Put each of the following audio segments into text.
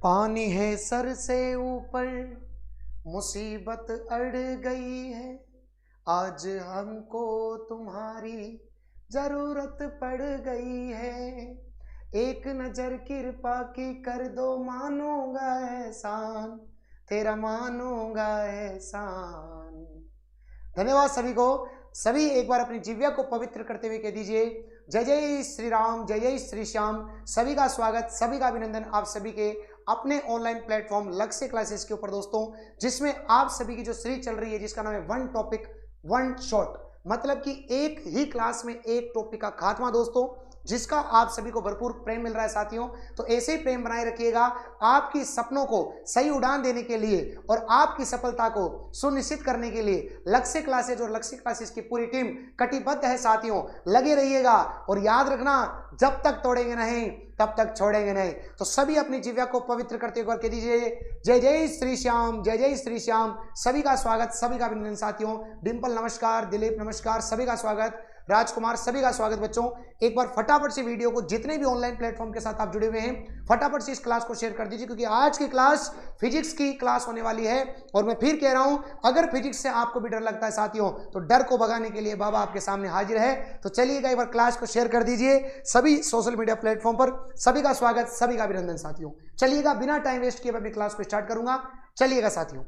पानी है सर से ऊपर, मुसीबत अड़ गई है, आज हमको तुम्हारी जरूरत पड़ गई है, एक नजर कृपा की कर दो, मानूंगा एहसान तेरा, मानूंगा एहसान। धन्यवाद सभी को। सभी एक बार अपनी जिह्वा को पवित्र करते हुए कह दीजिए जय जय श्री राम, जय जय श्री श्याम। सभी का स्वागत, सभी का अभिनंदन आप सभी के अपने ऑनलाइन प्लेटफॉर्म लक्ष्य क्लासेस के ऊपर दोस्तों, जिसमें आप सभी की जो सीरीज चल रही है जिसका नाम है वन टॉपिक वन शॉट, मतलब कि एक ही क्लास में एक टॉपिक का खात्मा दोस्तों, जिसका आप सभी को भरपूर प्रेम मिल रहा है साथियों। तो ऐसे ही प्रेम बनाए रखिएगा, आपकी सपनों को सही उड़ान देने के लिए और आपकी सफलता को सुनिश्चित करने के लिए लक्ष्य क्लासेस और लक्ष्य क्लासेस की पूरी टीम कटिबद्ध है साथियों। लगे रहिएगा और याद रखना, जब तक तोड़ेंगे नहीं तब तक छोड़ेंगे नहीं। तो सभी अपनी जिह्वा को पवित्र करते हुए कह दीजिए जय जय श्री श्याम, जय जय श्री श्याम। सभी का स्वागत, सभी का अभिनंदन साथियों। डिंपल नमस्कार, दिलीप नमस्कार, सभी का स्वागत। राजकुमार सभी का स्वागत बच्चों। एक बार फटाफट से वीडियो को जितने भी ऑनलाइन प्लेटफॉर्म के साथ आप जुड़े हुए हैं फटाफट से इस क्लास को शेयर कर दीजिए, क्योंकि आज की क्लास फिजिक्स की क्लास होने वाली है। और मैं फिर कह रहा हूं, अगर फिजिक्स से आपको भी डर लगता है साथियों, तो डर को भगाने के लिए बाबा आपके सामने हाजिर है। तो चलिएगा एक बार क्लास को शेयर कर दीजिए सभी सोशल मीडिया प्लेटफॉर्म पर। सभी का स्वागत, सभी का अभिनंदन साथियों। चलिएगा बिना टाइम वेस्ट किए अपनी क्लास को स्टार्ट करूंगा। चलिएगा साथियों।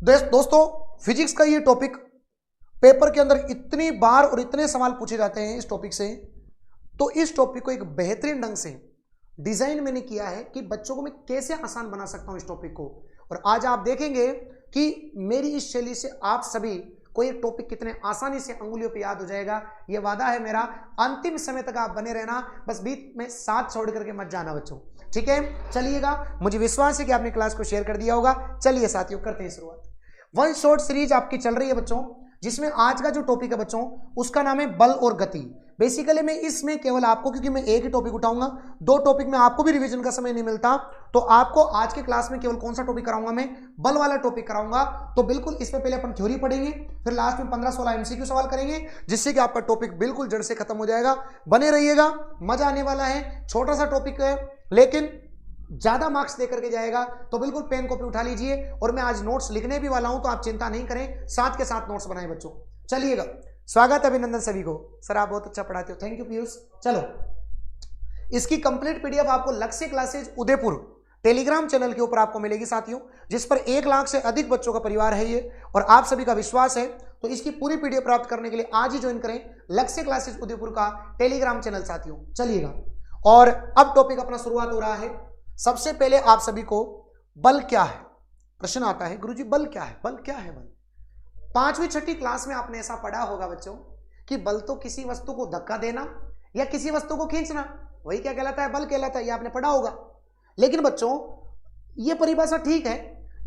दोस्तों फिजिक्स का ये टॉपिक पेपर के अंदर इतनी बार और इतने सवाल पूछे जाते हैं इस टॉपिक से, तो इस टॉपिक को एक बेहतरीन ढंग से डिजाइन मैंने किया है कि बच्चों को मैं कैसे आसान बना सकता हूं इस टॉपिक को। और आज आप देखेंगे कि मेरी इस शैली से आप सभी को ये टॉपिक कितने आसानी से अंगुलियों पे याद हो जाएगा। ये वादा है मेरा। अंतिम समय तक आप बने रहना, बस बीच में साथ छोड़ करके मत जाना बच्चों, ठीक है। चलिएगा, मुझे विश्वास है कि आपने क्लास को शेयर कर दिया होगा। चलिए साथियों करते हैं शुरुआत। वन शॉट सीरीज आपकी चल रही है बच्चों, जिसमें आज का जो टॉपिक है बच्चों उसका नाम है बल और गति। बेसिकली मैं इसमें केवल आपको, क्योंकि मैं एक ही टॉपिक उठाऊंगा, दो टॉपिक में आपको भी रिवीजन का समय नहीं मिलता, तो आपको आज के क्लास में केवल कौन सा टॉपिक कराऊंगा, मैं बल वाला टॉपिक कराऊंगा। तो बिल्कुल इसमें पहले अपन थ्योरी पढ़ेंगे, फिर लास्ट में 15-16 एमसीक्यू सवाल करेंगे, जिससे कि आपका टॉपिक बिल्कुल जड़ से खत्म हो जाएगा। बने रहिएगा, मजा आने वाला है। छोटा सा टॉपिक है लेकिन ज्यादा मार्क्स देकर के जाएगा, तो बिल्कुल पेन कॉपी उठा लीजिए। और मैं आज नोट्स लिखने भी वाला हूं, तो आप चिंता नहीं करें, साथ के साथ नोट्स बनाएं बच्चों। चलिएगा, स्वागत अभिनंदन सभी को। सर आप बहुत अच्छा पढ़ाते हो, थैंक यू पीयूष। चलो, इसकी कंप्लीट पीडीएफ आपको लक्ष्य क्लासेज उदयपुर टेलीग्राम चैनल के ऊपर आपको मिलेगी साथियों, जिस पर 1 लाख से अधिक बच्चों का परिवार है ये, और आप सभी का विश्वास है। तो इसकी पूरी पीडीएफ प्राप्त करने के लिए आज ही ज्वाइन करें लक्ष्य क्लासेज उदयपुर का टेलीग्राम चैनल साथियों। चलिएगा, और अब टॉपिक अपना शुरुआत हो रहा है। सबसे पहले आप सभी को बल क्या है प्रश्न आता है, गुरुजी बल क्या है, बल क्या है। बल 5वीं 6ठी क्लास में आपने ऐसा पढ़ा होगा बच्चों कि बल तो किसी वस्तु को धक्का देना या किसी वस्तु को खींचना, वही क्या कहलाता है, बल कहलाता है। ये आपने पढ़ा होगा। लेकिन बच्चों ये परिभाषा ठीक है,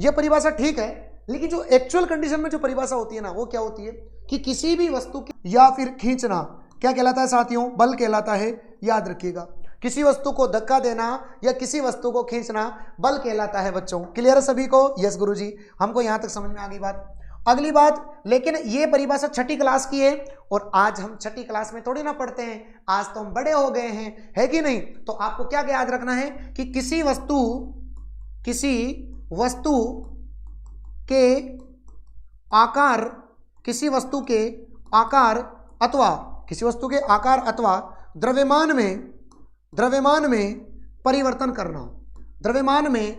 ये परिभाषा ठीक है, लेकिन जो एक्चुअल कंडीशन में जो परिभाषा होती है ना, वो क्या होती है कि किसी भी वस्तु की या फिर खींचना क्या कहलाता है साथियों, बल कहलाता है। याद रखिएगा, किसी वस्तु को धक्का देना या किसी वस्तु को खींचना बल कहलाता है बच्चों। क्लियर है सभी को? यस गुरुजी, हमको यहां तक समझ में आ गई बात। अगली बात, लेकिन ये परिभाषा 6ठी क्लास की है, और आज हम 6ठी क्लास में थोड़ी ना पढ़ते हैं, आज तो हम बड़े हो गए हैं, है कि नहीं। तो आपको क्या याद रखना है कि किसी वस्तु के आकार, किसी वस्तु के आकार अथवा किसी वस्तु के आकार अथवा द्रव्यमान में परिवर्तन करना, द्रव्यमान में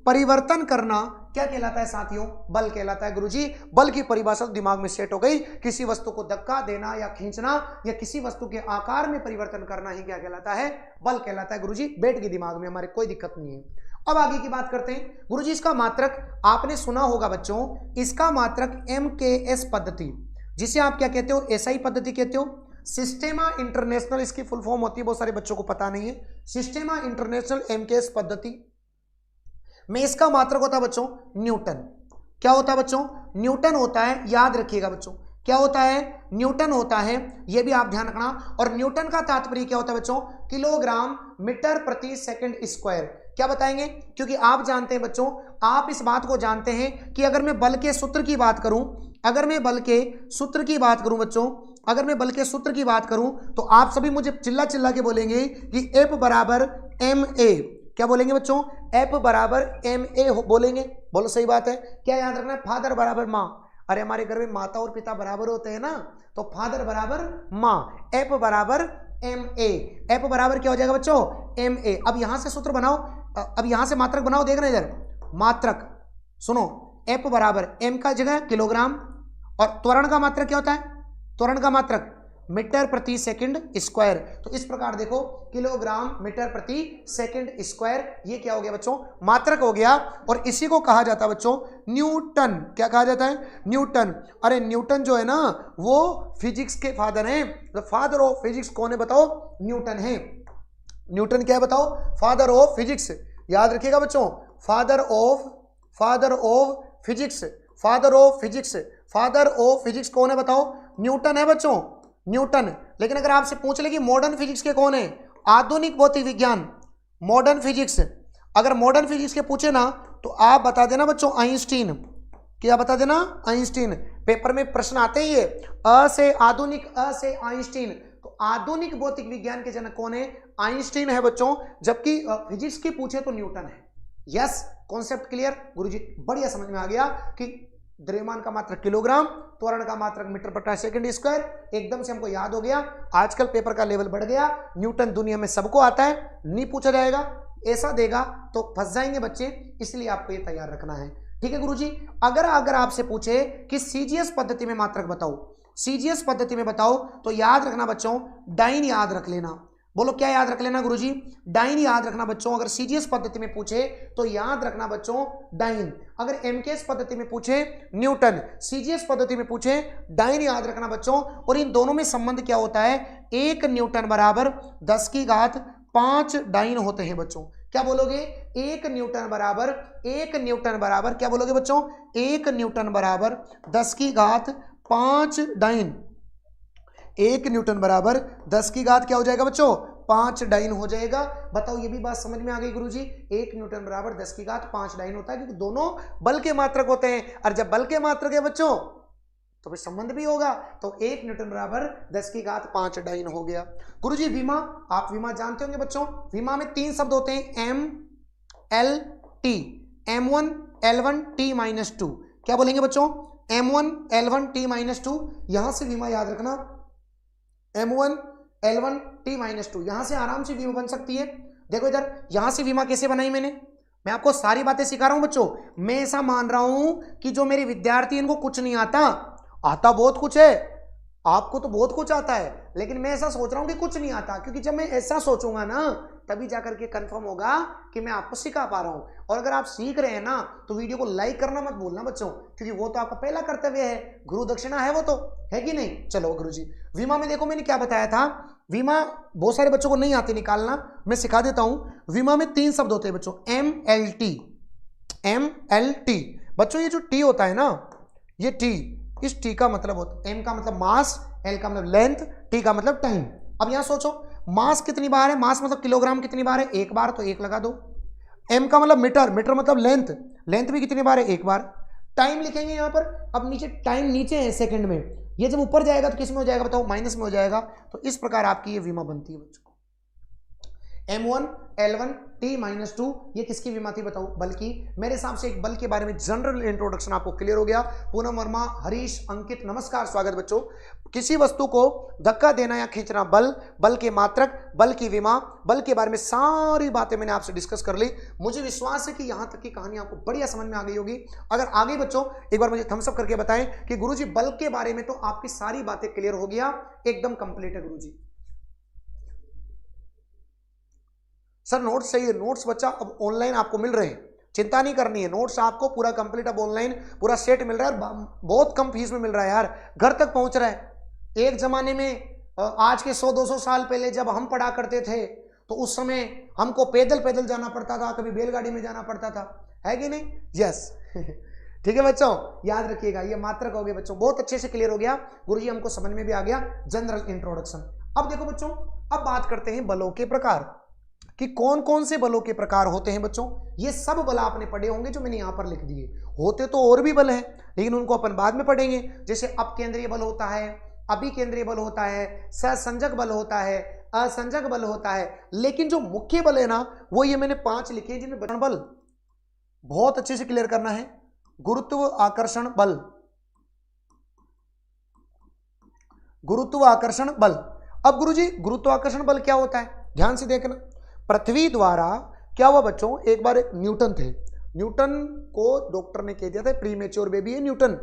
परिवर्तन करना क्या कहलाता है साथियों, बल कहलाता है गुरुजी। बल की परिभाषा दिमाग में सेट हो गई, किसी वस्तु को धक्का देना या खींचना या किसी वस्तु के आकार में परिवर्तन करना ही क्या कहलाता है, बल कहलाता है गुरुजी। बैठ गई दिमाग में, हमारे कोई दिक्कत नहीं है। अब आगे की बात करते हैं गुरुजी। इसका मात्रक आपने सुना होगा बच्चों, इसका मात्रक MKS पद्धति, जिसे आप क्या कहते हो, SI पद्धति कहते हो। सिस्टेमा इंटरनेशनल इसकी फुल फॉर्म होती है, बहुत सारे बच्चों को पता नहीं है। सिस्टेमा इंटरनेशनल MKS पद्धति में इसका मात्रक होता है बच्चों न्यूटन। क्या होता है बच्चों, न्यूटन होता है। याद रखिएगा बच्चों, क्या होता है, न्यूटन होता है, यह भी आप ध्यान रखना। और न्यूटन का तात्पर्य क्या होता है बच्चों, किलोग्राम मीटर प्रति सेकंड स्क्वायर। क्या बताएंगे, क्योंकि आप जानते हैं बच्चों, आप इस बात को जानते हैं कि अगर मैं बल के सूत्र की बात करूं, बच्चों, अगर मैं बल के सूत्र की बात करूं तो आप सभी मुझे चिल्ला चिल्ला के बोलेंगे कि F बराबर एम ए, क्या बोलेंगे बच्चों, F बराबर एम ए बोलेंगे। बोलो सही बात है। क्या याद रखना है, फादर बराबर माँ। अरे हमारे घर में माता और पिता बराबर होते हैं ना, तो फादर बराबर माँ, F बराबर एम ए। F बराबर क्या हो जाएगा बच्चों, एम ए। अब यहां से सूत्र बनाओ, अब यहां से मात्रक बनाओ, देख रहे इधर मात्रक, सुनो, F बराबर m का जगह किलोग्राम, और त्वरण का मात्रक क्या होता है, त्वरण का मात्रक मीटर प्रति सेकंड स्क्वायर। तो इस प्रकार देखो, किलोग्राम मीटर प्रति सेकंड स्क्वायर, ये क्या हो गया बच्चों, मात्रक हो गया। और इसी को कहा जाता है बच्चों न्यूटन। क्या कहा जाता है, न्यूटन। अरे न्यूटन जो है ना वो फिजिक्स के फादर हैं। तो फादर ऑफ फिजिक्स कौन है बताओ, न्यूटन है। न्यूटन क्या है बताओ, फादर ऑफ फिजिक्स। याद रखिएगा बच्चों, father of physics, father of physics, father of physics कौन है बताओ, न्यूटन है बच्चों, न्यूटन। लेकिन अगर आपसे पूछ ले कि मॉडर्न फिजिक्स के कौन है, आधुनिक भौतिक विज्ञान, मॉडर्न फिजिक्स, अगर मॉडर्न फिजिक्स के पूछे ना तो आप बता देना बच्चों आइंस्टीन। क्या बता देना, आइंस्टीन। पेपर में प्रश्न आते ही है, अ से आधुनिक, अ से आइंस्टीन। तो आधुनिक भौतिक विज्ञान के जनक कौन है, आइंस्टीन है बच्चों। जबकि फिजिक्स की पूछे तो न्यूटन है। यस, कॉन्सेप्ट क्लियर गुरुजी, बढ़िया समझ में आ गया कि द्रव्यमान का मात्रक किलोग्राम, त्वरण का मात्रक मीटर प्रति सेकंड स्क्वायर, एकदम से हमको याद हो गया। आजकल पेपर का लेवल बढ़ गया, न्यूटन दुनिया में सबको आता है, नहीं पूछा जाएगा, ऐसा देगा तो फंस जाएंगे बच्चे, इसलिए आपको ये तैयार रखना है। ठीक है गुरुजी। अगर आपसे पूछे कि सीजीएस पद्धति में मात्रक बताओ, सीजीएस पद्धति में बताओ, तो याद रखना बच्चों डाइन याद रख लेना। बोलो क्या याद रख लेना गुरुजी, डाइन याद रखना बच्चों। अगर सीजीएस पद्धति में पूछे तो याद रखना बच्चों डाइन। अगर एमकेएस पद्धति में पूछे न्यूटन, सीजीएस पद्धति में पूछे डाइन याद रखना बच्चों। और इन दोनों में संबंध क्या होता है, 1 न्यूटन बराबर 10 की घात 5 डाइन होते हैं बच्चों। क्या बोलोगे, 1 न्यूटन बराबर, 1 न्यूटन बराबर क्या बोलोगे बच्चों, 1 न्यूटन बराबर 10 की घात 5 डाइन। 1 न्यूटन बराबर 10 की घात क्या हो जाएगा बच्चों, 5 डाइन हो जाएगा। बताओ ये भी बात समझ में आ गई गुरुजी। 1 न्यूटन बराबर 10 की घात 5 डाइन होता है, क्योंकि दोनों बल के मात्रक होते हैं। और जब बल के मात्रक है बच्चों तो फिर संबंध भी होगा। तो 1 न्यूटन बराबर 10 की घात 5 डाइन हो गया। गुरुजी विमा, आप विमा जानते होंगे बच्चों। विमा में 3 शब्द होते हैं, M L T, M1 L1 T-2। क्या बोलेंगे बच्चों, M1 L1 T-2। यहां से विमा याद रखना, M1 L1 T-2, यहां से आराम से विमा बन सकती है। देखो इधर, यहां से विमा कैसे बनाई मैंने, मैं आपको सारी बातें सिखा रहा हूं बच्चों। मैं ऐसा मान रहा हूं कि जो मेरे विद्यार्थी इनको कुछ नहीं आता, आता बहुत कुछ है, आपको तो बहुत कुछ आता है, लेकिन मैं ऐसा सोच रहा हूं कि कुछ नहीं आता। क्योंकि जब मैं ऐसा सोचूंगा ना तभी जाकर के कंफर्म होगा कि मैं आपको सिखा पा रहा हूं। और अगर आप सीख रहे हैं ना तो वीडियो को लाइक करना मत भूलना बच्चों, क्योंकि वो तो आपका पहला कर्तव्य है, गुरु दक्षिणा है वो तो, है कि नहीं। चलो गुरुजी, विमा में देखो मैंने क्या बताया था। विमा बहुत सारे बच्चों को नहीं आते निकालना, मैं सिखा देता हूं। विमा में 3 शब्द होते हैं बच्चों, MLT, MLT। बच्चों ये जो टी होता है ना, ये टी, इस टी का मतलब होता है, M का मतलब मास, L का मतलब लेंथ, T का मतलब टाइम। अब यहां सोचो मास कितनी बार है, मास मतलब किलोग्राम कितनी बार है, 1 बार, तो 1 लगा दो। M का मतलब मीटर, मीटर मतलब लेंथ, लेंथ भी कितनी बार है, 1 बार। टाइम लिखेंगे यहाँ पर, अब नीचे टाइम नीचे है सेकंड में, ये जब ऊपर जाएगा तो किस में हो जाएगा बताओ, माइनस में हो जाएगा। तो इस प्रकार आपकी ये विमा बनती है बच्चों। M1 L1 T-2, ये किसकी विमा थी बताओ, बल की। मेरे हिसाब से एक बल के बारे में जनरल इंट्रोडक्शन आपको क्लियर हो गया। पूनम वर्मा, हरीश, अंकित, नमस्कार, स्वागत बच्चों। किसी वस्तु को धक्का देना या खींचना बल, बल के मात्रक, बल की विमा, बल के बारे में सारी बातें मैंने आपसे डिस्कस कर ली। मुझे विश्वास है कि यहां तक की कहानी आपको बढ़िया समझ में आ गई होगी। अगर आगे बच्चों एक बार मुझे थम्स अप करके बताएं कि गुरुजी बल के बारे में तो आपकी सारी बातें क्लियर हो गया, एकदम कंप्लीट है गुरुजी। सर नोट्स चाहिए, नोट्स बच्चा अब ऑनलाइन आपको मिल रहे हैं, चिंता नहीं करनी है, नोट्स आपको पूरा कंप्लीट अब ऑनलाइन पूरा सेट मिल रहा है। बहुत कम फीस में मिल रहा है यार, घर तक पहुंच रहा है। एक जमाने में आज के 100-200 साल पहले जब हम पढ़ा करते थे तो उस समय हमको पैदल पैदल जाना पड़ता था, कभी बैलगाड़ी में जाना पड़ता था, है कि नहीं। यस ठीक है बच्चों, याद रखिएगा ये मात्रक हो गए बच्चों, बहुत अच्छे से क्लियर हो गया गुरुजी, हमको समझ में भी आ गया जनरल इंट्रोडक्शन। अब देखो बच्चों, अब बात करते हैं बलों के प्रकार कि कौन कौन से बलों के प्रकार होते हैं बच्चों। ये सब बल आपने पढ़े होंगे जो मैंने यहां पर लिख दिए, होते तो और भी बल हैं लेकिन उनको अपन बाद में पढ़ेंगे। जैसे अपकेंद्रीय बल होता है, अभिकेंद्रीय बल होता है, सहसंजक बल होता है, असंजक बल होता है। लेकिन जो मुख्य बल है ना वो ये मैंने 5 लिखे हैं जिनमें बल बहुत अच्छे से क्लियर करना है। गुरुत्व आकर्षण बल, गुरुत्व आकर्षण बल। अब गुरुजी गुरुत्वाकर्षण बल क्या होता है, ध्यान से देखना। पृथ्वी द्वारा क्या हुआ बच्चों, एक बार एक न्यूटन थे, न्यूटन को डॉक्टर ने कह दिया था प्रीमेच्योर बेबी है न्यूटन,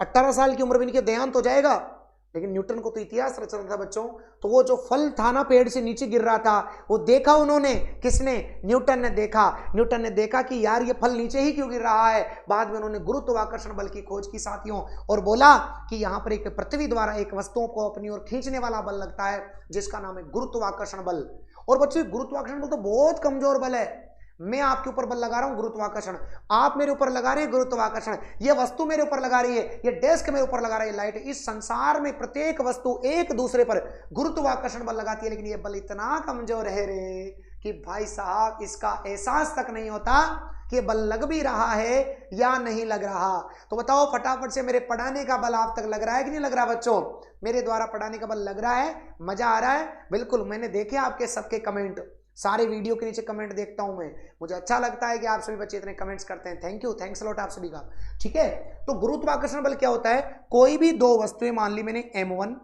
18 साल की उम्र में इनके देहांत हो जाएगा। लेकिन न्यूटन को तो इतिहास रचना था बच्चों, तो वो जो फल था ना पेड़ से नीचे गिर रहा था वो देखा उन्होंने, किसने, न्यूटन ने देखा। न्यूटन ने देखा कि यार ये फल नीचे ही क्यों गिर रहा है। बाद में उन्होंने गुरुत्वाकर्षण बल की खोज की साथियों, और बोला कि यहाँ पर एक पृथ्वी द्वारा एक वस्तुओं को अपनी ओर खींचने वाला बल लगता है जिसका नाम है गुरुत्वाकर्षण बल। और बच्चों गुरुत्वाकर्षण बल तो बहुत कमजोर बल है। मैं आपके ऊपर बल लगा रहा हूं गुरुत्वाकर्षण, आप मेरे ऊपर लगा रहे हैं गुरुत्वाकर्षण, ये वस्तु मेरे ऊपर लगा रही है, ये डेस्क मेरे ऊपर लगा रही है, लाइट। इस संसार में प्रत्येक वस्तु एक दूसरे पर गुरुत्वाकर्षण बल लगाती है, लेकिन ये बल इतना कमजोर है रे कि भाई साहब इसका एहसास तक नहीं होता कि बल लग भी रहा है या नहीं लग रहा। तो बताओ फटाफट से, मेरे पढ़ाने का बल आप तक लग रहा है कि नहीं लग रहा बच्चों? मेरे द्वारा पढ़ाने का बल लग रहा है, मजा आ रहा है? बिल्कुल, मैंने देखे आपके सबके कमेंट, सारे वीडियो के नीचे कमेंट देखता हूं मैं, मुझे अच्छा लगता है कि आप सभी बच्चे इतने कमेंट्स करते हैं। थैंक यू, थैंक्स अलॉट आप सभी का। ठीक है, तो गुरुत्वाकर्षण बल क्या होता है, कोई भी दो वस्तुएं मान ली मैंने m1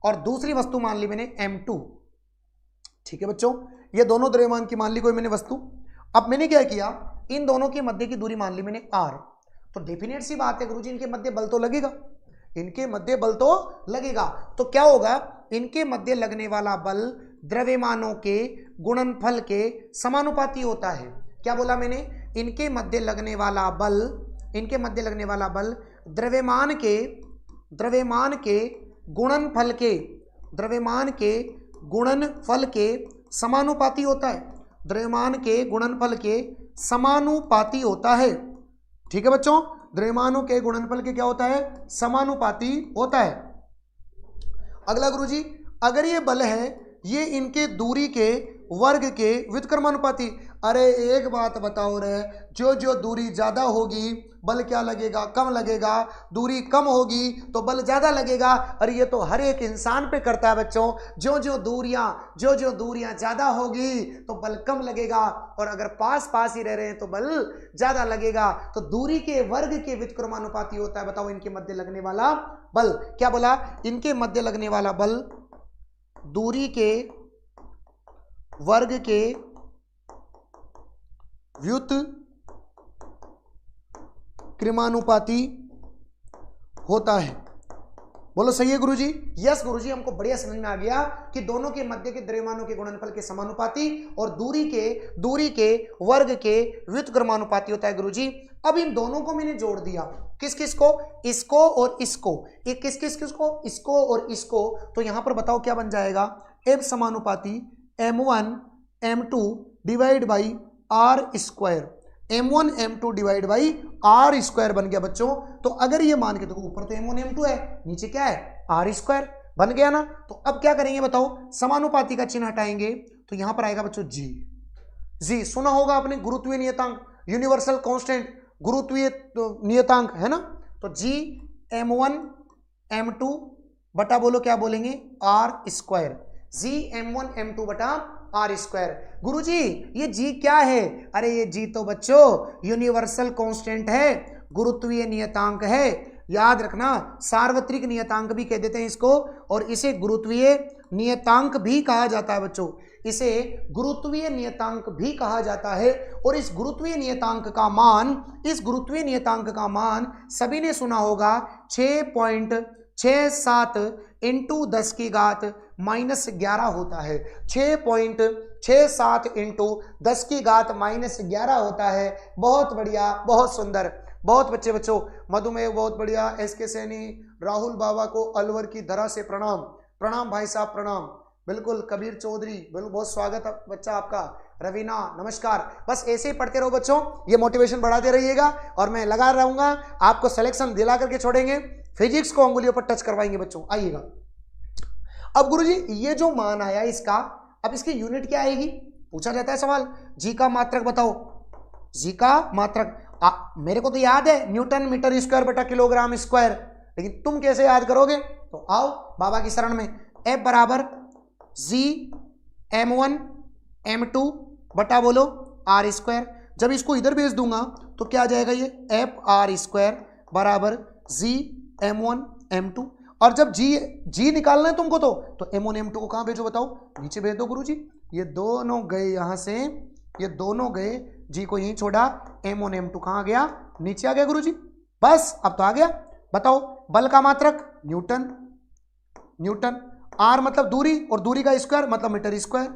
और दूसरी वस्तु मान ली मैंने m2। ठीक है बच्चों, ये दोनों द्रव्यमान की मान ली कोई मैंने वस्तु। अब मैंने क्या किया, इन दोनों के मध्य की दूरी मान ली मैंने r। तो डेफिनेट सी बात है गुरुजी, इनके मध्य बल तो लगेगा, इनके मध्य बल तो लगेगा। तो क्या होगा, इनके मध्य लगने वाला बल द्रव्यमानों के गुणनफल के समानुपाती होता है। क्या बोला मैंने, इनके मध्य लगने वाला बल, इनके मध्य लगने वाला बल द्रव्यमान के गुणनफल के, द्रव्यमान के गुणनफल के समानुपाती होता है, द्रव्यमान के गुणनफल के समानुपाती होता है। ठीक है बच्चों, द्रव्यमानों के गुणनफल के क्या होता है, समानुपाती होता है। अगला गुरुजी, अगर ये बल है ये इनके दूरी के वर्ग के व्युत्क्रमानुपाती। अरे एक बात बताओ रे, जो जो दूरी ज्यादा होगी बल क्या लगेगा, कम लगेगा, दूरी कम होगी तो बल ज्यादा लगेगा। अरे ये तो हर एक इंसान पे करता है बच्चों, जो जो दूरियां ज्यादा होगी तो बल कम लगेगा, और अगर पास पास ही रह रहे हैं तो बल ज्यादा लगेगा। तो दूरी के वर्ग के व्युत्क्रमानुपाती होता है। बताओ इनके मध्य लगने वाला बल, क्या बोला, इनके मध्य लगने वाला बल दूरी के वर्ग के व्युत्क्रमानुपाती होता है। बोलो सही है गुरुजी? यस गुरुजी, हमको बढ़िया समझ में आ गया कि दोनों के मध्य के द्रव्यमानों के गुणनफल के समानुपाती और दूरी के वर्ग के व्युत्क्रमानुपाती होता है गुरुजी। अब इन दोनों को मैंने जोड़ दिया, किस किस को, इसको और इसको, एक किस किस किसको, इसको और इसको। तो यहां पर बताओ क्या बन जाएगा, F समानुपाती m1 m2 divide by r square, m1 m2 divide by r square बन गया बच्चों। तो अगर ये मान के देखो, ऊपर तो m1 m2 है, नीचे क्या है, r स्क्वायर बन गया ना। तो अब क्या करेंगे बताओ, समानुपाती का चिन्ह हटाएंगे तो यहां पर आएगा बच्चों जी। सुना होगा आपने गुरुत्वीय नियतांक, यूनिवर्सल कांस्टेंट, गुरुत्वीय नियतांक है ना। तो g m1 m2 बटा बोलो क्या बोलेंगे, r स्क्वायर, जी m1 m2 बटा r स्क्वायर। गुरुजी ये g क्या है, अरे ये g तो बच्चों यूनिवर्सल कांस्टेंट है, गुरुत्वीय नियतांक है। याद रखना, सार्वत्रिक नियतांक भी कह देते हैं इसको, और इसे गुरुत्वीय नियतांक भी कहा जाता है बच्चों, इसे गुरुत्वीय नियतांक भी कहा जाता है। और इस गुरुत्वीय नियतांक का मान सभी ने सुना होगा 6.67 इंटू 10 की घात -11 होता है। 6.67 इंटू 10 की घात -11 होता है। बहुत बढ़िया, बहुत सुंदर, बहुत बच्चों, मधुमेह बहुत बढ़िया, एसके सैनी, राहुल बाबा को अलवर की धरा से प्रणाम, प्रणाम भाई साहब प्रणाम, बिल्कुल कबीर चौधरी, बिल्कुल बहुत स्वागत है बच्चा आपका, रवीना नमस्कार। बस ऐसे ही पढ़ते रहो बच्चों, ये मोटिवेशन बढ़ाते रहिएगा और मैं लगा रहूंगा, आपको सिलेक्शन दिला करके छोड़ेंगे, फिजिक्स को अंगुलियों पर टच करवाएंगे बच्चों। आइएगा अब गुरुजी, ये जो मान आया इसका, अब इसकी यूनिट क्या आएगी, पूछा जाता है सवाल, जी का मात्रक बताओ, जी का मात्रक मेरे को तो याद है न्यूटन मीटर स्क्वायर बटा किलोग्राम स्क्वायर, लेकिन तुम कैसे याद करोगे? तो आओ बाबा की शरण में। F बराबर जी m1 m2 बटा बोलो आर स्क्वायर। जब इसको इधर भेज दूंगा तो क्या आ जाएगा, ये एफ आर स्क्वायर बराबर जी m1 m2। और जब जी निकालना है तुमको तो m1 m2 को कहां भेजो बताओ? नीचे भेज दो गुरुजी। ये दोनों गए यहां से, ये दोनों गए, जी को यहीं छोड़ा, m1 m2 कहां गया? नीचे आ गया गुरुजी। बस अब तो आ गया। बताओ बल का मात्रक न्यूटन, न्यूटन। आर मतलब दूरी, और दूरी का स्क्वायर मतलब metre square,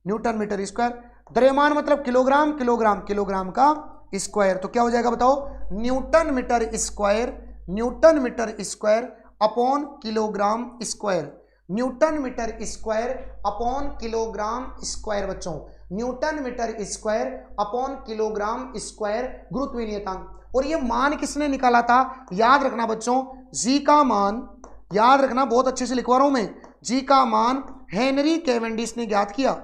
newton metre square. द्रव्यमान मतलब किलोग्राम, किलोग्राम किलोग्राम का स्क्वायर। तो क्या हो जाएगा बताओ? Newton metre square, newton metre square upon kilogram square, newton metre square upon kilogram square. बच्चों newton metre square upon kilogram square गुरुत्वीय नियतांक। और ये मान किसने निकाला था? याद रखना बच्चों, जी का मान, याद रखना, बहुत अच्छे से लिखवा रहा हूं मैं, जी का मान हेनरी कैवेंडिश ने ज्ञात किया।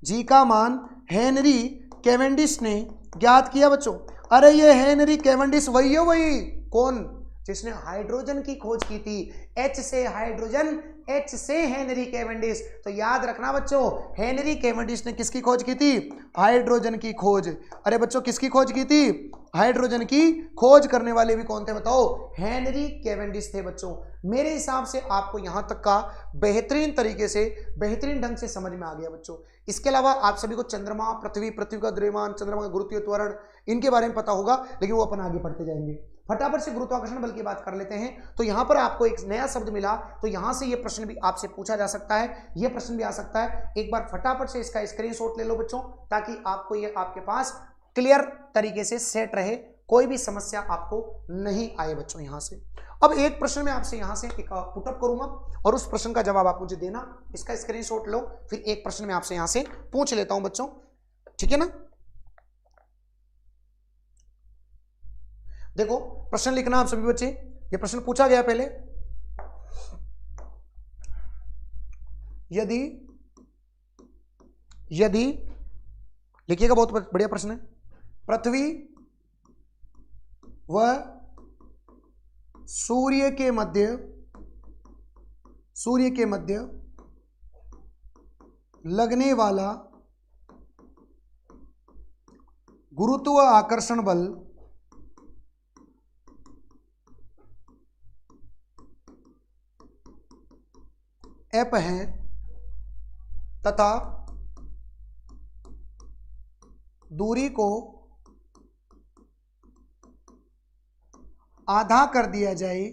जी का मान हेनरी कैवेंडिश ने ज्ञात किया बच्चों। अरे ये हेनरी कैवेंडिश वही है, वही कौन जिसने हाइड्रोजन की खोज की थी। H से हाइड्रोजन, H से हेनरी कैवेंडिश। तो याद रखना बच्चों, हेनरी कैवेंडिश ने किसकी खोज की थी? हाइड्रोजन की खोज। अरे बच्चों किसकी खोज की थी? हाइड्रोजन की खोज करने वाले भी कौन थे बताओ? हेनरी कैवेंडिश थे बच्चों। मेरे हिसाब से आपको यहां तक का बेहतरीन तरीके से, बेहतरीन ढंग से समझ में आ गया बच्चों। इसके अलावा आप सभी को चंद्रमा, पृथ्वी, पृथ्वी का द्रव्यमान, चंद्रमा का गुरुत्वीय त्वरण, इनके बारे में पता होगा, लेकिन वो अपन आगे पढ़ते जाएंगे। फटाफट से गुरुत्वाकर्षण बल की बात कर लेते हैं। तो यहां पर आपको एक नया शब्द मिला, तो यहां से ये प्रश्न भी आपसे पूछा जा सकता है, ये प्रश्न भी आ सकता है। एक बार फटाफट से इसका स्क्रीनशॉट ले लो बच्चों, ताकि आपको ये आपके पास क्लियर तरीके से सेट रहे, कोई भी समस्या आपको नहीं आए बच्चों। यहां से अब एक प्रश्न मैं आपसे यहां से एक पुटअप करूंगा और उस प्रश्न का जवाब आप मुझे देना। इसका स्क्रीनशॉट लो, फिर एक प्रश्न मैं आपसे यहां से पूछ लेता हूं बच्चों, ठीक है ना? देखो प्रश्न लिखना आप सभी बच्चे, ये प्रश्न पूछा गया पहले। यदि यदि लिखिएगा, बहुत बढ़िया प्रश्न है। पृथ्वी व सूर्य के मध्य लगने वाला गुरुत्व आकर्षण बल F है तथा दूरी को आधा कर दिया जाए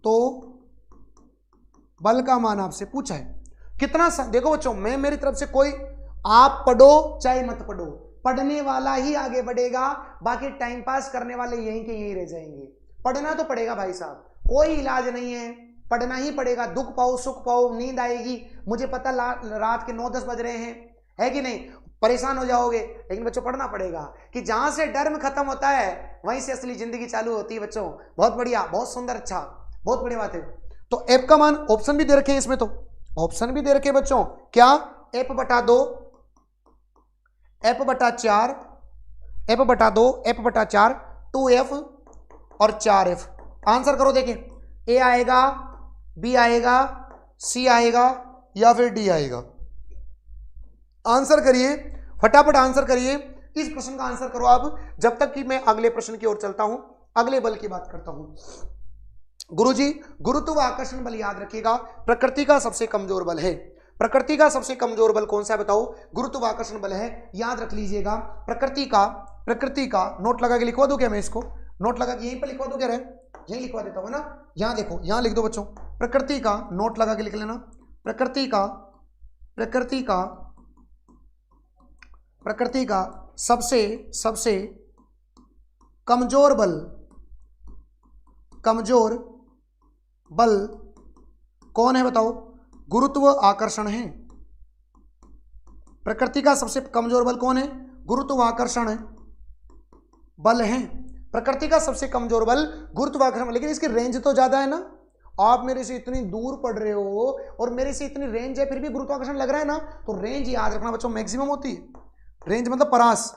तो बल का मान आपसे पूछा है। कितना देखो बच्चों, मैं मेरी तरफ से कोई, आप पढ़ो चाहे मत पढ़ो, पढ़ने वाला ही आगे बढ़ेगा, बाकी टाइम पास करने वाले यहीं के यहीं रह जाएंगे। पढ़ना तो पड़ेगा भाई साहब, कोई इलाज नहीं है, पढ़ना ही पड़ेगा। दुख पाओ सुख पाओ, नींद आएगी, मुझे पता रात के 9-10 बज रहे हैं, है कि नहीं, परेशान हो जाओगे, लेकिन बच्चों पढ़ना पड़ेगा। कि जहां से डर खत्म होता है वहीं से असली जिंदगी चालू होती है बच्चों। बहुत बढ़िया, बहुत सुंदर, अच्छा, बहुत बढ़िया बात है। तो F का मान, ऑप्शन भी दे रखे हैं इसमें, तो ऑप्शन भी दे रखे बच्चों, क्या? F/2, F/4, F/2, F/4, 2F और 4F। आंसर करो, देखें A आएगा, B आएगा, C आएगा या फिर D आएगा। आंसर करिए, फटाफट आंसर करिए। इस प्रश्न का आंसर करो आप, जब तक कि मैं अगले प्रश्न की ओर चलता हूं, अगले बल की बात करता हूं। गुरुजी, गुरुत्व आकर्षण बल याद रखिएगा, प्रकृति का सबसे कमजोर बल है। प्रकृति का सबसे कमजोर बल कौन सा है बताओ? गुरुत्वाकर्षण बल है, याद रख लीजिएगा। प्रकृति का नोट लगा के लिखवा दो क्या? मैं इसको नोट लगा के यहीं पर लिखवा दो क्या? यहीं लिखवा देता हूं ना, यहां देखो, यहां लिख दो बच्चों, प्रकृति का नोट लगा के लिख लेना। प्रकृति का सबसे कमजोर बल कौन है बताओ? गुरुत्व आकर्षण है। प्रकृति का सबसे कमजोर बल कौन है? गुरुत्वाकर्षण बल है। प्रकृति का सबसे कमजोर बल गुरुत्वाकर्षण, लेकिन इसकी रेंज तो ज्यादा है ना। आप मेरे से इतनी दूर पढ़ रहे हो और मेरे से इतनी रेंज है, फिर भी गुरुत्वाकर्षण लग रहा है ना। तो रेंज याद रखना बच्चों, मैक्सिमम होती है। रेंज मतलब परास,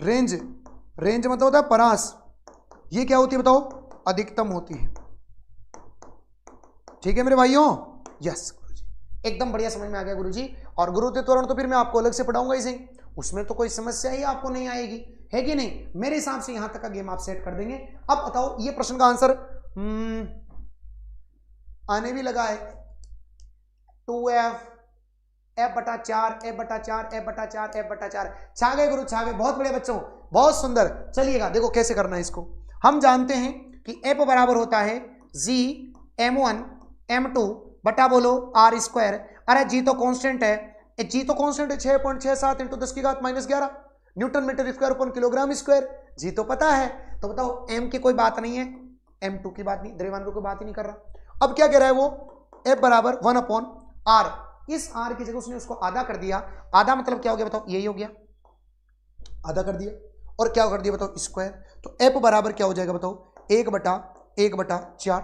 रेंज रेंज मतलब होता है परास, ये क्या होती है बताओ, अधिकतम होती है। ठीक है मेरे भाइयों, यस गुरुजी, एकदम बढ़िया समझ में आ गया गुरुजी। और गुरुत्व त्वरण तो फिर मैं आपको अलग से पढ़ाऊंगा इसे, उसमें तो कोई समस्या ही आपको नहीं आएगी, है कि नहीं। मेरे हिसाब से यहां तक का गेम आप सेट कर देंगे। अब बताओ ये प्रश्न का आंसर आने भी लगा है, 2f f/4 f/4 f/4 f/4, छा गए गुरु, छा गए, बहुत बड़े बच्चों, बहुत सुंदर। चलिएगा देखो कैसे करना है इसको। हम जानते हैं कि f बराबर होता है g m1 m2 बटा बोलो r स्क्वायर। अरे g तो कांस्टेंट है, g तो कांस्टेंट है 6.67 × 10⁻11 न्यूटन मीटर स्क्वायर पर किलोग्राम स्क्वायर, g तो पता है। तो बताओ m की कोई बात नहीं है, m2 की बात नहीं, द्रव्यमान कोई बात ही नहीं कर रहा। अब क्या कह रहा है वो, f बराबर 1/r, इस r की जगह उसने उसको आधा कर दिया। आधा मतलब क्या हो गया बताओ, यही हो गया, आधा कर दिया और क्या कर दिया बताओ, स्क्वायर। तो f बराबर क्या हो जाएगा बताओ, 1/4।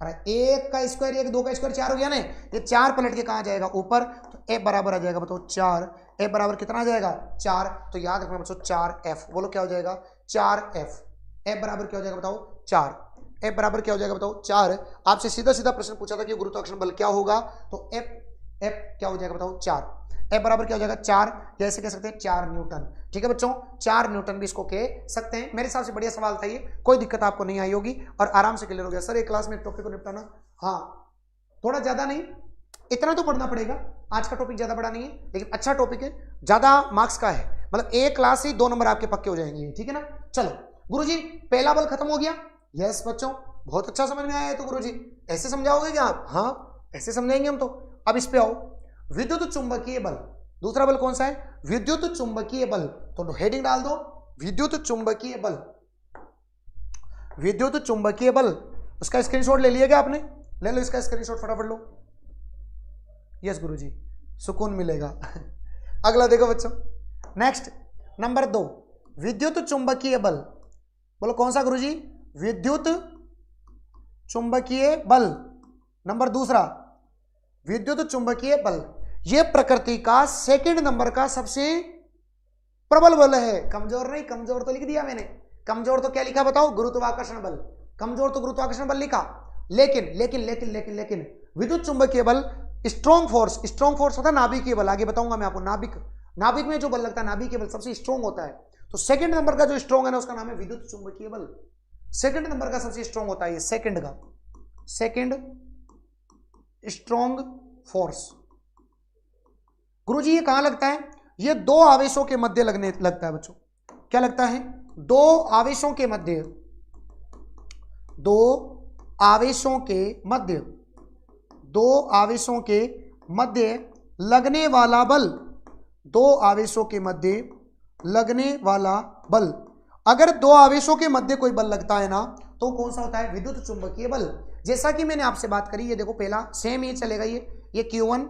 अरे 1 का स्क्वायर 1, 2 का स्क्वायर 4 हो गया ना, ये 4 पलट के कहाँ जाएगा ऊपर, तो f बराबर आ जाएगा बताओ 4। f बराबर कितना आ जाएगा 4, तो याद रखना बच्चों 4f, बोलो क्या हो जाएगा 4f। f बराबर क्या हो जाएगा बताओ 4, f बराबर क्या हो जाएगा बताओ 4। आपसे सीधा सीधा प्रश्न पूछा था कि गुरुत्वाकर्षण बल क्या होगा, तो f क्या हो जाएगा बताओ 4। f बराबर क्या हो जाएगा 4, जैसे कह सकते हैं 4 न्यूटन। ठीक है बच्चों, 4 न्यूटन भी इसको कह सकते हैं। मेरे हिसाब से बढ़िया सवाल था ये, कोई दिक्कत आपको नहीं आई होगी और आराम से क्लियर हो गया। सर एक क्लास में एक टॉपिक को निपटाना, हाँ थोड़ा ज्यादा नहीं, इतना तो पढ़ना पड़ेगा, आज का टॉपिक ज्यादा बड़ा नहीं है लेकिन अच्छा टॉपिक है, ज्यादा मार्क्स का है, मतलब एक क्लास ही 2 नंबर आपके पक्के हो जाएंगे। ठीक है ना, चलो गुरुजी पहला बल खत्म हो गया। यस बच्चों, बहुत अच्छा समझ में आया है। तो गुरुजी ऐसे समझाओगे क्या आप, हाँ ऐसे समझाएंगे हम तो। अब इस पे आओ, विद्युत चुंबकीय बल, दूसरा बल कौन सा है, विद्युत चुंबकीय बल। तो हेडिंग डाल दो, विद्युत चुंबकीय बल, विद्युत चुंबकीय बल। उसका स्क्रीनशॉट ले लिया क्या आपने, ले लो इसका स्क्रीनशॉट फटाफट लो। यस गुरुजी, सुकून मिलेगा। अगला देखो बच्चों, नेक्स्ट नंबर 2, विद्युत चुंबकीय बल। बोलो कौन सा गुरुजी, विद्युत चुंबकीय बल। नंबर दूसरा विद्युत चुंबकीय बल, यह प्रकृति का सेकंड नंबर का सबसे प्रबल बल है। कमजोर नहीं, कमजोर तो लिख दिया मैंने, कमजोर तो क्या लिखा बताओ, गुरुत्वाकर्षण बल। कमजोर तो गुरुत्वाकर्षण बल लिखा, लेकिन लेकिन लेकिन लेकिन लेकिन विद्युत चुंबकीय बल स्ट्रॉन्ग फोर्स, स्ट्रॉन्ग फोर्स होता है नाभिकीय बल, आगे बताऊंगा मैं आपको। नाभिक में जो बल लगता है नाभिकीय बल सबसे स्ट्रॉन्ग होता है। तो सेकंड नंबर का जो स्ट्रॉन्ग है ना उसका नाम है विद्युत चुंबकीय बल। सेकंड नंबर का सबसे स्ट्रॉन्ग होता है ये, सेकंड का, सेकंड स्ट्रॉन्ग फोर्स। गुरुजी ये कहां लगता है, ये 2 आवेशों के मध्य लगता है बच्चों। क्या लगता है, 2 आवेशों के मध्य, 2 आवेशों के मध्य, 2 आवेशों के मध्य लगने वाला बल, 2 आवेशों के मध्य लगने वाला बल। अगर 2 आवेशों के मध्य कोई बल लगता है ना तो कौन सा होता है, विद्युत चुंबकीय बल। जैसा कि मैंने आपसे बात करी, ये देखो पहला सेम ये चलेगा, ये Q1,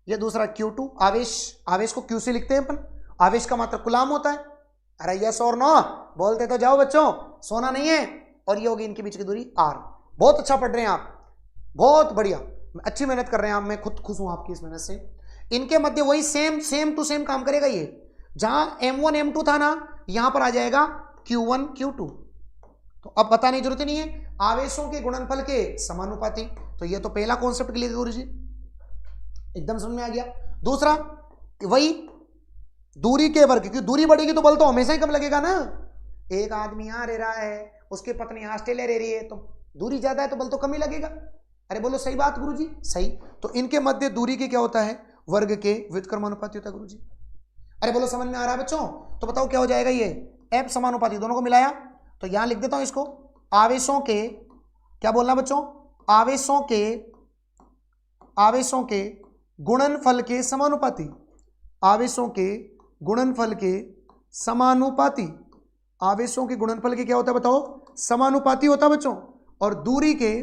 ये दूसरा Q2। आवेश को Q से लिखते हैं अपन, आवेश का मात्रक कूलाम होता है। अरे यस और नो बोलते तो जाओ बच्चों, सोना नहीं है। और ये होगी इनके बीच की दूरी r। बहुत अच्छा पढ़ रहे हैं आप, बहुत बढ़िया, अच्छी मेहनत कर रहे हैं आप, मैं खुद खुश हूं आपकी इस मेहनत से। इनके मध्य वही सेम टू सेम काम करेगा ये, जहां M1 M2 था ना यहां पर आ जाएगा Q1 Q2। तो अब बताने की जरूरत नहीं है, आवेशों के गुणनफल के समानुपाती। तो ये तो पहला कॉन्सेप्ट के लिए गुरुजी एकदम समझ में आ गया। दूसरा वही दूरी के वर्ग, क्योंकि दूरी बढ़ेगी तो बल तो हमेशा ही कम लगेगा ना। एक आदमी यहां रह रहा है, उसकी पत्नी ऑस्ट्रेलिया रह रही है, तो दूरी ज्यादा है तो बल तो कम ही लगेगा। अरे बोलो सही बात गुरुजी, सही। तो इनके मध्य दूरी के क्या होता है, वर्ग के व्युत्क्रमानुपाती होता है गुरुजी। अरे बोलो समझ में आ रहा है बच्चों, तो बताओ क्या हो जाएगा, ये F समानुपाती, दोनों को मिलाया तो यहां लिख देता हूं इसको, आवेशों के, क्या बोलना बच्चों, आवेशों के गुणनफल के समानुपाती, आवेशों के गुणनफल के समानुपाती, आवेशों के गुणनफल के क्या होता है बताओ, समानुपाती होता है बच्चों। और दूरी के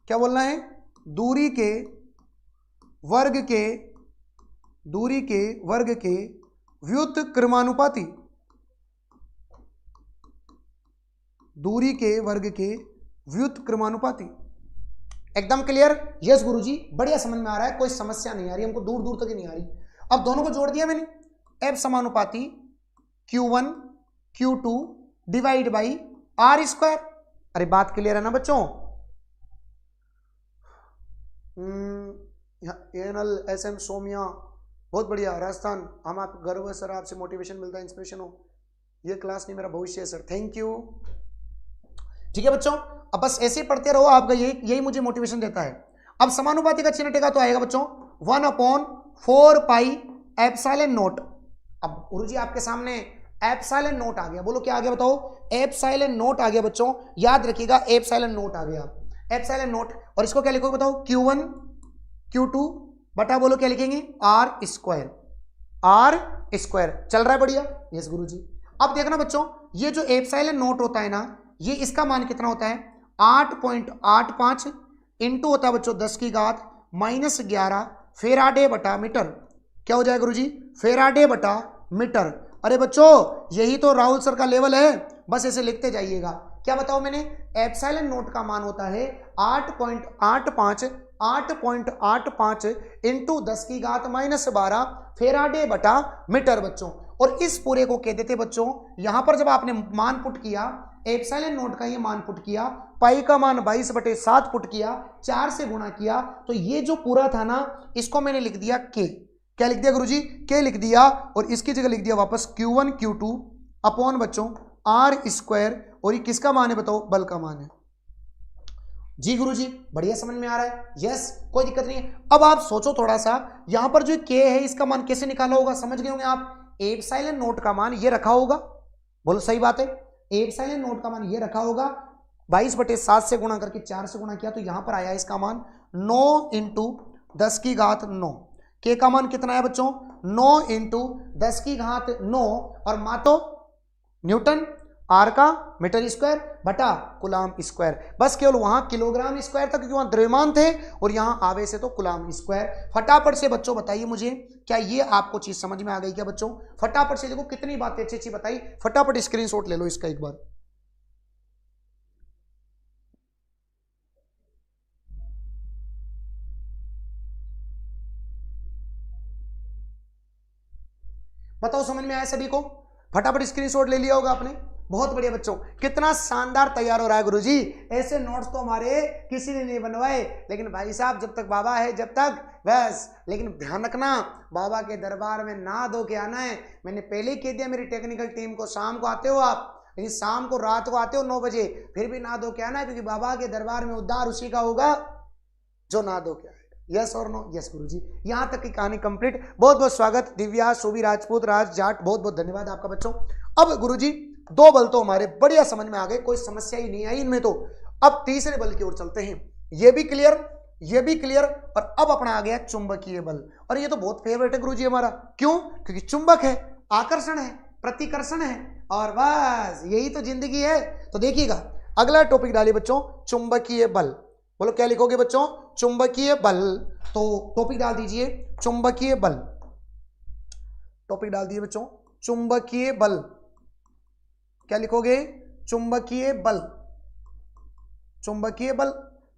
क्या बोलना है, दूरी के वर्ग के, दूरी के वर्ग के व्युत्क्रमानुपाती, दूरी के वर्ग के व्युत्क्रमानुपाती। एकदम क्लियर, यस गुरुजी, बढ़िया समझ में आ रहा है, कोई समस्या नहीं आ रही हमको, दूर तक ही नहीं आ रही। अब दोनों को जोड़ दिया मैंने, F समानुपाती Q1 Q2 divide by R square. अरे बात क्लियर है ना बच्चों? एनल SM सोमिया, बहुत बढ़िया। राजस्थान, हम आप गर्व है सर, आपसे मोटिवेशन मिलता है, इंस्पिरेशन हो। ये क्लास नहीं मेरा भविष्य है सर, थैंक यू। ठीक है बच्चों, अब बस ऐसे पढ़ते रहो, आपका यही मुझे मोटिवेशन देता है। अब समानुपाती का चिन्ह टेका तो आएगा बच्चों 1/4 पाई एप्सिलॉन नॉट। अब गुरुजी आपके सामने एप्सिलॉन नॉट आ गया, बोलो क्या आ गया बताओ? एप्सिलॉन नॉट आ गया बच्चों, याद रखिएगा एप्सिलॉन नॉट आ गया, एप्सिलॉन नॉट। और इसको क्या लिखोगे बताओ? Q1 Q2 बटा बोलो क्या लिखेंगे? R square, R square. चल रहा है बढ़िया? यस गुरुजी। अब देखना बच्चों, ये जो एप्सिलॉन नॉट होता है ना, ये इसका मान कितना होता है? 8.85 इंटू होता है बच्चों 10 की घात -11 फेराडे बटा मीटर। क्या हो जाएगा गुरुजी? फेराडे बटा मीटर। अरे बच्चों यही तो राहुल सर का लेवल है, बस ऐसे लिखते जाइएगा। क्या बताओ मैंने? एप्सिलॉन नॉट का मान होता है 8.85 इंटू 10 की घात -12 फेराडे बटा मीटर बच्चों। और इस पूरे को कह देते बच्चों, यहां पर जब आपने मान पुट किया, एप्सिलॉन नॉट का ये मान पुट किया, पाई का मान 22/7 पुट किया, 4 से गुणा किया, तो ये जो पूरा था ना, इसको मैंने लिख दिया के। क्या लिख दिया गुरुजी? के लिख दिया। और इसकी जगह लिख दिया वापस Q1 Q2 अपॉन बच्चों R स्क्वायर। और ये किसका मान है बताओ? बल का मान है। जी गुरुजी बढ़िया, समझ में आ रहा है? यस, कोई दिक्कत नहीं है। अब आप सोचो थोड़ा सा, यहां पर जो के है इसका मान कैसे निकाला होगा? समझ गए होंगे आप। एप्सिलॉन नॉट का मान ये रखा होगा, बोलो सही बात है। एप्सिलॉन नॉट का मान ये रखा होगा, 22/7 से गुणा करके 4 से गुणा किया, तो यहां पर आया इसका मान 9 इंटू 10 की घात 9। के का मान कितना है बच्चों? 9 इंटू 10 की घात 9 और मातो न्यूटन, आर का मीटर स्क्वायर बटा कुलाम स्क्वायर। बस केवल वहां किलोग्राम स्क्वायर था क्योंकि वहां द्रव्यमान थे, और यहां आवेश है तो कुलाम स्क्वायर। फटाफट से बच्चों बताइए मुझे, क्या ये आपको चीज समझ में आ गई क्या बच्चों? फटाफट से देखो कितनी बातें अच्छी अच्छी बताई, फटाफट स्क्रीनशॉट ले लो इसका एक बार। बताओ समझ में आया सभी को? फटाफट स्क्रीनशॉट ले लिया होगा आपने। बहुत बढ़िया बच्चों, कितना शानदार तैयार हो रहा है गुरुजी। ऐसे नोट्स तो हमारे किसी ने नहीं बनवाए, लेकिन भाई साहब जब तक बाबा है जब तक बस। लेकिन ध्यान रखना, बाबा के दरबार में नहा धो के आना है। मैंने पहले ही कह दिया मेरी टेक्निकल टीम को, शाम को आते हो आप, लेकिन शाम को रात को आते हो 9 बजे, फिर भी नहा धो के आना है, क्योंकि बाबा के दरबार में उद्धार उसी का होगा जो नहा धो के आएगा। यस और नो? यस गुरुजी। यहां तक की कहानी कंप्लीट। बहुत बहुत स्वागत दिव्या, सोबी राजपूत, राज जाट, बहुत बहुत धन्यवाद आपका बच्चों। अब गुरुजी 2 बल तो हमारे बढ़िया समझ में आ गए, कोई समस्या ही नहीं आई इनमें तो। अब तीसरे बल की ओर चलते हैं। ये भी क्लियर, ये भी क्लियर। और अब अपना आ गया चुंबकीय बल, और ये तो बहुत फेवरेट है गुरुजी हमारा। क्यों? क्योंकि चुंबक है, आकर्षण है, प्रतिकर्षण है, और बस यही तो जिंदगी है। तो देखिएगा अगला टॉपिक डालिए बच्चों, चुंबकीय बल। बोलो क्या लिखोगे बच्चों? चुंबकीय बल। तो टॉपिक डाल दीजिए चुंबकीय बल। टॉपिक डाल दिए बच्चों चुंबकीय बल। क्या लिखोगे? चुंबकीय बल। चुंबकीय बल।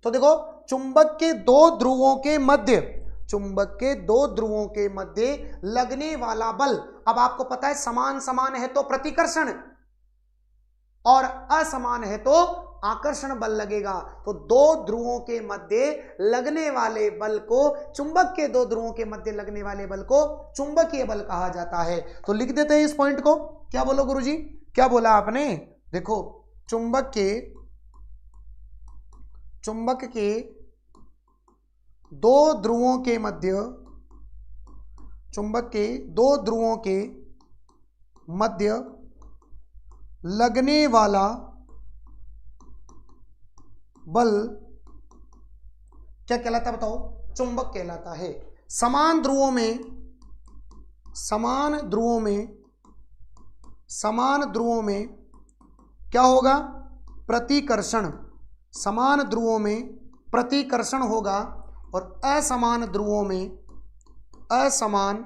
तो देखो, चुंबक के 2 ध्रुवों के मध्य, चुंबक के 2 ध्रुवों के मध्य लगने वाला बल। अब आपको पता है समान समान है तो प्रतिकर्षण, और असमान है तो आकर्षण बल लगेगा। तो 2 ध्रुवों के मध्य लगने वाले बल को, चुंबक के 2 ध्रुवों के मध्य लगने वाले बल को चुंबकीय बल कहा जाता है। तो लिख देते हैं इस पॉइंट को। क्या बोलो गुरुजी? क्या बोला आपने? देखो, चुंबक के 2 ध्रुवों के मध्य, चुंबक के 2 ध्रुवों के मध्य लगने वाला बल क्या कहलाता है बताओ? चुंबक कहलाता है। समान ध्रुवों में, समान ध्रुवों में, समान ध्रुवों में क्या होगा? प्रतिकर्षण। समान ध्रुवों में प्रतिकर्षण होगा, और असमान ध्रुवों में, असमान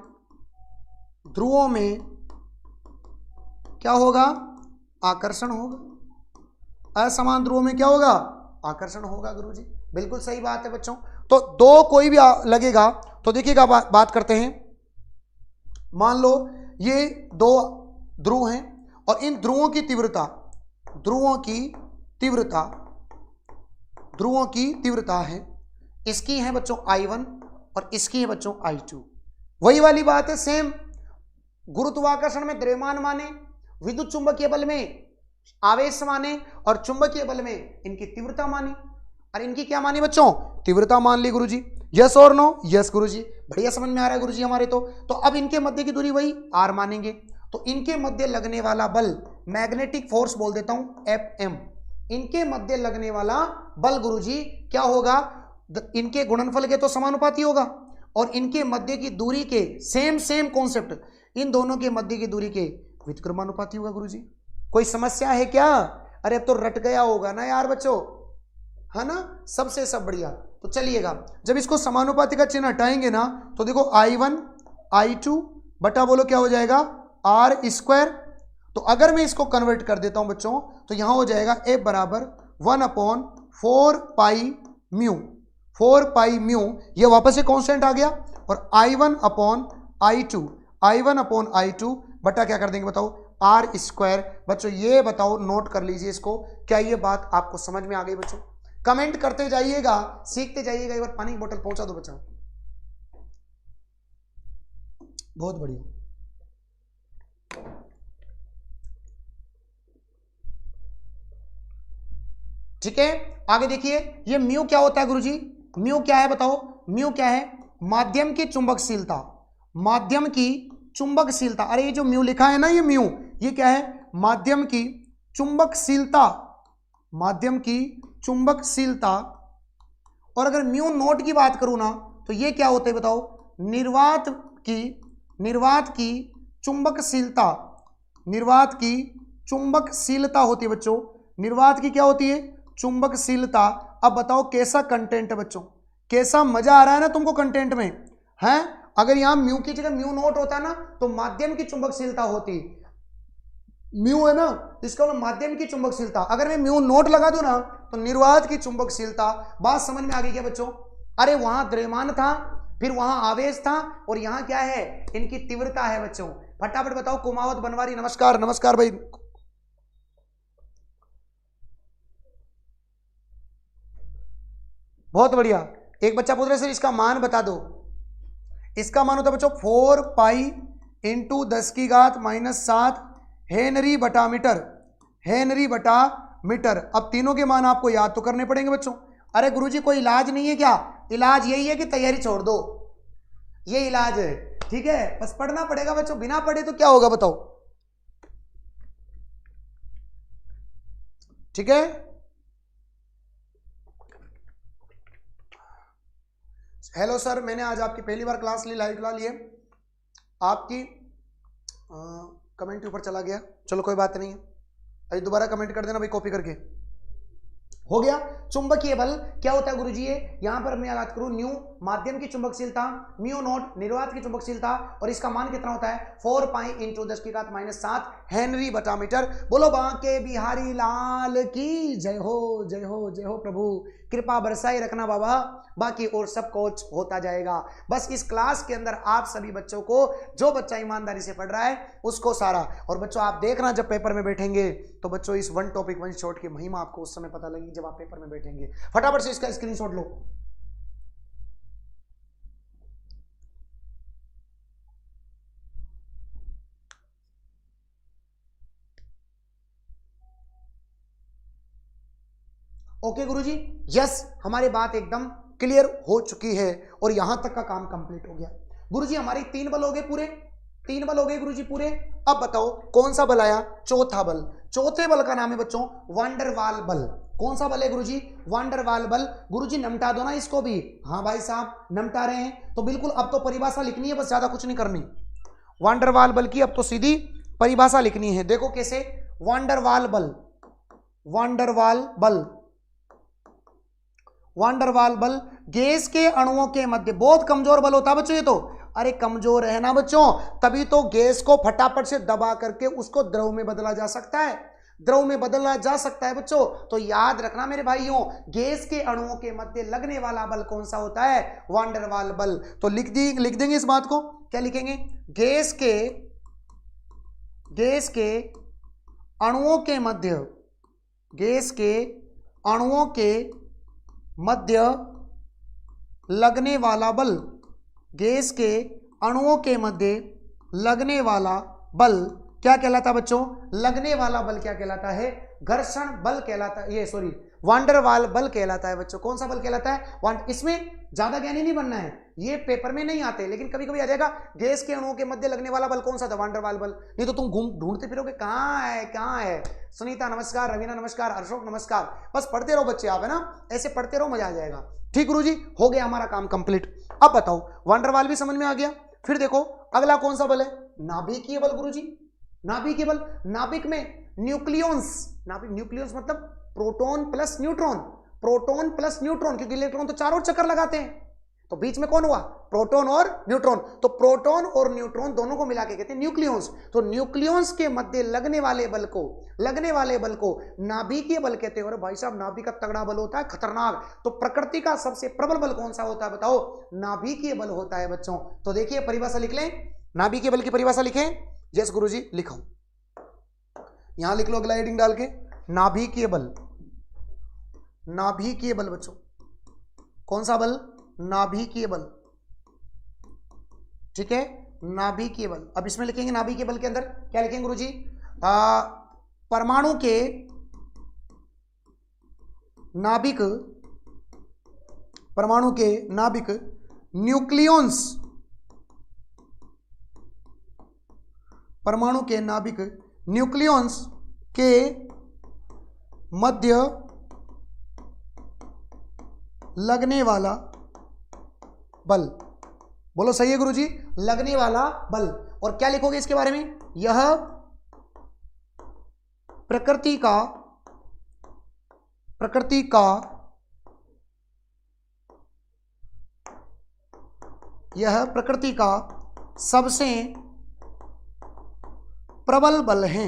ध्रुवों में क्या होगा? आकर्षण होगा। असमान ध्रुवों में क्या होगा? आकर्षण होगा गुरुजी। बिल्कुल सही बात है बच्चों। तो 2 कोई भी लगेगा तो देखिएगा, बात करते हैं। मान लो ये 2 ध्रुव हैं, और इन ध्रुवों की तीव्रता, ध्रुवों की तीव्रता है, इसकी है बच्चों I1 और इसकी है बच्चों I2। वही वाली बात है सेम, गुरुत्वाकर्षण में द्रव्यमान माने, विद्युत चुंबकीय बल में आवेश माने और चुंबकीय बल में इनकी तीव्रता मानी। और इनकी क्या मानी बच्चों? तीव्रता मान ली गुरुजी। यस और नो? यस गुरुजी, बढ़िया समझ में आ रहा है गुरुजी हमारे। तो अब इनके मध्य की दूरी वही r मानेंगे। तो इनके मध्य लगने वाला बल, मैग्नेटिक फोर्स बोल देता हूं Fm, इनके मध्य लगने वाला बल गुरुजी क्या होगा? इनके गुणनफल के तो समानुपाती होगा और इनके मध्य की दूरी के सेम कॉन्सेप्ट, इन दोनों के मध्य की दूरी के व्युत्क्रमानुपाती होगा गुरुजी। कोई समस्या है क्या? अरे अब तो रट गया होगा ना यार बच्चों, है ना? सबसे सब बढ़िया। तो चलिएगा, जब इसको समानुपाती का चिन्ह हटाएंगे ना तो देखो I1 I2 बटा बोलो क्या हो जाएगा? r²। तो अगर मैं इसको कन्वर्ट कर देता हूं बच्चों तो यहां हो जाएगा F बराबर 1/4 पाई म्यू, 4 पाई म्यू, ये वापस से कांस्टेंट आ गया। और I1/I2 बटा क्या कर देंगे बताओ? r²। बच्चों ये बताओ, नोट कर लीजिए इसको, क्या ये बात आपको समझ में आ गई बच्चों? कमेंट करते जाइएगा, सीखते जाइएगा। एक बार पानी की बोतल पहुंचा दो बच्चों। बहुत बढ़िया। ठीक है, आगे देखिए, ये म्यू क्या होता है गुरुजी? म्यू क्या है बताओ? म्यू क्या है? माध्यम की चुंबकशीलता, माध्यम की चुंबकशीलता। अरे ये जो म्यू लिखा है ना, ये म्यू, ये क्या है? माध्यम की चुंबकशीलता, माध्यम की चुंबकशीलता। और अगर म्यू नोट की बात करूं ना तो ये क्या होता है बताओ? निर्वात की चुंबकशीलता, निर्वात की चुंबकशीलता होती है बच्चों। निर्वात की क्या होती है? चुंबकशीलता। अब बताओ कैसा कंटेंट है बच्चों? कैसा मजा आ रहा है ना तुमको कंटेंट में, हैं? अगर यहां म्यू की जगह म्यू नोट होता ना तो माध्यम की चुंबकशीलता होती। म्यू है ना, इसका माध्यम की चुंबकशीलता। अगर मैं म्यू नोट लगा दूं ना तो निर्वात की चुंबकशीलता। बात समझ में आ गई क्या बच्चों? अरे वहां द्रव्यमान था, फिर वहां आवेश था, और यहां क्या है? इनकी तीव्रता है बच्चों। फटाफट बताओ। कुमावत बनवारी, नमस्कार नमस्कार भाई। बहुत बढ़िया। एक बच्चा पूछ रहे सर इसका मान बता दो। इसका मान होता है बच्चों 4 पाई इंटू 10⁻⁷ हेनरी बटा मीटर, हेनरी बटा मीटर। अब तीनों के मान आपको याद तो करने पड़ेंगे बच्चों। अरे गुरुजी कोई इलाज नहीं है क्या? इलाज यही है कि तैयारी छोड़ दो, ये इलाज है। ठीक है, बस पढ़ना पड़ेगा बच्चों, बिना पढ़े तो क्या होगा बताओ? ठीक है, हेलो सर, मैंने आज आपकी पहली बार क्लास ली, लाइव क्लास लिए। आपकी कमेंट ऊपर चला गया, चलो कोई बात नहीं है। अभी दोबारा कमेंट कर देना भाई, कॉपी करके। हो गया। चुंबकीय बल क्या होता है गुरुजी? यहां पर मैं याद करूं, न्यू माध्यम की चुंबकशीलता, म्यू नोट निर्वात की चुंबकशीलता, और इसका मान कितना होता है? 4 पाई इंटू 10⁻⁷ हेनरी बटा मीटर। बोलो बांके बिहारी लाल की जय हो, जय हो, जय हो प्रभु। कृपा बरसाई रखना बाबा, बाकी और सब कुछ होता जाएगा। बस इस क्लास के अंदर आप सभी बच्चों को, जो बच्चा ईमानदारी से पढ़ रहा है उसको सारा। और बच्चों आप देखना जब पेपर में बैठेंगे तो बच्चों इस वन टॉपिक वन शॉट की महिमा आपको उस समय पता लगेगी जब आप पेपर में बैठेंगे। फटाफट से इसका स्क्रीनशॉट लो। ओके गुरुजी, यस, हमारी बात एकदम क्लियर हो चुकी है और यहां तक का काम कंप्लीट हो गया। गुरुजी हमारे 3 बल हो गए पूरे, 3 बल हो गए गुरुजी पूरे। अब बताओ कौन सा बल आया? चौथा बल। चौथे बल का नाम है बच्चों वांडरवाल बल। कौन सा बल है गुरुजी? वांडरवाल बल। गुरुजी नमटा दो ना इसको भी। हाँ भाई साहब नमटा रहे हैं, तो बिल्कुल अब तो परिभाषा लिखनी है, बस ज्यादा कुछ नहीं करनी। वांडरवाल बल की अब तो सीधी परिभाषा लिखनी है। देखो कैसे? वांडरवाल बल, वांडरवाल बल, वांडरवाल बल गैस के अणुओं के मध्य, बहुत कमजोर बल होता है बच्चों ये तो। अरे कमजोर है ना बच्चों, तभी तो गैस को फटाफट से दबा करके उसको द्रव में बदला जा सकता है, द्रव में बदला जा सकता है बच्चों। तो याद रखना मेरे भाइयों, गैस के अणुओं के मध्य लगने वाला बल कौन सा होता है? वांडरवाल बल। तो लिख देंगे इस बात को। क्या लिखेंगे? गैस के अणुओं के मध्य, गैस के अणुओं के मध्य लगने वाला बल, गैस के अणुओं के मध्य लगने वाला बल क्या कहलाता है बच्चों? लगने वाला बल क्या कहलाता है? घर्षण बल कहलाता है, ये सॉरी वान डेर वाल बल कहलाता है बच्चों। कौन सा बल कहलाता है? इसमें ज्यादा ज्ञानी नहीं बनना है, ये पेपर में नहीं आते, लेकिन कभी कभी आ जाएगा। गैस के अणुओं के मध्य लगने वाला बल कौन सा था? वान डेर वाल बल। नहीं तो तुम ढूंढते फिरोगे कहाँ है कहाँ है। सुनीता नमस्कार, रवीना नमस्कार, अशोक नमस्कार। बस पढ़ते रहो बच्चे आप, है ना, ऐसे पढ़ते रहो, मजा आ जाएगा। ठीक गुरुजी, हो गया हमारा काम कंप्लीट। अब बताओ, वान डेर वाल भी समझ में आ गया। फिर देखो अगला कौन सा बल है? नाभिकीय बल गुरुजी। नाभिकीय बल, नाभिक में न्यूक्लियॉन्स, न्यूक्लियॉन्स मतलब proton plus neutron, proton plus neutron, क्योंकि इलेक्ट्रॉन तो चारों चक्कर लगाते हैं, तो बीच में कौन हुआ? प्रोटॉन और न्यूट्रॉन। तो प्रोटॉन और न्यूट्रॉन दोनों को मिला के कहते हैं न्यूक्लियॉन्स। तो न्यूक्लियॉन्स के मध्य लगने वाले बल को नाभिकीय बल कहते हैं। और भाई साहब नाभि का तगड़ा बल होता है, खतरनाक। तो प्रकृति का सबसे प्रबल बल कौन सा होता है बताओ? नाभिकीय बल होता है बच्चों। तो देखिए परिभाषा लिख लें, नाभिकीय बल की परिभाषा लिखें। यस गुरुजी लिखो, यहां लिख लो अगला हेडिंग डाल के, नाभिकीय बल। नाभिकीय बल बच्चों, कौन सा बल? नाभिकीय बल। ठीक है, नाभिकीय बल। अब इसमें लिखेंगे नाभिकीय बल के अंदर क्या लिखेंगे गुरुजी? परमाणु के नाभिक, परमाणु के नाभिक न्यूक्लियॉन्स, परमाणु के नाभिक न्यूक्लियॉन्स के मध्य लगने वाला बल। बोलो सही है गुरुजी, लगने वाला बल। और क्या लिखोगे इसके बारे में? यह प्रकृति का यह प्रकृति का सबसे प्रबल बल है।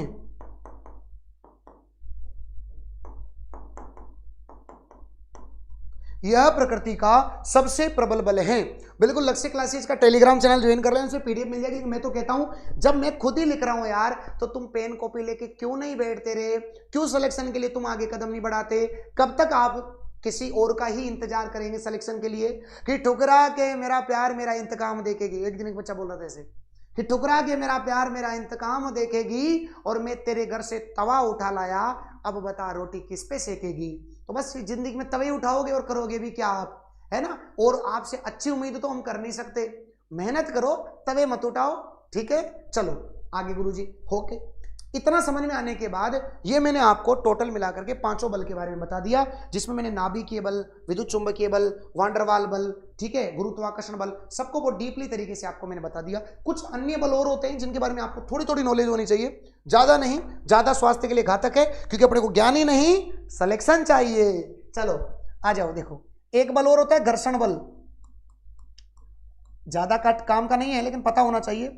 यह प्रकृति का सबसे प्रबल बल है। बिल्कुल, लक्ष्य क्लासेस का टेलीग्राम चैनल ज्वाइन कर लें, उसमें पीडीएफ मिल जाएगी। मैं तो कहता हूं जब मैं खुद ही लिख रहा हूं यार, तो तुम पेन कॉपी लेके क्यों नहीं बैठते रे? क्यों सिलेक्शन के लिए तुम आगे कदम नहीं बढ़ाते? कब तक आप किसी और का ही इंतजार करेंगे सिलेक्शन के लिए कि ठुकरा के मेरा प्यार मेरा इंतकाम देखेगी? एक दिन एक बच्चा बोल रहा था ऐसे कि ठुकरा के मेरा प्यार मेरा इंतकाम देखेगी, और मैं तेरे घर से तवा उठा लाया, अब बता रोटी किस पे सेकेगी? तो बस जिंदगी में तवे उठाओगे और करोगे भी क्या आप, है ना? और आपसे अच्छी उम्मीद तो हम कर नहीं सकते। मेहनत करो, तवे मत उठाओ। ठीक है, चलो आगे गुरुजी। होके इतना समझ में आने के बाद ये मैंने आपको टोटल मिलाकर के पांचों बल के बारे में बता दिया, जिसमें मैंने नाभिकीय बल, विद्युत चुंबकीय बल, वान डेर वाल बल, ठीक है, गुरुत्वाकर्षण बल, सबको बहुत डीपली तरीके से आपको मैंने बता दिया। कुछ अन्य बल और होते हैं जिनके बारे में आपको थोड़ी थोड़ी नॉलेज होनी चाहिए, ज्यादा नहीं, ज्यादा स्वास्थ्य के लिए घातक है, क्योंकि अपने को ज्ञान ही नहीं सिलेक्शन चाहिए। चलो आ जाओ, देखो एक बल और होता है घर्षण बल। ज्यादा काम का नहीं है, लेकिन पता होना चाहिए।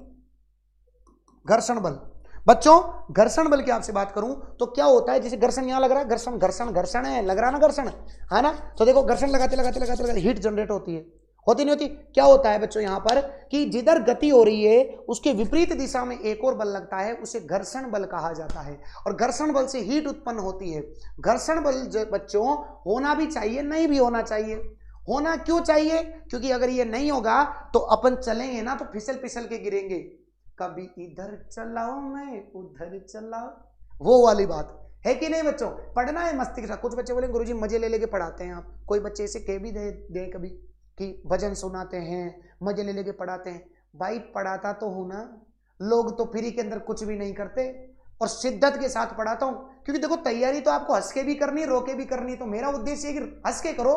घर्षण बल बच्चों, घर्षण बल की आपसे बात करूं तो क्या होता है? जैसे घर्षण यहां लग रहा है, घर्षण घर्षण घर्षण है, लग रहा है ना घर्षण, है ना? तो देखो घर्षण लगाते लगाते लगाते लगाते हीट जनरेट होती है, होती नहीं होती? क्या होता है बच्चों यहां पर कि जिधर गति हो रही है उसके विपरीत दिशा में एक और बल लगता है, उसे घर्षण बल कहा जाता है। और घर्षण बल से हीट उत्पन्न होती है। घर्षण बल बच्चों होना भी चाहिए, नहीं भी होना चाहिए। होना क्यों चाहिए? क्योंकि अगर ये नहीं होगा तो अपन चलेंगे ना तो फिसल फिसल के गिरेंगे। कभी इधर चलाओ मैं उधर चलाओ, वो वाली बात है कि नहीं बच्चों? पढ़ना है मस्ती के साथ। कुछ बच्चे बोले गुरुजी मजे ले लेके पढ़ाते हैं आप, कोई बच्चे ऐसे कह भी दे कभी कि भजन सुनाते हैं, मजे ले लेके पढ़ाते हैं। भाई पढ़ाता तो हूं ना, लोग तो फ्री के अंदर कुछ भी नहीं करते, और शिद्दत के साथ पढ़ाता हूं। क्योंकि देखो तैयारी तो आपको हंस के भी करनी, रो के भी करनी। तो मेरा उद्देश्य है कि हंस के करो,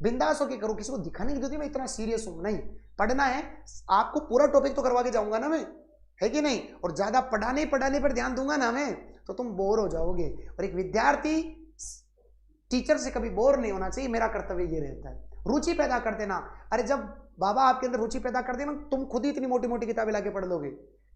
बिंदास होके करो, किसी को दिखाने की जरूरत मैं इतना सीरियस हूं नहीं। पढ़ना है, आपको पूरा टॉपिक तो करवा के जाऊंगा ना मैं, है कि नहीं? और ज्यादा पढ़ाने पर ध्यान दूंगा ना मैं, तो तुम बोर हो जाओगे। और एक विद्यार्थी टीचर से कभी बोर नहीं होना चाहिए, मेरा कर्तव्य ये रहता है। रुचि पैदा कर देना। अरे जब बाबा आपके अंदर रुचि पैदा कर देना, तुम खुद ही इतनी मोटी मोटी किताबें लाके पढ़ लोगे।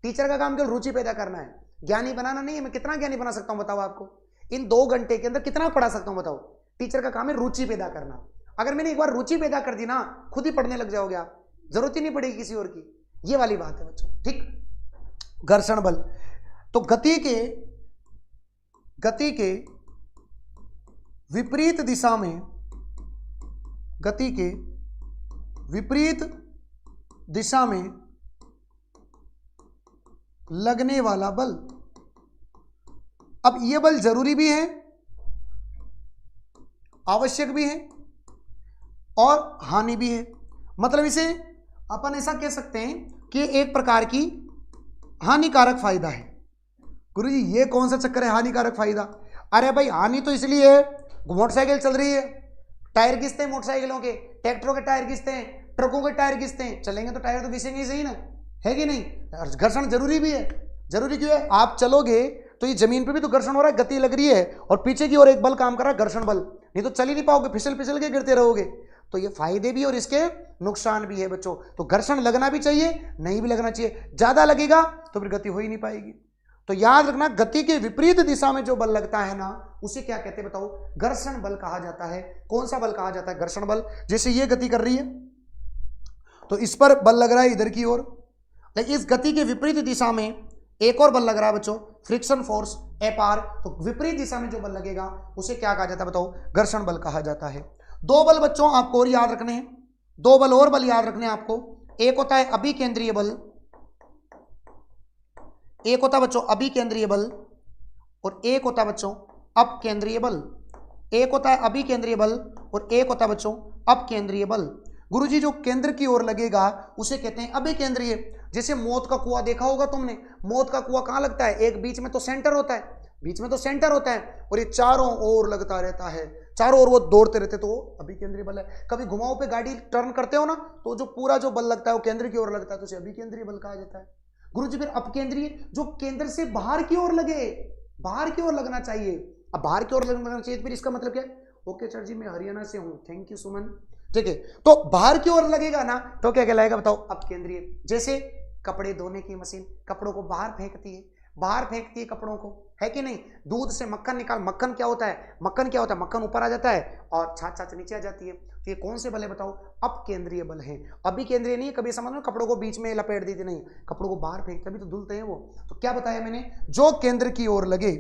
टीचर का काम केवल रुचि पैदा करना है, ज्ञानी बनाना नहीं है। मैं कितना ज्ञानी बना सकता हूं बताओ आपको? इन 2 घंटे के अंदर कितना पढ़ा सकता हूं बताओ? टीचर का काम है रुचि पैदा करना। अगर मैंने एक बार रुचि पैदा कर दी ना, खुद ही पढ़ने लग जाओगे आप, जरूरत ही नहीं पड़ेगी किसी और की। ये वाली बात है बच्चों, ठीक? घर्षण बल तो गति के गति के विपरीत दिशा में, गति के विपरीत दिशा में लगने वाला बल। अब यह बल जरूरी भी है, आवश्यक भी है और हानि भी है। मतलब इसे अपन ऐसा कह सकते हैं कि एक प्रकार की हानिकारक फायदा है। गुरुजी ये कौन सा चक्कर है हानिकारक फायदा? अरे भाई हानि तो इसलिए है, मोटरसाइकिल चल रही है, टायर घिसते हैं मोटरसाइकिलों के, ट्रैक्टरों के टायर घिसते हैं, ट्रकों के टायर घिसते हैं, चलेंगे तो टायर तो घिसेंगे ही सही ना, है कि नहीं? घर्षण जरूरी भी है। जरूरी क्यों है? आप चलोगे तो ये जमीन पे भी तो घर्षण हो रहा है, गति लग रही है और पीछे की ओर एक बल काम कर रहा है, घर्षण बल, नहीं तो चल ही नहीं पाओगे, फिसल फिसल के गिरते रहोगे। तो ये फायदे भी और इसके नुकसान भी है बच्चों। तो घर्षण लगना भी चाहिए, नहीं भी लगना चाहिए। ज्यादा लगेगा तो फिर गति हो ही नहीं पाएगी। तो याद रखना, गति के विपरीत दिशा में जो बल लगता है ना, उसे क्या कहते हैं बताओ? घर्षण बल कहा जाता है। कौन सा बल कहा जाता है? घर्षण बल। जैसे ये गति कर रही है तो इस पर बल लग रहा है इधर की ओर, लेकिन इस गति के विपरीत दिशा में एक और बल लग रहा है बच्चों, फ्रिक्शन फोर्स Fr। तो विपरीत दिशा में जो बल लगेगा उसे क्या कहा जाता है बताओ? घर्षण बल कहा जाता है। दो बल बच्चों आपको और याद रखने हैं, दो बल और बल याद रखने हैं आपको। एक होता है अभिकेंद्रीय बल, एक होता है बच्चों अभिकेंद्रीय बल और एक होता है बच्चों अपकेंद्रीय बल। एक होता है अभिकेंद्रीय बल और एक होता है बच्चों अपकेंद्रीय बल। गुरुजी जो केंद्र की ओर लगेगा उसे कहते हैं अभिकेंद्रीय। जैसे मौत का कुआं देखा होगा तुमने, मौत का कुआं कहां लगता है? एक बीच में तो सेंटर होता है, बीच में तो सेंटर होता है और ये चारों ओर लगता रहता है, चारों ओर वो दौड़ते रहते, तो अभिकेंद्रीय बल है। कभी घुमाओ पे गाड़ी टर्न करते हो ना, तो जो पूरा जो बल लगता है वो केंद्र की ओर लगता है, तो उसे अभिकेंद्रीय बल कहा जाता है। गुरुजी फिर अपकेंद्रीय, जो केंद्र से बाहर की ओर लगे, बाहर की ओर लगना चाहिए। अब बाहर की ओर लगना चाहिए फिर इसका मतलब क्या है? ओके सर जी मैं हरियाणा से हूं, थैंक यू सुमन, ठीक है। तो बाहर की ओर लगेगा ना तो क्या कहलाएगा बताओ? अपकेंद्रीय। जैसे कपड़े धोने की मशीन कपड़ों को बाहर फेंकती है, बाहर फेंकती है कपड़ों को, है कि नहीं? दूध से मक्खन निकाल, मक्खन क्या होता है? मक्खन क्या होता है? मक्खन ऊपर आ जाता है और छाछ छाछ नीचे आ जाती है। तो ये कौन से बल है बताओ? अपकेंद्रीय बल है। अभिकेंद्रीय नहीं है, कभी समझ लो कपड़ों को बीच में लपेट दी थी, नहीं, कपड़ों को बाहर फेंक, तभी तो धुलते हैं वो। तो क्या बताया मैंने? जो केंद्र की ओर लगे।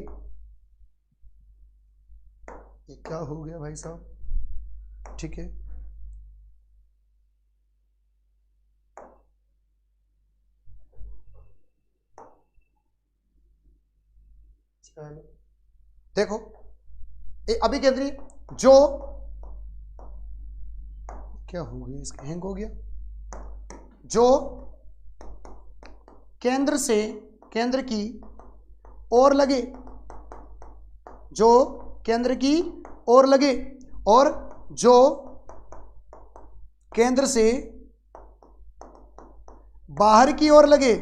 ये क्या हो गया भाई साहब? ठीक है, देखो अभिकेंद्रीय, जो क्या हो गया, इसका हैंग हो गया, जो केंद्र से केंद्र की ओर लगे, जो केंद्र की ओर लगे और जो केंद्र से बाहर की ओर लगे,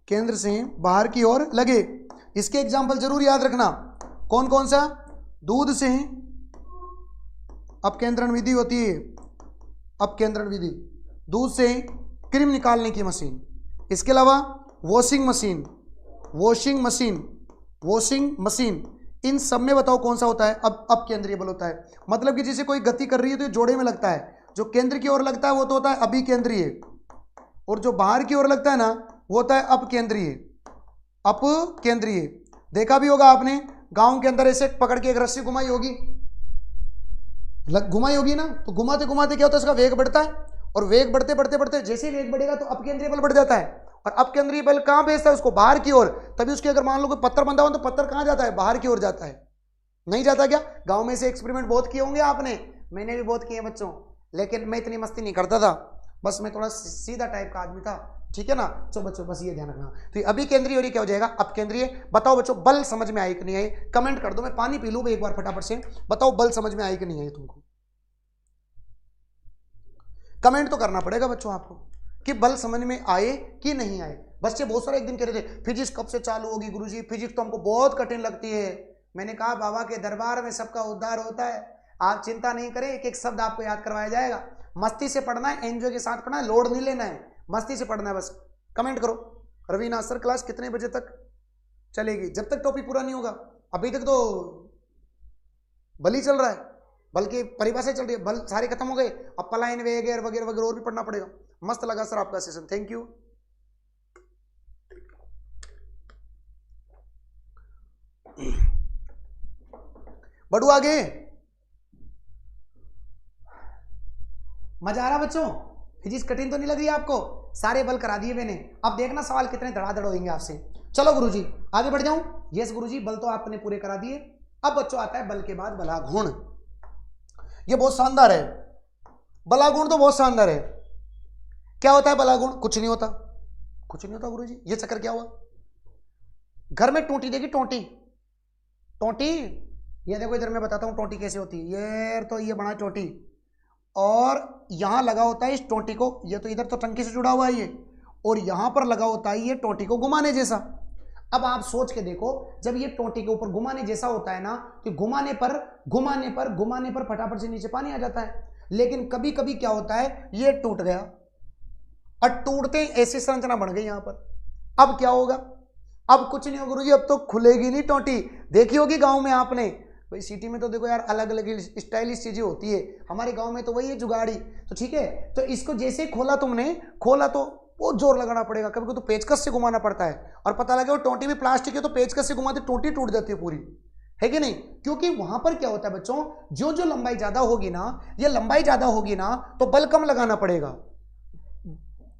केंद्र से बाहर की ओर लगे। इसके एग्जाम्पल जरूर याद रखना। कौन कौन सा? दूध से अपकेंद्रण विधि होती है, अपकेंद्रण विधि, दूध से क्रीम निकालने की मशीन। इसके अलावा washing machine, washing machine, washing machine, इन सब में बताओ कौन सा होता है? अब अपकेंद्रीय बल होता है। मतलब कि जैसे कोई गति कर रही है तो ये जोड़े में लगता है, जो केंद्र की ओर लगता है वो तो होता है अभिकेंद्रीय, और जो बाहर की ओर लगता है ना वो होता है अपकेंद्रीय, अपकेंद्रीय। देखा भी होगा आपने, गांव के अंदर ऐसे पकड़ के एक रस्सी घुमाई होगी, घुमाई होगी ना, तो घुमाते घुमाते क्या होता है? इसका वेग बढ़ता है और वेग बढ़ते बढ़ते बढ़ते जैसे ही वेग बढ़ेगा तो अपकेंद्रीय बल बढ़ जाता है, और अपकेंद्रीय बल कहां भेजता है? उसको बाहर की ओर। तभी उसके अगर मान लो कोई पत्थर बंधा हो तो पत्थर कहां जाता है? बाहर की ओर जाता है। नहीं जाता क्या? गांव में से एक्सपेरिमेंट बहुत किए होंगे आपने, मैंने भी बहुत किए बच्चों, लेकिन मैं इतनी मस्ती नहीं करता था, बस मैं थोड़ा सीधा टाइप का आदमी था, ठीक है ना? तो बच्चों बस ये ध्यान रखना। तो अभी केंद्रीय और ये क्या हो जाएगा? अपकेंद्रीय। बताओ बच्चों बल समझ में आई कि नहीं आई? कमेंट कर दो, मैं पानी पी लूं एक बार फटाफट से। बताओ बल समझ में आई कि नहीं आई तुमको? कमेंट तो करना पड़ेगा बच्चों आपको कि बल समझ में आए कि नहीं आए। बच्चे बहुत सारे एक दिन कह रहे थे फिजिक्स कब से चालू होगी गुरुजी, फिजिक्स तो हमको बहुत कठिन लगती है। मैंने कहा बाबा के दरबार में सबका उद्धार होता है, आप चिंता नहीं करें, एक एक शब्द आपको याद करवाया जाएगा। मस्ती से पढ़ना है, एंजॉय के साथ पढ़ना है, लोड नहीं लेना है, मस्ती से पढ़ना है बस। कमेंट करो रवीना सर क्लास कितने बजे तक चलेगी? जब तक टॉपिक पूरा नहीं होगा। अभी तक तो बल ही चल रहा है, बल्कि परिभाषा चल रही है, बल सारे खत्म हो गए, अब पलायन वगैरह वगैरह वगैरह और भी पढ़ना पड़ेगा। मस्त लगा सर आपका सेशन, थैंक यू। बढ़ू आगे। मजा आ रहा बच्चों? फिजिक्स कठिन तो नहीं लग रही आपको? सारे बल करा दिए मैंने। अब देखना सवाल कितने धड़ाधड़ होंगे आपसे। चलो गुरुजी आगे बढ़ जाऊं। यस गुरुजी, बल तो आपने पूरे करा दिए। अब बच्चों आता है बल के बाद बलागुण। ये बहुत शानदार है, बलागुण तो बहुत शानदार है। क्या होता है बलागुण? कुछ नहीं होता, कुछ नहीं होता गुरुजी। ये चक्कर क्या हुआ? घर में टोंटी देखी? टोंटी, टोंटी, ये देखो इधर मैं बताता हूं टोंटी कैसे होती है। ये तो ये बना टोंटी, और यहां लगा होता है इस टोंटी को, ये तो इधर तो टंकी से जुड़ा हुआ है ये, और यहां पर लगा होता है ये टोंटी को घुमाने जैसा। अब आप सोच के देखो, जब ये टोंटी के ऊपर घुमाने जैसा होता है ना, तो घुमाने पर फटाफट से नीचे पानी आ जाता है। लेकिन कभी कभी क्या होता है, ये टूट गया, और टूटते ऐसी संरचना बन गई यहां पर। अब क्या होगा? अब कुछ नहीं होगा गुरुजी, अब तो खुलेगी नहीं टोंटी। देखी होगी गांव में आपने, भाई सिटी में तो देखो यार अलग अलग स्टाइलिश चीजें होती है, हमारे गांव में तो वही है जुगाड़ी। तो ठीक है, तो इसको जैसे ही खोला तुमने, खोला तो बहुत जोर लगाना पड़ेगा, कभी तो पेचकस से घुमाना पड़ता है, और पता लगे वो टोंटी भी प्लास्टिक है तो पेचकस से घुमाते टोंटी टूट जाती है पूरी, है कि नहीं? क्योंकि वहां पर क्या होता है बच्चों, जो जो लंबाई ज्यादा होगी ना, ये लंबाई ज्यादा होगी ना तो बल कम लगाना पड़ेगा।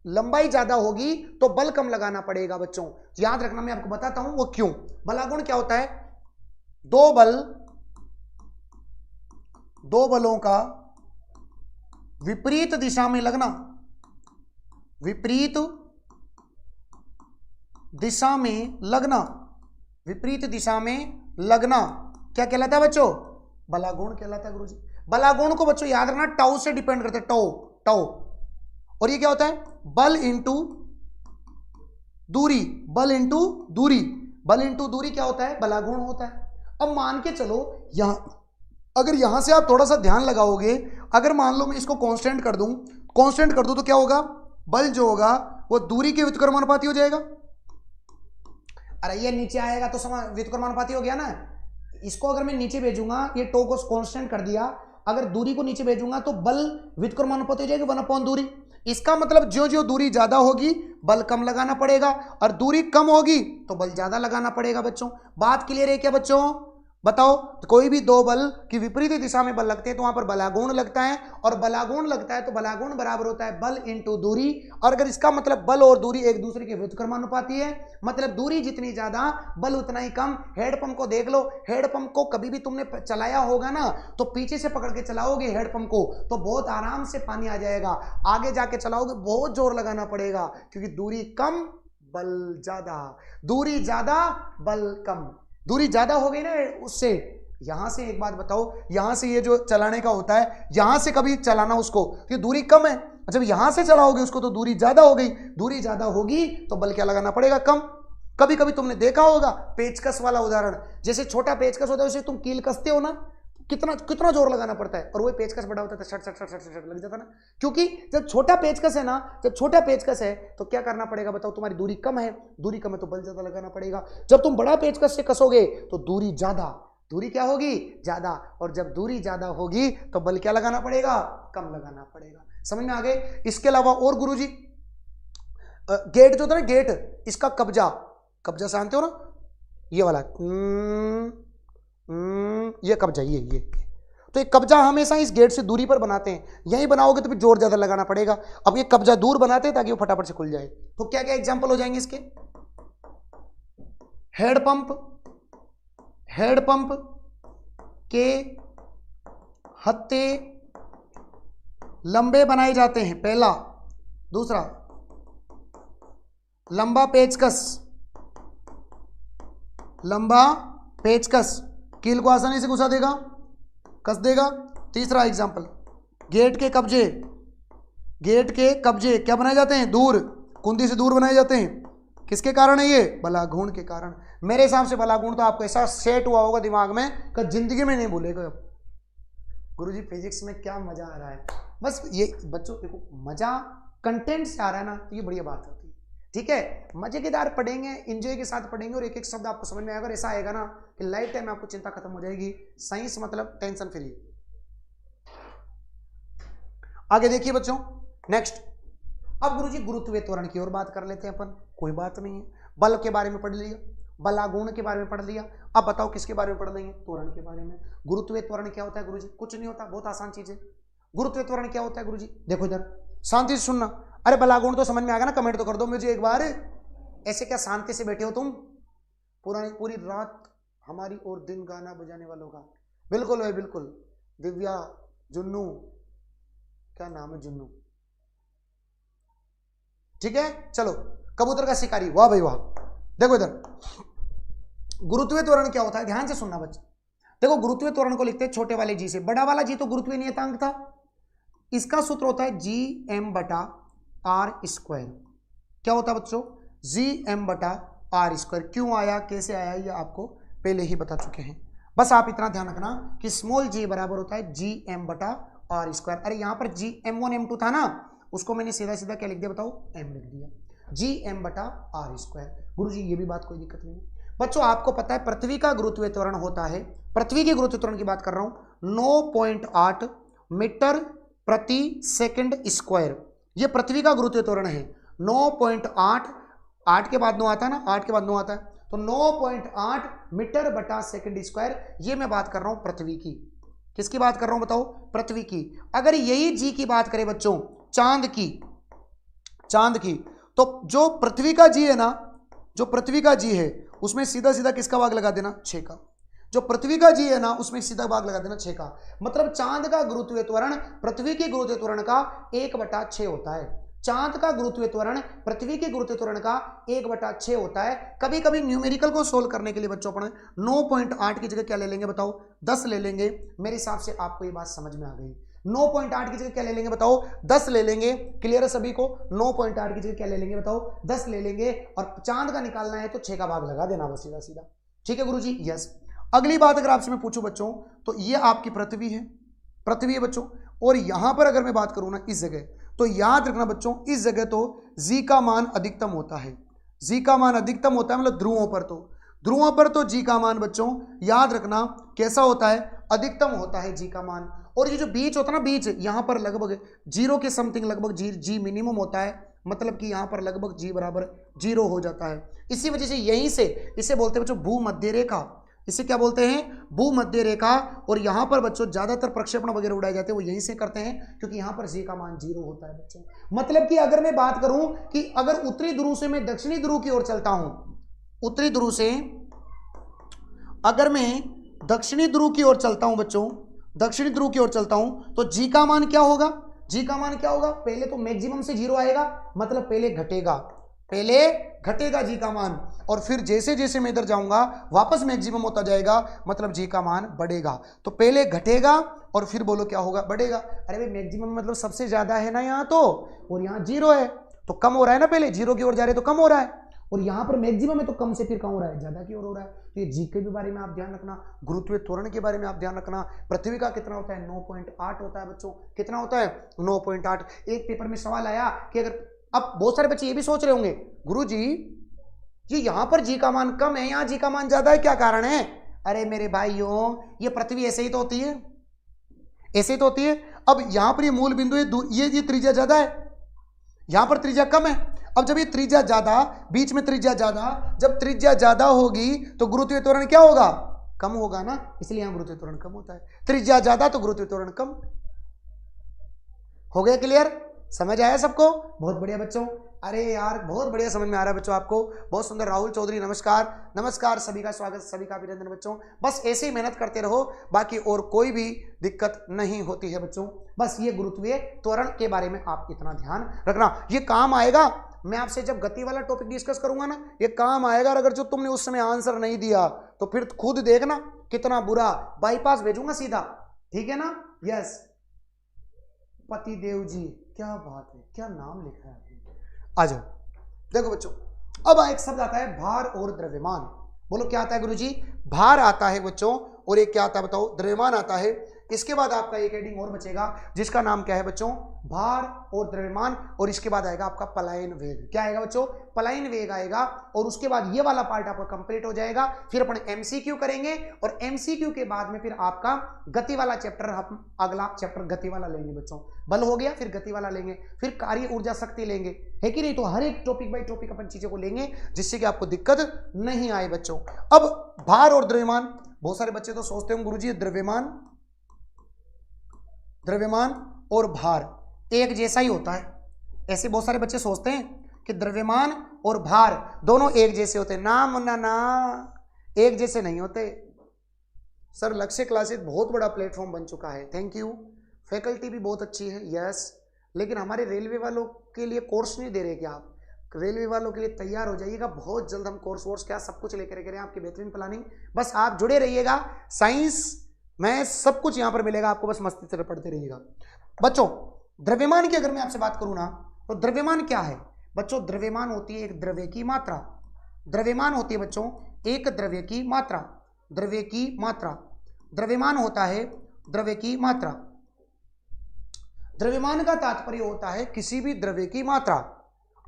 लंबाई ज्यादा होगी तो बल कम लगाना पड़ेगा बच्चों, याद रखना। मैं आपको बताता हूं वो क्यों। बलागुण क्या होता है? दो बलों का विपरीत दिशा में लगना, विपरीत दिशा में लगना, विपरीत दिशा में लगना क्या कहलाता है बच्चों? बलागुण कहलाता है गुरुजी। बलागुण को बच्चों याद रखना टाउ से डिपेंड करते हैं, टाउ टाउ। और ये क्या होता है? बल इंटू दूरी, बल इंटू दूरी, बल इंटू दूरी क्या होता है? बलागुण होता है। अब मान के चलो यहां, अगर यहां से आप थोड़ा सा ध्यान लगाओगे, अगर मान लो मैं इसको कांस्टेंट कर दूं, कांस्टेंट कर दूं तो क्या होगा? बल जो होगा वो दूरी के व्युत्क्रमानुपाती हो जाएगा। अरे ये नीचे आएगा तो व्युत्क्रमानुपाती हो गया ना। इसको अगर मैं नीचे भेजूंगा, ये टो को कांस्टेंट कर दिया, अगर दूरी को नीचे भेजूंगा तो बल व्युत्क्रमानुपाती हो जाएगा 1/, दूरी। इसका मतलब जो जो दूरी ज्यादा होगी बल कम लगाना पड़ेगा, और दूरी कम होगी तो बल ज्यादा लगाना पड़ेगा बच्चों। बात क्लियर है क्या बच्चों? बताओ, तो कोई भी दो बल की विपरीत दिशा में बल लगते हैं तो वहां पर बलागुण लगता है, और बलागुण लगता है तो बलागुण बराबर होता है बल इंटू दूरी। और अगर इसका मतलब बल और दूरी एक दूसरे के व्युत्क्रमानुपाती है, मतलब दूरी जितनी ज्यादा बल उतना ही कम। हेडपंप को देख लो, हेडपंप को कभी भी तुमने चलाया होगा ना, तो पीछे से पकड़ के चलाओगे हेडपंप को तो बहुत आराम से पानी आ जाएगा, आगे जाके चलाओगे बहुत जोर लगाना पड़ेगा, क्योंकि दूरी कम बल ज्यादा, दूरी ज्यादा बल कम। दूरी ज्यादा हो गई ना उससे। यहां से एक बात बताओ, यहां से ये जो चलाने का होता है, यहां से कभी चलाना उसको, ये दूरी कम है, जब यहां से चलाओगे उसको तो दूरी ज्यादा हो गई, दूरी ज्यादा होगी तो बल क्या लगाना पड़ेगा? कम। कभी कभी तुमने देखा होगा पेचकस वाला उदाहरण, जैसे छोटा पेचकस होता है उसे तुम कील कसते हो ना, कितना कितना जोर लगाना पड़ता है, और वो पेचकस बड़ा होता है तो shut shut shut shut shut लग जाता ना। क्योंकि जब छोटा पेचकस है ना, जब छोटा पेचकस है तो क्या करना पड़ेगा बताओ? तुम्हारी दूरी कम है, दूरी कम है तो बल ज्यादा लगाना पड़ेगा। जब तुम बड़ा पेचकस से कसोगे तो दूरी ज्यादा, दूरी क्या होगी? ज्यादा, और जब दूरी ज्यादा होगी तो बल क्या लगाना पड़ेगा? कम लगाना पड़ेगा। समझ में आ गए? इसके अलावा और गुरुजी, गेट जो होता है ना, गेट, इसका कब्जा, कब्जा जानते हो ना, ये वाला ये कब्जा, ये तो एक कब्जा हमेशा इस गेट से दूरी पर बनाते हैं, यहीं बनाओगे तो फिर जोर ज्यादा लगाना पड़ेगा। अब ये कब्जा दूर बनाते हैं ताकि वो फटाफट से खुल जाए। तो क्या क्या एग्जांपल हो जाएंगे इसके? हेडपंप, हेडपंप के हत्थे लंबे बनाए जाते हैं, पहला। दूसरा, लंबा पेचकस, लंबा पेचकस कील को आसानी से घुसा देगा, कस देगा। तीसरा एग्जांपल, गेट के कब्जे, गेट के कब्जे क्या बनाए जाते हैं? दूर, कुंदी से दूर बनाए जाते हैं। किसके कारण है ये? बलागुण के कारण। मेरे हिसाब से बलागुण तो आपको ऐसा सेट हुआ होगा दिमाग में कि जिंदगी में नहीं भूलेगा। गुरुजी फिजिक्स में क्या मजा आ रहा है, बस ये बच्चों देखो, मजा कंटेंट से आ रहा है ना, तो ये बढ़िया बात होती है। ठीक है, मजेदार पढ़ेंगे, एंजॉय के साथ पढ़ेंगे, और एक एक शब्द आपको समझ में आएगा। ऐसा आएगा ना कि लाइफ टाइम आपको चिंता खत्म हो जाएगी। साइंस मतलब टेंशन फ्री। आगे देखिए बच्चों, नेक्स्ट। अब गुरुजी गुरुत्व त्वरण की ओर बात कर लेते हैं अपन। कोई बात नहीं है, बल के बारे में पढ़ लिया, बलागुण के बारे में पढ़ लिया। अब बताओ किसके बारे में पढ़ लेंगे? त्वरण के बारे में। गुरुत्वीय त्वरण क्या होता है गुरुजी? कुछ नहीं होता, बहुत आसान चीज है। गुरुत्वीय त्वरण क्या होता है गुरुजी? देखो इधर शांति से सुनना। अरे बलागुण तो समझ में आ गया ना? कमेंट तो कर दो मुझे एक बार। ऐसे क्या शांति से बैठे हो तुम? पूरी रात हमारी और दिन गाना बजाने वालों का। बिल्कुल भाई बिल्कुल। दिव्या, जुन्नू, क्या नाम है जुन्नू, ठीक है। चलो कबूतर का शिकारी, वाह भाई वाह। देखो इधर गुरुत्वीय त्वरण क्या होता है, ध्यान से सुनना बच्चे। देखो गुरुत्वीय त्वरण को लिखते हैं छोटे वाले जी से। बड़ा वाला जी तो गुरुत्वीय नियतांक था। इसका सूत्र होता है जी एम बटा आर स्क्वायर। क्या होता है बच्चों? जी एम बटा आर स्क्वायर। क्यों आया, कैसे आया, ये आपको पहले ही बता चुके हैं। बस आप इतना ध्यान रखना कि स्मॉल जी बराबर होता है जी एम बटा आर स्क्वायर। अरे यहां पर जी M1 M2 था ना, उसको मैंने सीधा सीधा क्या लिख दिया बताओ? एम लिख दिया। जी एम बटा आर स्क्वायर। गुरु जी ये भी बात कोई दिक्कत नहीं है। बच्चों आपको पता है पृथ्वी का गुरुत्वीय त्वरण होता है, पृथ्वी के गुरुत्वीय त्वरण की बात कर रहा हूं, 9.8 मीटर प्रति सेकंड स्क्वायर। ये पृथ्वी का गुरुत्वीय त्वरण है। 9.8, 8 के बाद 9 आता है ना, 8 के बाद 9 आता है, तो 9.8 मीटर बटा सेकंड स्क्वायर। ये मैं बात कर रहा हूं पृथ्वी की। किसकी बात कर रहा हूं बताओ? पृथ्वी की। अगर यही जी की बात करें बच्चों चांद की, तो जो पृथ्वी का जी है ना, जो पृथ्वी का जी है उसमें सीधा सीधा किसका भाग लगा देना? 6 का। जो पृथ्वी का जी है ना उसमें सीधा भाग लगा देना 6 का। मतलब चांद का गुरुत्वीय त्वरण पृथ्वी के गुरुत्वीय त्वरण का 1/6 होता है। चांद का गुरुत्वीय त्वरण पृथ्वी के गुरुत्वीय त्वरण का 1/6 होता है। कभी कभी न्यूमेरिकल को सोल्व करने के लिए बच्चों अपन 9.8 की जगह क्या ले लेंगे बताओ? 10 ले लेंगे। मेरे हिसाब से आपको ये बात समझ में आ गई। 9.8 की जगह क्या ले लेंगे बताओ? 10 ले लेंगे। क्लियर है सभी को? 9.8 की जगह क्या ले लेंगे बताओ? 10 ले लेंगे। और चांद का निकालना है तो 6 का भाग लगा देना बस, सीधा सीधा। ठीक है गुरुजी? यस। अगली बात अगर आपसे मैं पूछूं बच्चों, तो ये आपकी पृथ्वी है, पृथ्वी है बच्चों। और यहां पर अगर मैं बात करूं ना इस जगह, तो याद रखना बच्चों इस जगह तो जी का मान अधिकतम होता है। जी का मान अधिकतम होता है, मतलब ध्रुवों पर तो जी का मान बच्चों याद रखना कैसा होता है? अधिकतम होता है जी का मान। और ये जो बीच होता है ना, बीच यहां पर लगभग 0 के समथिंग लगभग जी मिनिमम होता है। मतलब कि यहां पर लगभग जी बराबर 0 हो जाता है। इसी वजह से यहीं से इसे बोलते हैं बच्चों भूमध्य रेखा। इसे क्या बोलते हैं? भूमध्य रेखा। और यहां पर बच्चों ज्यादातर प्रक्षेपण वगैरह उड़ाए जाते हैं वो यहीं से करते हैं, क्योंकि यहां पर जी का मान 0 होता है बच्चों। मतलब कि अगर मैं बात करूं कि अगर उत्तरी ध्रुव से मैं दक्षिणी ध्रुव की ओर चलता हूं, उत्तरी ध्रुव से अगर मैं दक्षिणी ध्रुव की ओर चलता हूं बच्चों, दक्षिणी ध्रुव की ओर चलता हूं, तो जी का मान क्या होगा? जी का मान क्या होगा? पहले तो मैक्सिमम से 0 आएगा, मतलब पहले घटेगा जी का मान। और फिर जैसे जैसे मैं इधर जाऊंगा वापस मैक्सिमम होता जाएगा, मतलब जी का मान बढ़ेगा। तो पहले घटेगा और फिर बोलो क्या होगा? बढ़ेगा। अरे भाई मैक्सिमम मतलब सबसे ज्यादा है ना यहाँ तो, और यहाँ 0 है तो कम हो रहा है ना। पहले 0 की ओर जा रहे तो कम हो रहा है, और यहाँ पर मैक्सिमम है तो कम से फिर कम हो रहा है, ज्यादा की ओर हो रहा है। तो ये जी के भी बारे में आप ध्यान रखना, गुरुत्वीय त्वरण के बारे में आप ध्यान रखना। पृथ्वी का कितना होता है? 9.8 होता है बच्चों। कितना होता है? 9.8। एक पेपर में सवाल आया कि अगर, अब बहुत सारे बच्चे ये भी सोच रहे होंगे गुरुजी ये यहां पर जी का मान कम है, यहां जी का मान ज्यादा है, क्या कारण है? अरे मेरे भाइयों ये पृथ्वी ऐसे ही तो होती है, ऐसे ही तो होती है। अब यहां पर ये मूल बिंदु है, ये त्रिज्या ज्यादा है, यहां पर त्रिज्या कम है। अब जब ये त्रिज्या ज्यादा, बीच में त्रिज्या ज्यादा, जब त्रिज्या ज्यादा होगी तो गुरुत्वीय त्वरण क्या होगा? कम होगा ना, इसलिए यहां गुरुत्वीय त्वरण कम होता है। त्रिज्या ज्यादा तो गुरुत्वीय त्वरण कम। हो गया क्लियर? समझ आया सबको? बहुत बढ़िया बच्चों। अरे यार बहुत बढ़िया समझ में आ रहा है बच्चों आपको, बहुत सुंदर। राहुल चौधरी नमस्कार, नमस्कार, सभी का स्वागत, सभी का अभिनंदन बच्चों। बस ऐसे ही मेहनत करते रहो, बाकी और कोई भी दिक्कत नहीं होती है बच्चों। बस ये गुरुत्वीय त्वरण के बारे में आप इतना ध्यान रखना, ये काम आएगा। मैं आपसे जब गति वाला टॉपिक डिस्कस करूंगा ना, ये काम आएगा। अगर जो तुमने उस समय आंसर नहीं दिया तो फिर खुद देखना कितना बुरा, बाईपास भेजूंगा सीधा। ठीक है ना? यस, पति देव जी, क्या बात है, क्या नाम लिखा है आपने। आ जाओ। देखो बच्चों अब एक शब्द आता है भार और द्रव्यमान। बोलो क्या आता है गुरुजी? भार आता है बच्चों और एक क्या आता है बताओ, द्रव्यमान आता है। इसके बाद आपका एक हेडिंग और बचेगा जिसका नाम क्या है बच्चों, भार और द्रव्यमान, और इसके बाद आएगा आपका पलायन वेग। क्या आएगा बच्चों, पलायन वेग आएगा। और उसके बाद ये वाला पार्ट आपका कंप्लीट हो जाएगा। फिर अपन एमसीक्यू करेंगे और एमसीक्यू के बाद में फिर आपका गति वाला चैप्टर, हम अगला चैप्टर गति वाला लेंगे बच्चों। बल हो गया, फिर गति वाला लेंगे, फिर कार्य ऊर्जा शक्ति लेंगे, है कि नहीं। तो हर एक टॉपिक बाय टॉपिक अपन चीजों को लेंगे जिससे कि आपको दिक्कत नहीं आए बच्चों। अब भार और द्रव्यमान, बहुत सारे बच्चे तो सोचते हैं गुरुजी द्रव्यमान और भार एक जैसा ही होता है। ऐसे बहुत सारे बच्चे सोचते हैं कि द्रव्यमान और भार दोनों एक जैसे होते हैं। ना मुन्ना ना, एक जैसे नहीं होते सर। लक्ष्य क्लासेस बहुत बड़ा प्लेटफॉर्म बन चुका है, थैंक यू। फैकल्टी भी बहुत अच्छी है, यस। लेकिन हमारे रेलवे वालों के लिए कोर्स नहीं दे रहे क्या आप? रेलवे वालों के लिए तैयार हो जाइएगा, बहुत जल्द हम कोर्स वोर्स क्या सब कुछ लेकर के आपकी बेहतरीन प्लानिंग। बस आप जुड़े रहिएगा, साइंस में सब कुछ यहाँ पर मिलेगा आपको, बस मस्ती से पढ़ते रहिएगा बच्चों। द्रव्यमान की अगर मैं आपसे बात करूँ ना, तो द्रव्यमान क्या है बच्चों? द्रव्यमान होती है एक द्रव्य की मात्रा। द्रव्यमान होती है बच्चों एक द्रव्य की मात्रा, द्रव्य की मात्रा। द्रव्यमान होता है द्रव्य की मात्रा। द्रव्यमान का तात्पर्य होता है किसी भी द्रव्य की मात्रा।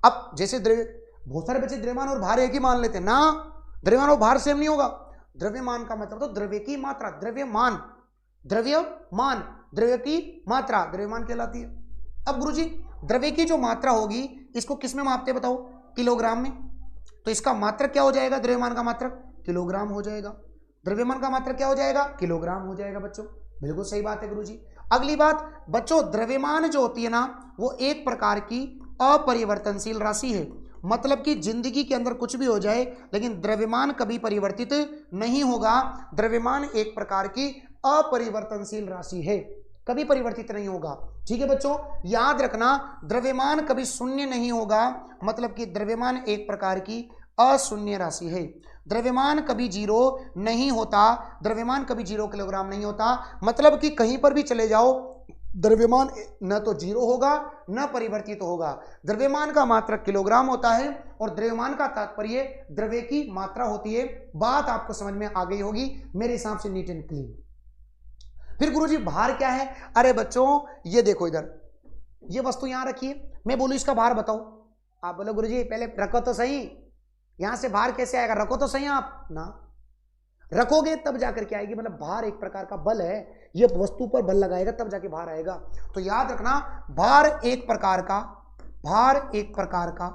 अब जैसे द्रव्य, बहुत सारे बच्चे द्रव्यमान और भार एक ही मान लेते हैं ना, द्रव्यमान और भार सेम नहीं होगा। द्रव्यमान का मतलब तो द्रव्य की मात्रा, द्रव्यमान, द्रव्यमान, द्रव्य की मात्रा द्रव्यमान कहलाती है। अब गुरुजी द्रव्य की जो मात्रा होगी इसको किस में मापते बताओ? किलोग्राम में। तो इसका मात्रक क्या हो जाएगा? द्रव्यमान का मात्रक किलोग्राम हो जाएगा। द्रव्यमान का मात्रक क्या हो जाएगा? किलोग्राम हो जाएगा बच्चों। बिल्कुल सही बात है गुरुजी। अगली बात बच्चों, द्रव्यमान जो होती है ना, वो एक प्रकार की अपरिवर्तनशील राशि है। मतलब कि जिंदगी के अंदर कुछ भी हो जाए लेकिन द्रव्यमान कभी परिवर्तित नहीं होगा। द्रव्यमान एक प्रकार की अपरिवर्तनशील राशि है, कभी परिवर्तित नहीं होगा। ठीक है बच्चों, याद रखना, द्रव्यमान कभी शून्य नहीं होगा। मतलब कि द्रव्यमान एक प्रकार की अशून्य राशि है। द्रव्यमान कभी जीरो नहीं होता, द्रव्यमान कभी 0 किलोग्राम नहीं होता। मतलब कि कहीं पर भी चले जाओ, द्रव्यमान न तो जीरो होगा न परिवर्तित होगा। द्रव्यमान का मात्रक किलोग्राम होता है और द्रव्यमान का तात्पर्य द्रव्य की मात्रा होती है। बात आपको समझ में आ गई होगी मेरे हिसाब से, नीट एंड क्लीन। फिर गुरुजी भार क्या है? अरे बच्चों ये देखो, इधर ये वस्तु यहां रखिए, मैं बोलूं इसका भार बताओ, आप बोलो गुरुजी पहले रखो तो सही, यहां से भार कैसे आएगा? रखो तो सही आप ना, रखोगे तब जाकर के आएगी। मतलब भार एक प्रकार का बल है, ये वस्तु पर बल लगाएगा तब जाके भार आएगा। तो याद रखना, भार एक प्रकार का, भार एक प्रकार का,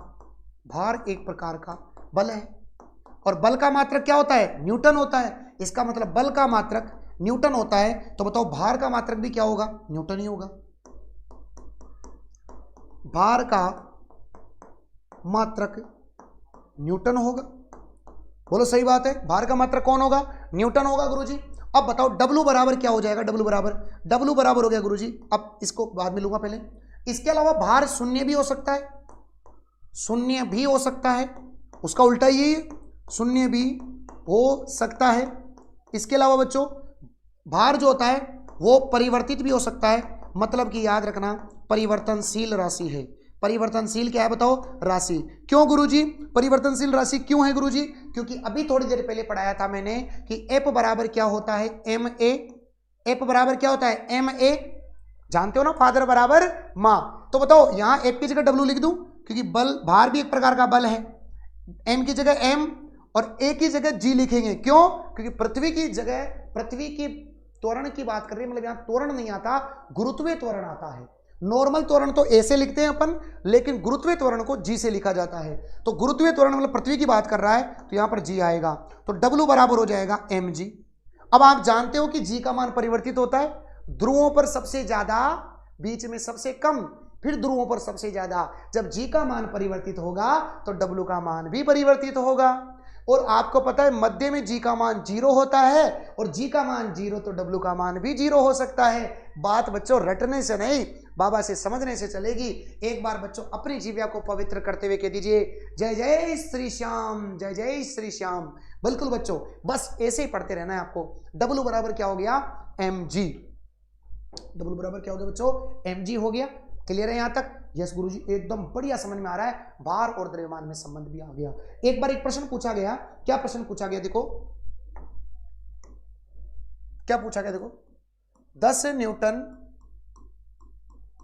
भार एक प्रकार का बल है। और बल का मात्रक क्या होता है? न्यूटन होता है। इसका मतलब बल का मात्रक न्यूटन होता है। तो बताओ भार का मात्रक भी क्या होगा? न्यूटन ही होगा। भार का मात्रक न्यूटन होगा। बोलो सही बात है, भार का मात्रक कौन होगा? न्यूटन होगा गुरुजी। अब बताओ W बराबर क्या हो जाएगा? W बराबर हो गया गुरुजी। अब इसको बाद में लूंगा पहले। इसके अलावा भार शून्य भी हो सकता है, शून्य भी हो सकता है, उसका उल्टा ही शून्य भी हो सकता है। इसके अलावा बच्चों भार जो होता है वो परिवर्तित भी हो सकता है। मतलब कि याद रखना, परिवर्तनशील राशि है। परिवर्तनशील क्या है बताओ? राशि। क्यों गुरुजी परिवर्तनशील राशि क्यों है गुरुजी? क्योंकि अभी थोड़ी देर पहले पढ़ाया था मैंने कि F बराबर क्या होता है? ma। F बराबर क्या होता है? ma। जानते हो ना, फादर बराबर माँ। तो बताओ यहाँ F की जगह W लिख दूं, क्योंकि बल, भार भी एक प्रकार का बल है। M की जगह M और A की जगह G लिखेंगे। क्यों? क्योंकि पृथ्वी की जगह, पृथ्वी की त्वरण की बात कर रहे हैं, मतलब यहाँ त्वरण नहीं आता, गुरुत्वीय त्वरण आता है। नॉर्मल त्वरण तो ए से लिखते हैं अपन, लेकिन गुरुत्वीय त्वरण को जी से लिखा जाता है। तो गुरुत्वीय त्वरण मतलब पृथ्वी की बात कर रहा है, तो यहां पर जी आएगा। तो W बराबर हो जाएगा mg। अब आप जानते हो कि जी का मान परिवर्तित होता है, ध्रुवों पर सबसे ज्यादा, बीच में सबसे कम, फिर ध्रुवों पर सबसे ज्यादा। जब जी का मान परिवर्तित होगा तो W का मान भी परिवर्तित होगा। और आपको पता है मध्य में जी का मान 0 होता है, और जी का मान 0 तो W का मान भी 0 हो सकता है। बात बच्चों रटने से नहीं, बाबा से समझने से चलेगी। एक बार बच्चों अपनी जीविया को पवित्र करते हुए कह दीजिए जय जय श्री श्याम, जय जय श्री श्याम। बिल्कुल बच्चों, बस ऐसे ही पढ़ते रहना है आपको। W बराबर क्या हो गया? mg। W बराबर क्या हो गया बच्चों? mg हो गया। क्लियर है यहां तक? यस गुरुजी, एकदम बढ़िया समझ में आ रहा है। भार और द्रव्यमान में संबंध भी आ गया। एक बार एक प्रश्न पूछा गया, क्या प्रश्न पूछा गया देखो, क्या पूछा गया देखो, 10 न्यूटन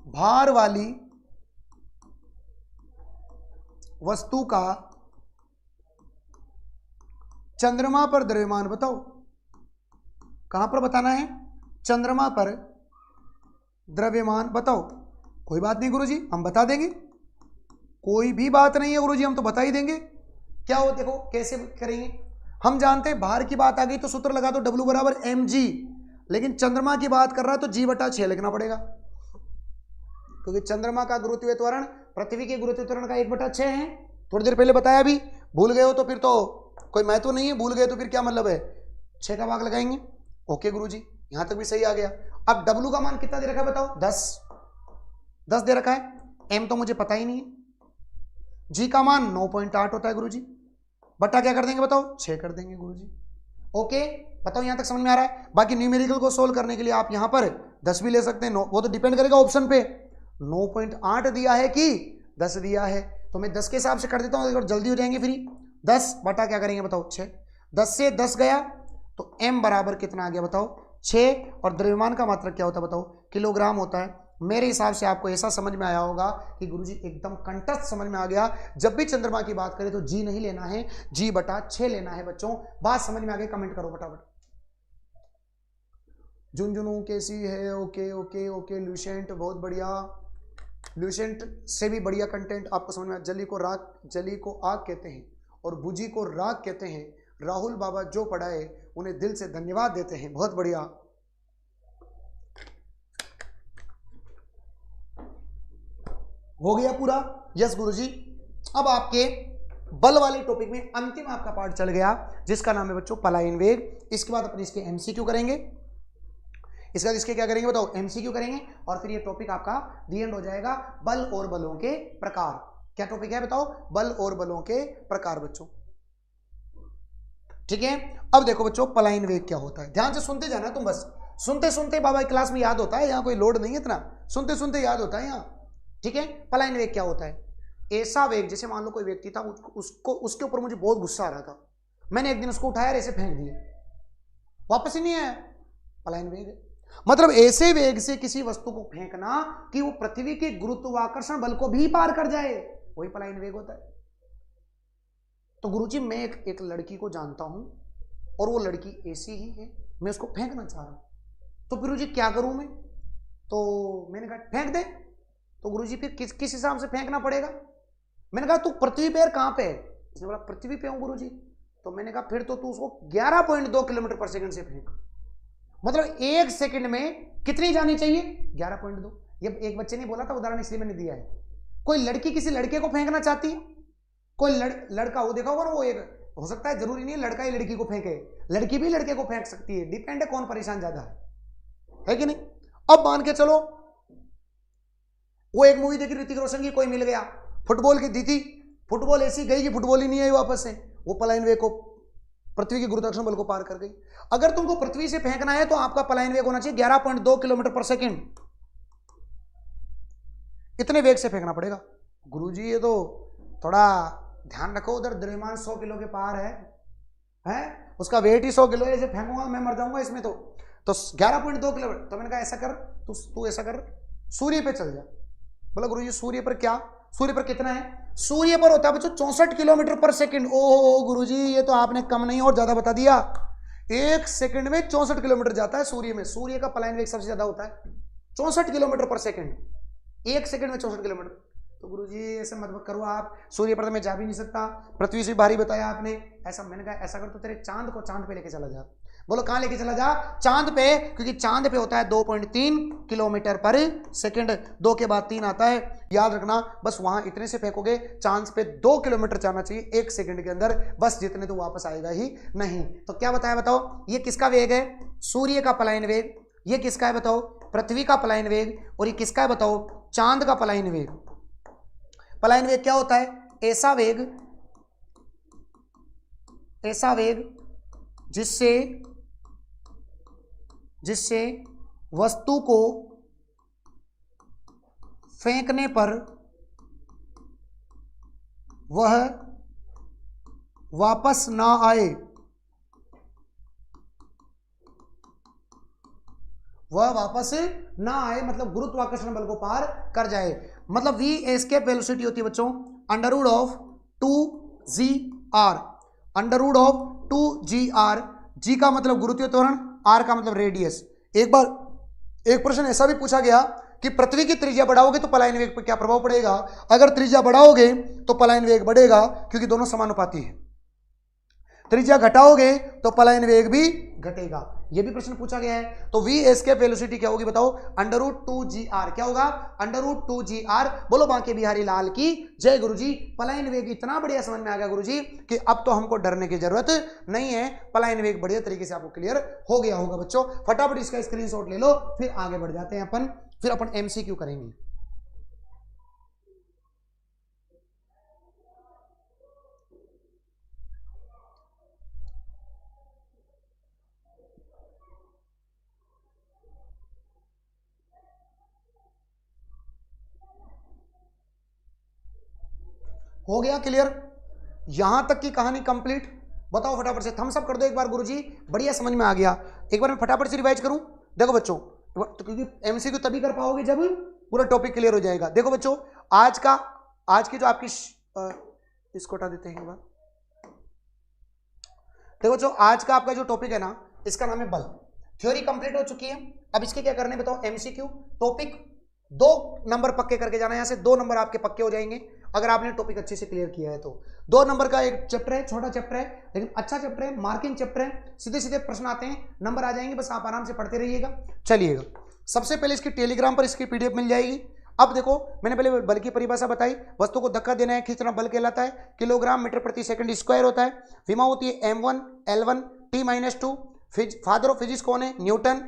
भार वाली वस्तु का चंद्रमा पर द्रव्यमान बताओ। कहां पर बताना है? चंद्रमा पर द्रव्यमान बताओ। कोई बात नहीं गुरुजी, हम बता देंगे, कोई भी बात नहीं है गुरुजी, हम तो बता ही देंगे। क्या हो देखो कैसे करेंगे, हम जानते हैं भार की बात आ गई तो सूत्र लगा दो W बराबर mg, लेकिन चंद्रमा की बात कर रहा है तो G/6 लिखना पड़ेगा, क्योंकि चंद्रमा का गुरुत्वीय त्वरण पृथ्वी के गुरुत्वीय त्वरण का 1/6 है। थोड़ी देर पहले बताया, अभी भूल गए हो तो फिर तो कोई महत्व नहीं है, भूल गए तो फिर क्या मतलब है, 6 का भाग लगाएंगे। ओके गुरुजी, यहां तक भी सही आ गया। अब W का मान कितना दे रखा है बताओ, 10 दे रखा है, M तो मुझे पता ही नहीं है, G का मान 9.8 होता है गुरुजी, बट्टा क्या कर देंगे बताओ, 6 कर देंगे गुरुजी। ओके बताओ यहां तक समझ में आ रहा है। बाकी न्यूमेरिकल को सोल्व करने के लिए आप यहां पर 10 भी ले सकते हैं, वो तो डिपेंड करेगा ऑप्शन पे, 9.8 दिया है कि 10 दिया है, तो मैं 10 के हिसाब से कर देता हूं, अगर जल्दी हो जाएंगे फ्री। 10 बटा क्या करेंगे बताओ, 6, 10 से 10 गया तो M बराबर कितना आ गया बताओ, 6, और द्रव्यमान का मात्रक क्या होता है बताओ, किलोग्राम होता है। मेरे हिसाब से आपको ऐसा समझ में आया होगा कि गुरुजी एकदम कंटस्ट समझ में आ गया, जब भी चंद्रमा की बात करें तो G नहीं लेना है, G/6 लेना है बच्चों। बात समझ में आ गई, कमेंट करो फटाफट। झुंझुनू कैसी है, ओके ओके ओके, ल्यूसेंट बहुत बढ़िया, ल्यूसेंट से भी बढ़िया कंटेंट आपको समझ में आया। जली को आग कहते हैं और बुझी को राग कहते हैं, राहुल बाबा जो पढ़ाए उन्हें दिल से धन्यवाद देते हैं, बहुत बढ़िया। हो गया पूरा, यस गुरुजी। अब आपके बल वाले टॉपिक में अंतिम आपका पार्ट चल गया, जिसका नाम है बच्चों पलायन वेग। इसके बाद अपने इसके एमसीक्यू करेंगे, इसके बाद इसके क्या करेंगे बताओ, एमसीक्यू करेंगे, और फिर ये टॉपिक आपका दी एंड हो जाएगा, बल और बलों के प्रकार। क्या टॉपिक है बताओ, बल और बलों के प्रकार बच्चों, ठीक है। अब देखो बच्चों पलायन वेग क्या होता है, ध्यान से सुनते जाना तुम, बस सुनते सुनते बाबा क्लास में याद होता है, यहाँ कोई लोड नहीं है इतना, सुनते सुनते याद होता है यहाँ, ठीक है। पलायन वेग क्या होता है, ऐसा वेग, जैसे मान लो कोई व्यक्ति था, उसको उसके ऊपर मुझे बहुत गुस्सा आ रहा था, मैंने एक दिन उसको उठाया और ऐसे फेंक दिया, वापस ही नहीं आया, पलायन वेग है। मतलब ऐसे वेग से किसी वस्तु को फेंकना कि वो पृथ्वी के गुरुत्वाकर्षण बल को भी पार कर जाए, वही पलायन वेग होता है। तो गुरुजी मैं एक लड़की को जानता हूं और वो लड़की ऐसी ही है, मैं उसको फेंकना चाह रहा हूं, तो गुरुजी क्या करूं मैं, तो मैंने कहा फेंक दे। तो गुरुजी फिर किस हिसाब से फेंकना पड़ेगा, मैंने कहा तू पृथ्वी पे कहां पे है, उसने बोला पृथ्वी पे हूं गुरुजी। तो मैंने कहा फिर तो तू उसको 11.2 किलोमीटर पर सेकंड से फेंक, मतलब 1 सेकंड में कितनी जानी चाहिए, 11.2। ये एक बच्चे ने बोला था, उदाहरण इसलिए मैंने दिया है। कोई लड़की किसी लड़के को फेंकना चाहती है, कोई लड़का वो देखा होगा ना, वो एक हो सकता है, जरूरी नहीं है लड़का ही लड़की को फेंके, लड़की भी लड़के को फेंक सकती है, डिपेंड है कौन परेशान ज्यादा है कि नहीं। अब मान के चलो वो एक मूवी देखी ऋतिक रोशन की, कोई मिल गया, फुटबॉल की दी थी, फुटबॉल ऐसी गई कि फुटबॉल ही नहीं आई वापस से, वो पलायन वेग को, पृथ्वी के गुरुत्वाकर्षण बल को पार कर गई। अगर तुमको पृथ्वी से फेंकना है तो आपका पलायन वेग होना चाहिए 11.2 किलोमीटर पर सेकंड, इतने वेग से फेंकना पड़ेगा। गुरुजी ये तो थोड़ा ध्यान रखो, उधर द्रव्यमान 100 किलो के पार है, उसका वेट ही 100 किलो है, ऐसे फेंकूंगा मैं मर जाऊंगा इसमें। तो 11.2 किलोमीटर। तो मैंने कहा ऐसा कर, तू ऐसा कर, सूर्य पे चल जा। बोला गुरुजी सूर्य पर क्या, सूर्य पर कितना है, सूर्य पर होता है बच्चों 64 किलोमीटर पर सेकंड। ओहो गुरुजी ये तो आपने कम नहीं और ज्यादा बता दिया, 1 सेकंड में 64 किलोमीटर जाता है सूर्य में, सूर्य का पलायन वेग सबसे ज्यादा होता है 64 किलोमीटर पर सेकंड, 1 सेकंड में 64 किलोमीटर। तो गुरुजी ऐसे मत करो आप, सूर्य पर तो मैं जा भी नहीं सकता, पृथ्वी से भारी बताया आपने, ऐसा। मैंने कहा ऐसा कर तो तेरे चांद को चांद पे लेके चला जा। बोलो कहां लेके चला जा, चांद पे, क्योंकि चांद पे होता है 2.3 किलोमीटर पर सेकंड, 2 के बाद 3 आता है, याद रखना। बस वहां इतने से फेंकोगे, चांद पे 2 किलोमीटर जाना चाहिए 1 सेकंड के अंदर, बस जितने तो वापस आएगा ही नहीं। तो क्या बताया बताओ, ये किसका वेग है, सूर्य का पलायन वेग, ये किसका है बताओ, पृथ्वी का पलायन वेग, और ये किसका है बताओ, चांद का पलायन वेग। पलायन वेग क्या होता है, ऐसा वेग जिससे वस्तु को फेंकने पर वह वापस ना आए, वह वापस ना आए, मतलब गुरुत्वाकर्षण बल को पार कर जाए। मतलब v एस्केप वेलोसिटी होती है बच्चों under root of 2g r, under root of 2g r। g का मतलब गुरुत्वीय त्वरण, r का मतलब रेडियस। एक बार एक प्रश्न ऐसा भी पूछा गया कि पृथ्वी की त्रिज्या बढ़ाओगे तो पलायन वेग पर क्या प्रभाव पड़ेगा। अगर त्रिज्या बढ़ाओगे तो पलायन वेग बढ़ेगा, क्योंकि दोनों समानुपाती है। त्रिज्या घटाओगे तो पलायन वेग भी घटेगा, यह भी प्रश्न पूछा गया है। तो v एस्केप वेलोसिटी क्या होगी बताओ, अंडर रूट 2g r। क्या होगा, अंडर रूट 2g r। बोलो बांके बिहारी लाल की जय गुरुजी। पलायन वेग इतना बढ़िया समझ में आ गया गुरुजी कि अब तो हमको डरने की जरूरत नहीं है, पलायन वेग बढ़िया तरीके से आपको क्लियर हो गया होगा बच्चों। फटाफट इसका स्क्रीनशॉट ले लो, फिर आगे बढ़ जाते हैं अपन, फिर अपन MCQ करेंगे। हो गया क्लियर, यहां तक की कहानी कंप्लीट। बताओ फटाफट से, थम्स अप कर दो एक बार गुरुजी, बढ़िया समझ में आ गया। एक बार मैं फटाफट से रिवाइज करूं, देखो बच्चों, तो क्योंकि MCQ तभी कर पाओगे जब पूरा टॉपिक क्लियर हो जाएगा। देखो बच्चों, आज की जो आपकी इसको हटा देते हैं एक बार। देखो बच्चों, आज का आपका जो टॉपिक है ना, इसका नाम है बल। थ्योरी कंप्लीट हो चुकी है, अब इसके क्या करने बताओ, MCQ। टॉपिक 2 नंबर पक्के करके जाना, यहां से 2 नंबर आपके पक्के हो जाएंगे अगर आपने टॉपिक अच्छे से क्लियर किया है तो। 2 नंबर का एक चैप्टर है, छोटा चैप्टर है लेकिन अच्छा चैप्टर है, मार्किंग चैप्टर है, सीधे सीधे प्रश्न आते हैं, नंबर आ जाएंगे, बस आप आराम से पढ़ते रहिएगा। चलिएगा, सबसे पहले इसकी टेलीग्राम पर इसकी PDF मिल जाएगी। अब देखो, मैंने पहले बल की परिभाषा बताई, वस्तु को धक्का देना है, खींचना बल कहलाता है, किलोग्राम मीटर प्रति सेकंड स्क्वायर होता है। विमा होती है M1 L1 T-2। Father of physics कौन है, न्यूटन।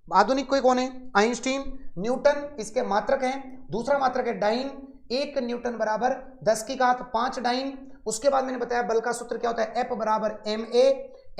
आधुनिक कोई कौन है, आइंस्टीन। न्यूटन इसके मात्रक हैं, दूसरा मात्रक है डाइन, 1 न्यूटन बराबर 10⁵ डाइन। उसके बाद मैंने बताया बल का सूत्र क्या होता है, F बराबर ma,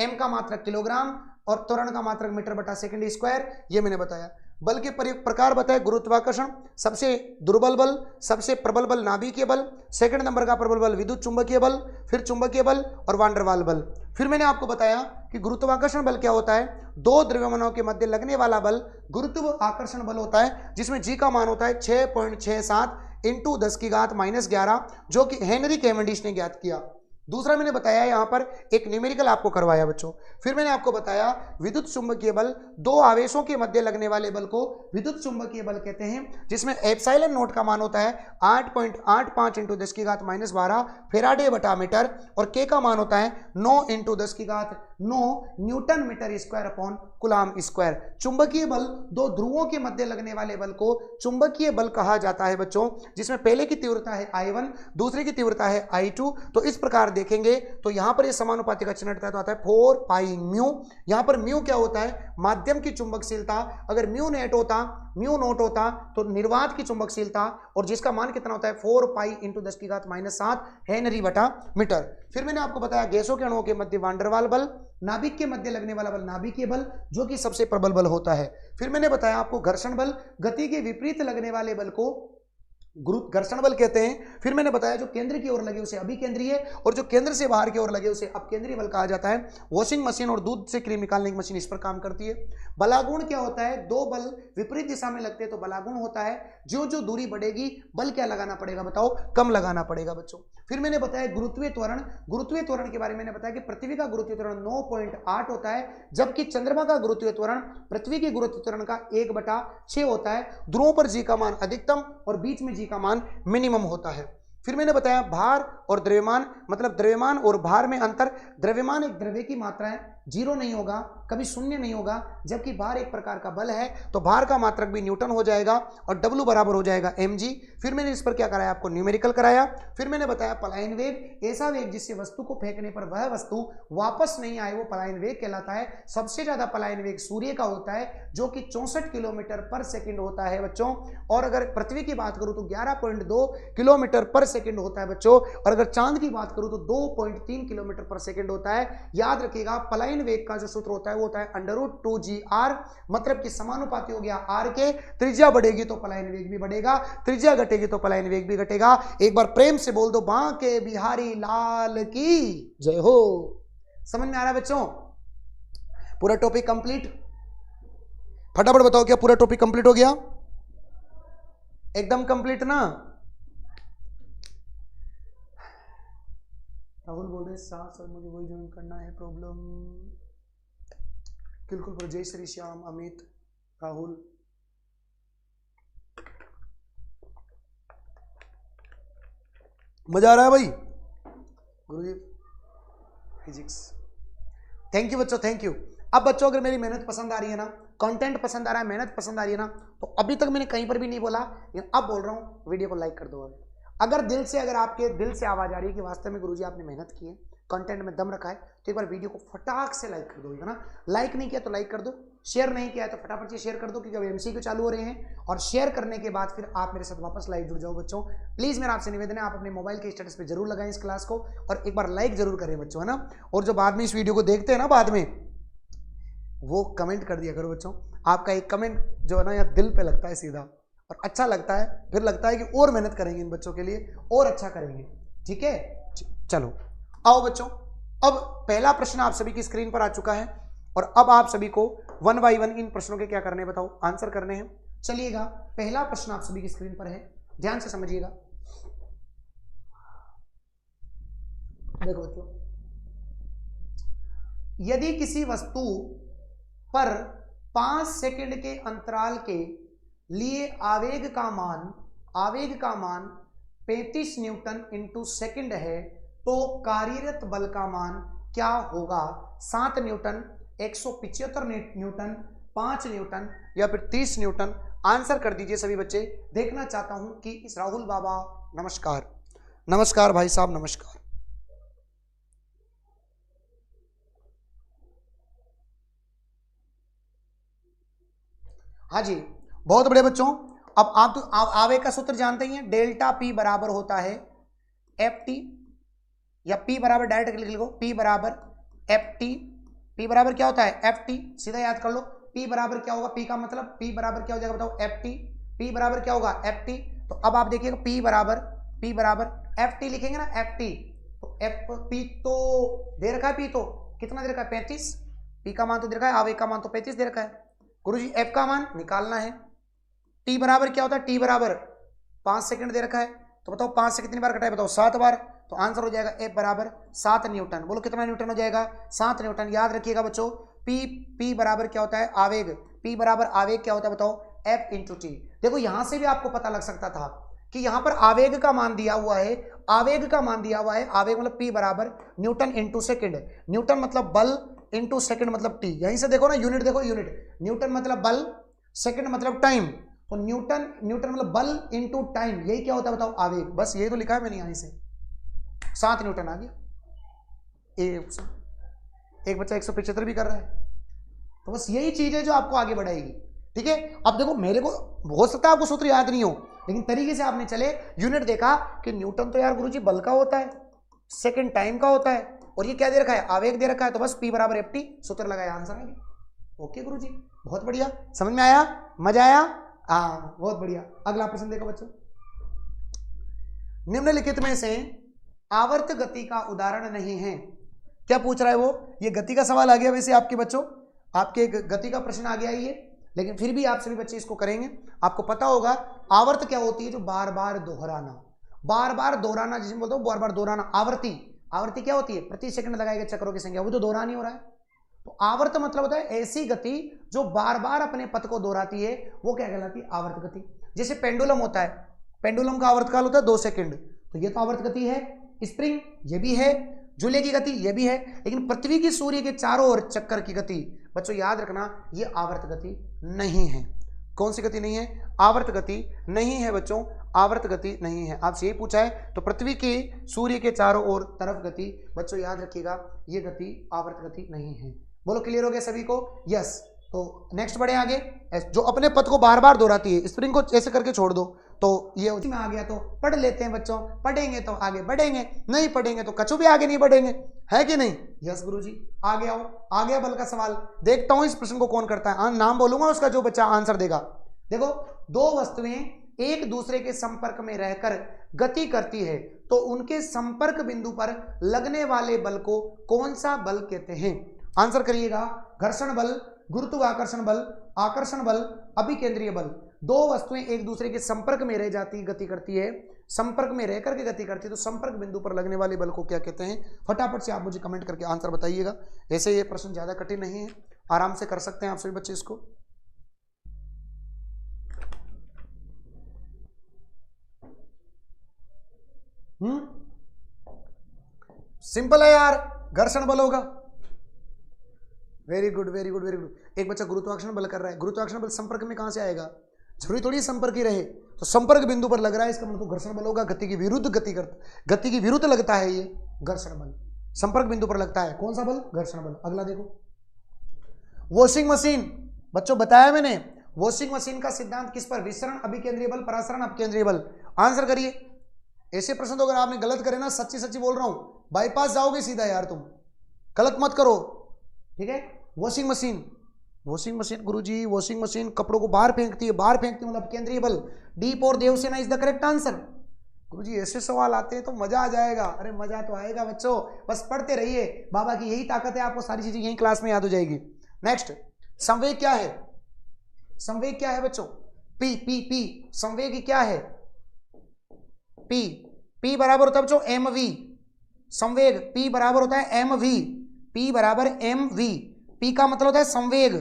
m का मात्रक किलोग्राम और त्वरण का मात्रक मीटर बटा सेकंड स्क्वायर, ये मैंने बताया। बल के प्रकार बताए, गुरुत्वाकर्षण, सबसे दुर्बल बल, सबसे प्रबल बल नाभिकीय बल, सेकंड नंबर का प्रबल बल विद्युत चुंबकीय बल, फिर चुंबकीय बल और वांडरवाल बल। फिर मैंने आपको बताया कि गुरुत्वाकर्षण बल क्या होता है, 2 द्रव्यमानों के मध्य लगने वाला बल गुरुत्व आकर्षण बल होता है, जिसमें जी का मान होता है 6.67 इंटू 10⁻11, जो कि हेनरी कैवेंडिश ने ज्ञात किया। दूसरा मैंने बताया यहाँ पर एक न्यूमेरिकल आपको करवाया बच्चों। फिर मैंने आपको बताया विद्युत चुंबकीय बल, 2 आवेशों के मध्य लगने वाले बल को विद्युत चुंबकीय बल कहते हैं, जिसमें एप्सिलॉन नोट का मान होता है 8.85 इंटू 10⁻12 फेराडे बटा मीटर और के का मान होता है 9 into 10⁹ newton metre square upon coulomb square. चुंबकीय बल, 2 ध्रुवों के मध्य लगने वाले बल को चुंबकीय बल कहा जाता है बच्चों, जिसमें पहले की तीव्रता है I1, दूसरे की तीव्रता है I2। तो इस प्रकार देखेंगे तो यहां पर ये समानुपाती का चिन्ह तो आता है 4 पाई म्यू। यहां पर म्यू क्या होता है, माध्यम की चुंबकशीलता। अगर म्यू नोट होता तो निर्वात की चुंबकशीलता, और जिसका मान कितना होता है 4 पाई इंटू 10⁻7 हेनरी बटा मीटर। फिर मैंने आपको बताया गैसों के अणुओं के मध्य वांडरवाल बल, नाभिक के मध्य लगने वाला बल नाभिकीय बल, जो कि सबसे प्रबल बल होता है। फिर मैंने बताया आपको घर्षण बल, गति के विपरीत लगने वाले बल को घर्षण बल कहते हैं। फिर मैंने बताया जो केंद्र की ओर लगे उसे अभिकेंद्रीय, और जो केंद्र से बाहर की ओर लगे उसे अपकेंद्रीय बल कहा जाता है। वॉशिंग मशीन और दूध से क्रीम निकालने की मशीन इस पर काम करती है। बलागुण क्या होता है, 2 बल विपरीत दिशा में लगते हैं तो बलागुण होता है। जो जो दूरी बढ़ेगी बल क्या लगाना पड़ेगा बताओ, कम लगाना पड़ेगा बच्चों। फिर मैंने बताया गुरुत्वीय त्वरण, गुरुत्वीय त्वरण के बारे में मैंने बताया कि पृथ्वी का गुरुत्वीय त्वरण 9.8 होता है, जबकि चंद्रमा का गुरुत्वीय त्वरण पृथ्वी के गुरुत्वीय त्वरण का 1/6 होता है। ध्रुवों पर जी का मान अधिकतम और बीच में जी का मान मिनिमम होता है। फिर मैंने बताया भार और द्रव्यमान, मतलब द्रव्यमान और भार में अंतर। द्रव्यमान एक द्रव्य की मात्रा है, 0 नहीं होगा, कभी 0 नहीं होगा, जबकि भार एक प्रकार का बल है तो भार का मात्रक भी न्यूटन हो जाएगा और W बराबर हो जाएगा mg। फिर मैंने इस पर क्या कराया, आपको न्यूमेरिकल कराया। फिर मैंने बताया पलायन वेग, ऐसा वेग जिससे वस्तु को फेंकने पर वह वस्तु वापस नहीं आए वो पलायन वेग कहलाता है। सबसे ज्यादा पलायन वेग सूर्य का होता है, जो कि 64 किलोमीटर पर सेकंड होता है बच्चों। और अगर पृथ्वी की बात करूं तो 11.2 किलोमीटर पर सेकंड होता है बच्चों, और अगर चांद की बात करूं तो 2.3 किलोमीटर पर सेकंड होता है। याद रखिएगा पलायन वेग का जो सूत्र होता है वो होता है √2gr, मतलब कि समानुपाती हो गया r के। त्रिज्या बढ़ेगी तो पलायन वेग भी बढ़ेगा, त्रिज्या घटेगी तो पलायन वेग भी घटेगा। एक बार प्रेम से बोल दो बांके बिहारी लाल की जय हो। समझ में आ रहा है बच्चों, पूरा टॉपिक कंप्लीट। फटाफट बताओ क्या पूरा टॉपिक कंप्लीट हो गया? एकदम कंप्लीट ना? राहुल बोल रहे सर मुझे वही ज्वाइन करना है, प्रॉब्लम बिल्कुल। जय श्री श्याम, अमित, राहुल। मजा आ रहा है भाई गुरुजी फिजिक्स। थैंक यू बच्चों, थैंक यू। अब बच्चों अगर मेरी मेहनत पसंद आ रही है ना, कंटेंट पसंद आ रहा है, मेहनत पसंद आ रही है ना, तो अभी तक मैंने कहीं पर भी नहीं बोला, लेकिन अब बोल रहा हूं, वीडियो को लाइक कर दो। अगर दिल से, अगर आपके दिल से आवाज आ रही है कि वास्तव में गुरुजी आपने मेहनत की है, कंटेंट में दम रखा है, तो एक बार वीडियो को फटाक से लाइक कर दो, है ना। लाइक नहीं किया तो लाइक कर दो, शेयर नहीं किया है तो फटाफट से शेयर कर दो, क्योंकि अब एमसीक्यू चालू हो रहे हैं, और शेयर करने के बाद फिर आप मेरे साथ वापस लाइव जुड़ जाओ बच्चों। प्लीज मेरा आपसे निवेदन है, आप अपने मोबाइल के स्टेटस पे जरूर लगाएं इस क्लास को, और एक बार लाइक जरूर करें बच्चों, है ना। और जो बाद में इस वीडियो को देखते हैं ना बाद में, वो कमेंट कर दिया करो बच्चों। आपका एक कमेंट जो है ना, यार दिल पे लगता है सीधा, और अच्छा लगता है, फिर लगता है कि और मेहनत करेंगे इन बच्चों के लिए, और अच्छा करेंगे, ठीक है। चलो आओ बच्चों, अब पहला प्रश्न आप सभी की स्क्रीन पर आ चुका है, और अब आप सभी को वन बाय वन इन प्रश्नों के क्या करने हैं बताओ, आंसर करने हैं। चलिएगा, पहला प्रश्न आप सभी की स्क्रीन पर है, ध्यान से समझिएगा। देखो बच्चों, यदि किसी वस्तु पर 5 सेकंड के अंतराल के लिए आवेग का मान 35 न्यूटन इंटू सेकंड है, तो कार्यरत बल का मान क्या होगा? 7 न्यूटन, 175 न्यूटन, 5 न्यूटन, या फिर 30 न्यूटन? आंसर कर दीजिए सभी बच्चे। देखना चाहता हूं कि इस राहुल बाबा, नमस्कार, नमस्कार भाई साहब, नमस्कार। हाँ जी, बहुत बड़े बच्चों। अब आप तो आवेग का सूत्र जानते ही हैं, डेल्टा पी बराबर होता है एफ टी, या पी बराबर डायरेक्ट लिख लो, पी बराबर एफ टी। पी बराबर क्या होता है? एफ टी, सीधा याद कर लो। पी बराबर क्या होगा? पी का मतलब पी बराबर क्या हो जाएगा बताओ? F T. पी बराबर क्या होगा? F T. तो अब आप देखिएगा, पी बराबर एफ टी लिखेंगे ना, एफ टी। तो एफ पी तो दे रखा है, पी तो कितना दे रखा है? 35। पी का मान तो दे रखा है, आवेग का मान तो 35 दे रखा है। गुरुजी एफ का मान निकालना है। टी बराबर क्या होता है? टी बराबर 5 सेकंड दे रखा है, तो बताओ 5 से कितनी बार कटा है बताओ? 7 बार। तो आंसर हो जाएगा एफ बराबर 7 न्यूटन। बोलो कितना न्यूटन हो जाएगा? 7 न्यूटन। याद रखिएगा बच्चों, पी बराबर क्या होता है? आवेग। पी बराबर आवेग क्या होता है बताओ? F into T. देखो यहां से भी आपको पता लग सकता था कि यहां पर आवेग का मान दिया हुआ है, आवेग मतलब पी बराबर न्यूटन इंटू सेकेंड। न्यूटन मतलब बल, इंटू सेकेंड मतलब टी। यहीं से देखो ना, यूनिट देखो, यूनिट। न्यूटन मतलब बल, सेकेंड मतलब टाइम, तो न्यूटन मतलब बल इंटू टाइम, यही क्या होता है बताओ? आवेग। बस यही तो लिखा है मैंने यहीं से, 7 न्यूटन आ गया। एक बच्चा 175 भी कर रहा है, तो बस यही चीज है जो आपको आगे बढ़ाएगी, ठीक है। अब देखो, मेरे को हो सकता है आपको सूत्र याद नहीं हो, लेकिन तरीके से आपने चले, यूनिट देखा कि न्यूटन तो यार गुरुजी बल का होता है, सेकेंड टाइम का होता है, और ये क्या दे रखा है? आवेग दे रखा है, तो बस पी बराबर एफ टी, सूत्र लगाया, आंसर आ गया। ओके गुरुजी, बहुत बढ़िया, समझ में आया, मजा आया? हाँ बहुत बढ़िया। अगला प्रश्न देखो बच्चों, निम्नलिखित में से आवर्त गति का उदाहरण नहीं है। क्या पूछ रहा है वो? ये गति का सवाल आ गया वैसे आपके बच्चों, आपके गति का प्रश्न आ गया ये, लेकिन फिर भी आप सभी बच्चे इसको करेंगे। आपको पता होगा आवर्त क्या होती है? जो बार बार दोहराना, जिसमें बोलते हो बार बार दोहराना। आवर्ती क्या होती है? प्रति सेकंड लगाए गए चक्रों की संख्या, वो तो दोहरान ही हो रहा है। तो आवर्त मतलब होता है ऐसी गति जो बार बार अपने पथ को दोहराती है, वो क्या कहलाती है? आवर्त गति। जैसे पेंडुलम होता है, पेंडुलम का आवर्त काल होता है 2 सेकंड, तो ये तो आवर्त गति है। स्प्रिंग ये भी है, झूले की गति ये भी है, लेकिन पृथ्वी की सूर्य के चारों ओर चक्कर की गति बच्चों याद रखना, ये आवर्त गति नहीं है। कौन सी गति नहीं है? आवर्त गति नहीं है बच्चों, आवर्त गति नहीं है। आपसे यही पूछा है, तो पृथ्वी के सूर्य के चारों ओर तरफ गति बच्चों याद रखिएगा, ये गति आवर्त गति नहीं है। बोलो क्लियर हो गया सभी को? यस। तो नेक्स्ट बढ़े आगे, जो अपने पथ को बार बार दोहराती है, स्प्रिंग को ऐसे करके छोड़ दो, तो ये उसी में आ गया। तो पढ़ लेते हैं बच्चों, पढ़ेंगे तो आगे बढ़ेंगे, नहीं पढ़ेंगे तो कछु भी आगे नहीं बढ़ेंगे, है कि नहीं? यस गुरुजी। आगे आओ, आ गया बल का सवाल। देखता हूं इस प्रश्न को कौन करता है, नाम बोलूंगा उसका, जो बच्चा आंसर देगा। देखो, दो वस्तुएं एक दूसरे के संपर्क में रहकर गति करती है, तो उनके संपर्क बिंदु पर लगने वाले बल को कौन सा बल कहते हैं? आंसर करिएगा। घर्षण बल, गुरुत्वाकर्षण बल, आकर्षण बल, अभिकेंद्रीय बल। दो वस्तुएं एक दूसरे के संपर्क में रह जाती, गति करती है, संपर्क में रह करके गति करती है, तो संपर्क बिंदु पर लगने वाले बल को क्या कहते हैं? फटाफट से आप मुझे कमेंट करके आंसर बताइएगा। ऐसे ये प्रश्न ज्यादा कठिन नहीं है, आराम से कर सकते हैं आप सभी बच्चे इसको। सिंपल है यार, घर्षण बल होगा। Very good very good very good. एक बच्चा गुरुत्वाकर्षण बल कर रहा है, गुरुत्वाकर्षण बल संपर्क में कहां से आएगा? जरूरी थोड़ी संपर्क ही रहे, तो संपर्क बिंदु पर लग रहा है, इसका मतलब घर्षण बल होगा। गति की विरुद्ध गति की विरुद्ध लगता है ये घर्षण बल, संपर्क बिंदु पर लगता है। कौन सा बल? घर्षण बल। अगला देखो, वॉशिंग मशीन। बच्चों बताया मैंने, वॉशिंग मशीन का सिद्धांत किस पर? विसरण, अभिकेंद्रीय बल, परासरण, अपकेंद्रीय बल। आंसर करिए। ऐसे प्रश्न तो अगर आपने गलत करे ना, सच्ची सच्ची बोल रहा हूं, बाईपास जाओगे सीधा यार, तुम गलत मत करो, ठीक है। वॉशिंग मशीन, वॉशिंग मशीन गुरुजी, वॉशिंग मशीन कपड़ों को बाहर फेंकती है, बाहर फेंकती है मतलब केंद्रीय बल। डीप और Devsena is the correct answer. गुरुजी ऐसे सवाल आते हैं तो मजा आ जाएगा। अरे मजा तो आएगा बच्चों, बस पढ़ते रहिए, बाबा की यही ताकत है, आपको सारी चीजें यही क्लास में याद हो जाएगी। नेक्स्ट, संवेग क्या है? संवेग क्या है बच्चों? P P P. संवेग क्या है? पी। पी बराबर होता है बच्चों एम वी। संवेग पी बराबर होता है एम वी। पी बराबर एम वी। पी का मतलब होता है संवेग,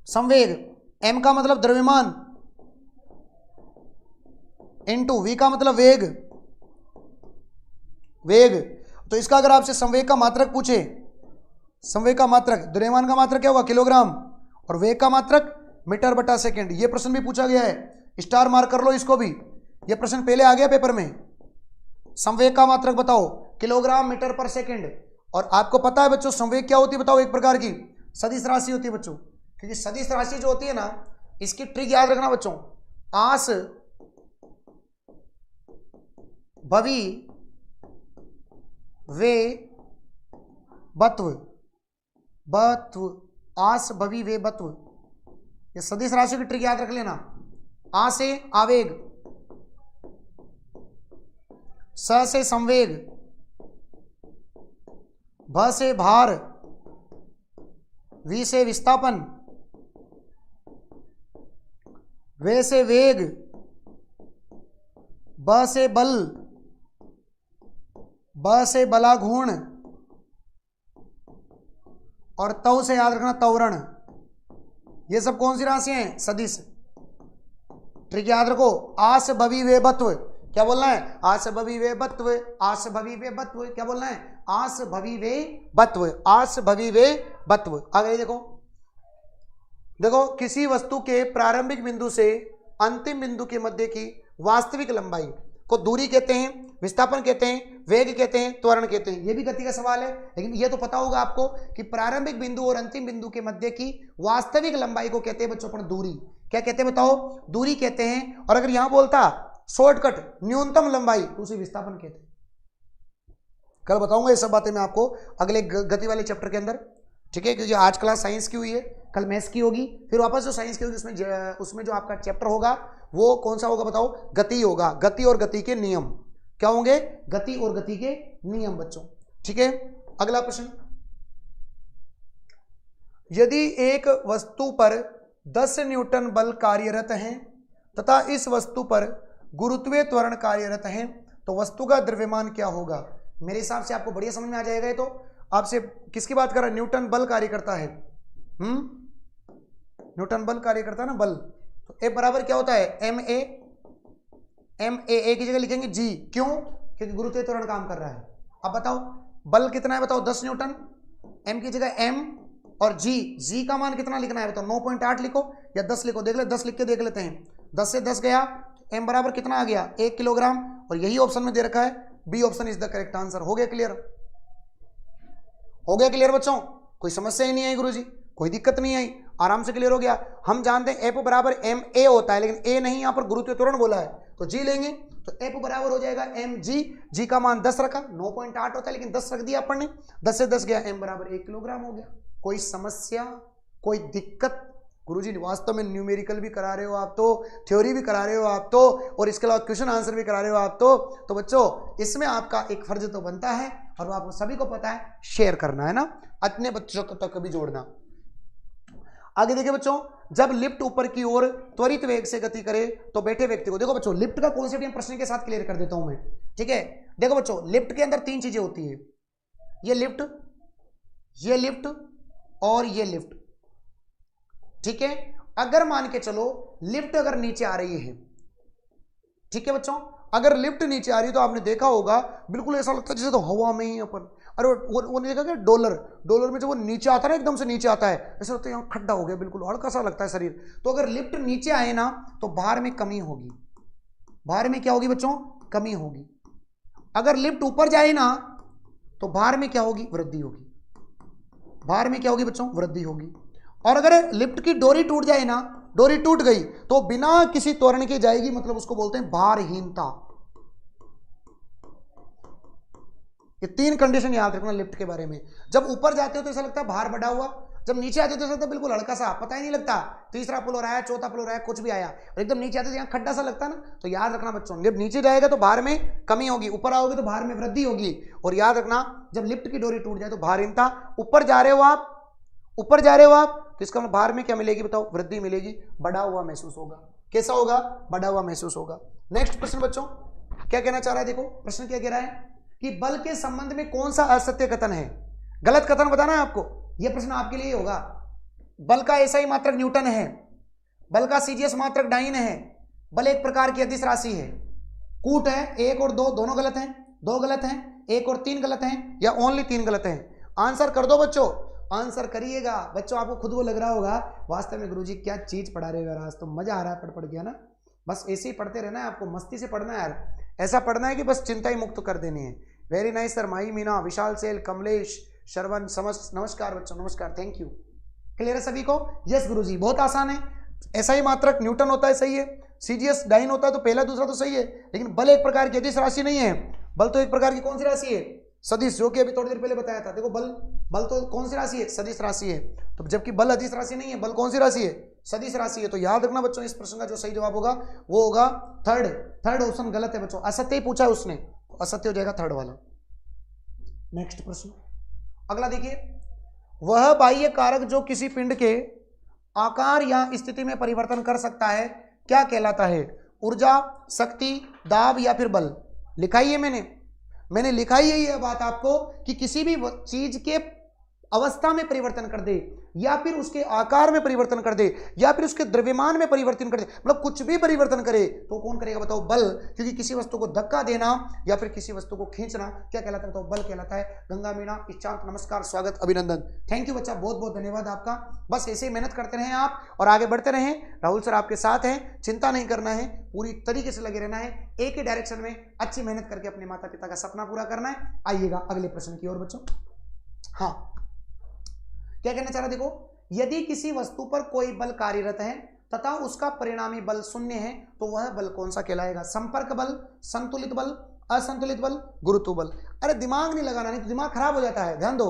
संवेग। एम का मतलब द्रव्यमान, इनटू वी का मतलब वेग, वेग। तो इसका अगर आपसे संवेग का मात्रक पूछे, संवेग का मात्रक, द्रव्यमान का मात्रक क्या होगा? किलोग्राम, और वेग का मात्रक मीटर बटा सेकंड। ये प्रश्न भी पूछा गया है, स्टार मार्क कर लो इसको भी, ये प्रश्न पहले आ गया पेपर में। संवेग का मात्रक बताओ, किलोग्राम मीटर पर सेकंड। और आपको पता है बच्चों संवेग क्या होती है? बताओ। एक प्रकार की सदिश राशि होती है बच्चों, क्योंकि सदिश राशि जो होती है ना, इसकी ट्रिक याद रखना बच्चों। आस भवी वे बत्व, बत्व, आस भवी वे बत्व, ये सदिश राशि की ट्रिक याद रख लेना। आ से आवेग, स से संवेग, भ से भार, वी से विस्थापन, वे से वेग, ब से बल, ब से बलाघूर्ण, और तव से याद रखना तवरण। ये सब कौन सी राशियां हैं? सदिश। ट्रिक याद रखो, आस भवी वे बत्व, क्या बोलना है? आस भवी वे बत्व, आस भवी वे बत्व, क्या बोलना है? आस भवी वे बत्व, आस भवी वे बत्व। आगे देखो, देखो किसी वस्तु के प्रारंभिक बिंदु से अंतिम बिंदु के मध्य की वास्तविक लंबाई को दूरी कहते हैं, विस्थापन कहते हैं, वेग कहते हैं, त्वरण कहते हैं। ये भी गति का सवाल है, लेकिन ये तो पता होगा आपको कि प्रारंभिक बिंदु और अंतिम बिंदु के मध्य की वास्तविक लंबाई को कहते हैं बच्चों अपन दूरी। क्या कहते हैं बताओ? दूरी कहते हैं। और अगर यहां बोलता शॉर्टकट न्यूनतम लंबाई, तो उसे विस्थापन कहते हैं। कल बताऊंगा ये सब बातें मैं आपको अगले गति वाले चैप्टर के अंदर, ठीक है, क्योंकि आज क्लास साइंस की हुई है, कल मैथ्स की होगी, फिर वापस जो साइंस की होगी उसमें जो आपका चैप्टर होगा वो कौन सा होगा बताओ? गति होगा। गति और गति के नियम क्या होंगे? गति और गति के नियम बच्चों, ठीक है। अगला प्रश्न, यदि एक वस्तु पर 10 न्यूटन बल कार्यरत है तथा इस वस्तु पर गुरुत्वीय त्वरण कार्यरत है, तो वस्तु का द्रव्यमान क्या होगा? मेरे हिसाब से आपको बढ़िया समझ में आ जाएगा। ये तो आपसे किसकी बात कर रहा है? न्यूटन बल कार्य करता है। न्यूटन बल कार्य करता है ना, बल। तो ए बराबर क्या होता है? M A. एम ए की जगह लिखेंगे जी, क्यों? क्योंकि गुरुत्वीय त्वरण काम कर रहा है। अब बताओ बल कितना है बताओ? 10 न्यूटन। एम की जगह एम और जी, जी का मान कितना लिखना है बताओ? 9.8 लिखो या 10 लिखो, देख ले, 10 लिख के देख लेते हैं। 10 से 10 गया, एम बराबर कितना आ गया? 1 किलोग्राम। और यही ऑप्शन में दे रखा है, B option is the correct answer. हो गया क्लियर? हो गया क्लियर बच्चों? कोई समस्या ही नहीं आई गुरुजी, कोई दिक्कत नहीं आई, आराम से क्लियर हो गया। हम जानते हैं एफ बराबर एम ए होता है, लेकिन ए नहीं, यहां पर गुरुत्वीय त्वरण बोला है तो जी लेंगे, तो एफ बराबर हो जाएगा एम जी। जी का मान 10 रखा, 9.8 होता है लेकिन 10 रख दिया अपन ने, 10 से 10 गया, एम बराबर 1 किलोग्राम हो गया। कोई समस्या, कोई दिक्कत? गुरुजी वास्तव में न्यूमेरिकल भी करा रहे हो आप तो, थ्योरी भी करा रहे हो आप तो, और इसके अलावा क्वेश्चन आंसर भी करा रहे हो आप तो बच्चों इसमें आपका एक फर्ज तो बनता है, और वो आपको सभी को पता है, शेयर करना है ना, अपने बच्चों तक भी जोड़ना। आगे देखिए बच्चों, जब लिफ्ट ऊपर की ओर त्वरित वेग से गति करे तो बैठे व्यक्ति को, देखो बच्चों लिफ्ट का कॉन्सेप्ट हम प्रश्न के साथ क्लियर कर देता हूं मैं, ठीक है। देखो बच्चों, लिफ्ट के अंदर तीन चीजें होती है, ये लिफ्ट और ये लिफ्ट, ठीक है। अगर मान के चलो लिफ्ट अगर नीचे आ रही है, ठीक है बच्चों, अगर लिफ्ट नीचे आ रही है तो आपने देखा होगा बिल्कुल ऐसा लगता है जैसे तो हवा में ही अपन, अरे वो देखा क्या, डॉलर में जब वो नीचे आता है ना, एकदम से नीचे आता है, ऐसा लगता है यहाँ खड्डा हो गया, बिल्कुल हल्का सा लगता है शरीर। तो अगर लिफ्ट नीचे आए ना तो भार में कमी होगी, भार में क्या होगी बच्चों, कमी होगी। अगर लिफ्ट ऊपर जाए ना तो भार में क्या होगी, वृद्धि होगी, भार में क्या होगी बच्चों, वृद्धि होगी। और अगर लिफ्ट की डोरी टूट जाए ना, डोरी टूट गई तो बिना किसी त्वरण के जाएगी, मतलब उसको बोलते हैं भारहीनता। ये तीन कंडीशन याद रखना लिफ्ट के बारे में। जब ऊपर जाते हो तो ऐसा लगता है भार बढ़ा हुआ, जब नीचे आते हो तो ऐसा लगता है बिल्कुल हल्का सा, पता ही नहीं लगता तीसरा फ्लोर आया, चौथा फ्लोर आया, कुछ भी आया। और एकदम नीचे आते तो यहाँ खड्डा सा लगता है ना, तो याद रखना बच्चों, जब नीचे जाएगा तो भार में कमी होगी, ऊपर आओगे तो भार में वृद्धि होगी। और याद रखना, जब लिफ्ट की डोरी टूट जाए तो भारहीनता। ऊपर जा रहे हो आप, ऊपर जा रहे हो आप, तो इसका मतलब भार में क्या मिलेगी बताओ, वृद्धि मिलेगी, बढ़ा हुआ महसूस होगा। कैसा होगा, बढ़ा हुआ महसूस होगा। नेक्स्ट प्रश्न बच्चों, क्या कहना चाह रहा है, देखो प्रश्न क्या कह रहा है कि बल के संबंध में कौन सा असत्य कथन है, गलत कथन बताना है आपको। यह प्रश्न आपके लिए होगा। बल का एसआई मात्रक न्यूटन है, बल का सीजीएस मात्रक डाइन है, बल एक प्रकार की अदिश राशि है, कूट है, एक और दो दोनों गलत हैं, दो गलत हैं, एक और तीन गलत हैं, या ओनली तीन गलत हैं। आंसर कर दो बच्चों, आंसर करिएगा बच्चों। आपको खुद को लग रहा होगा वास्तव में गुरुजी क्या चीज पढ़ा रहे हो, आज तो मजा आ रहा है पढ़ के ना। बस ऐसे ही पढ़ते रहना है आपको, मस्ती से पढ़ना है यार, ऐसा पढ़ना है कि बस चिंता ही मुक्त कर देनी है। वेरी नाइस सर, माही मीना, विशाल सेल, कमलेश, श्रवण, नमस्कार बच्चों, नमस्कार, थैंक यू। क्लियर है सभी को? यस गुरुजी, बहुत आसान है। ऐसा ही मात्रक न्यूटन होता है, सही है। सीजीएस डाइन होता है तो पहला दूसरा तो सही है, लेकिन बल एक प्रकार की अदिश राशि नहीं है। बल तो एक प्रकार की कौन सी राशि है, सदिश, जो कि अभी थोड़ी देर पहले बताया था। देखो बल तो कौन सी राशि है, सदिश राशि है। तो जबकि बल अदिश राशि नहीं है, बल कौन सी राशि है, सदिश राशि है। तो याद रखना बच्चों, इस प्रश्न का जो सही जवाब होगा वो होगा थर्ड ऑप्शन गलत है बच्चों, असत्य ही पूछा है उसने, असत्य हो जाएगा थर्ड वाला। नेक्स्ट प्रश्न अगला देखिए, वह बाह्य कारक जो किसी पिंड के आकार या स्थिति में परिवर्तन कर सकता है क्या कहलाता है? ऊर्जा, शक्ति, दाब या फिर बल। लिखाई है मैंने लिखाई है ये बात आपको कि किसी भी चीज के अवस्था में परिवर्तन कर दे, या फिर उसके आकार में परिवर्तन कर दे, या फिर उसके द्रव्यमान में परिवर्तन कर दे, मतलब कुछ भी परिवर्तन करे तो कौन करेगा बताओ? बल। क्योंकि किसी वस्तु को धक्का देना या फिर किसी वस्तु को खींचना क्या कहलाता है बताओ? बल कहलाता है। गंगा मीना, इच्छांत, नमस्कार, स्वागत, अभिनंदन, थैंक यू बच्चा, बहुत बहुत धन्यवाद आपका। बस ऐसे ही मेहनत करते रहें आप और आगे बढ़ते रहें। राहुल सर आपके साथ हैं, चिंता नहीं करना है, पूरी तरीके से लगे रहना है, एक ही डायरेक्शन में अच्छी मेहनत करके अपने माता पिता का सपना पूरा करना है। आइएगा अगले प्रश्न की ओर बच्चों। हाँ, क्या कहना चाह रहा, देखो, यदि किसी वस्तु पर कोई बल कार्यरत है तथा उसका परिणामी बल शून्य है तो वह बल कौन सा कहलाएगा? संपर्क बल, संतुलित बल, असंतुलित बल, गुरुत्व बल। अरे दिमाग नहीं लगाना, नहीं तो दिमाग खराब हो जाता है। ध्यान दो,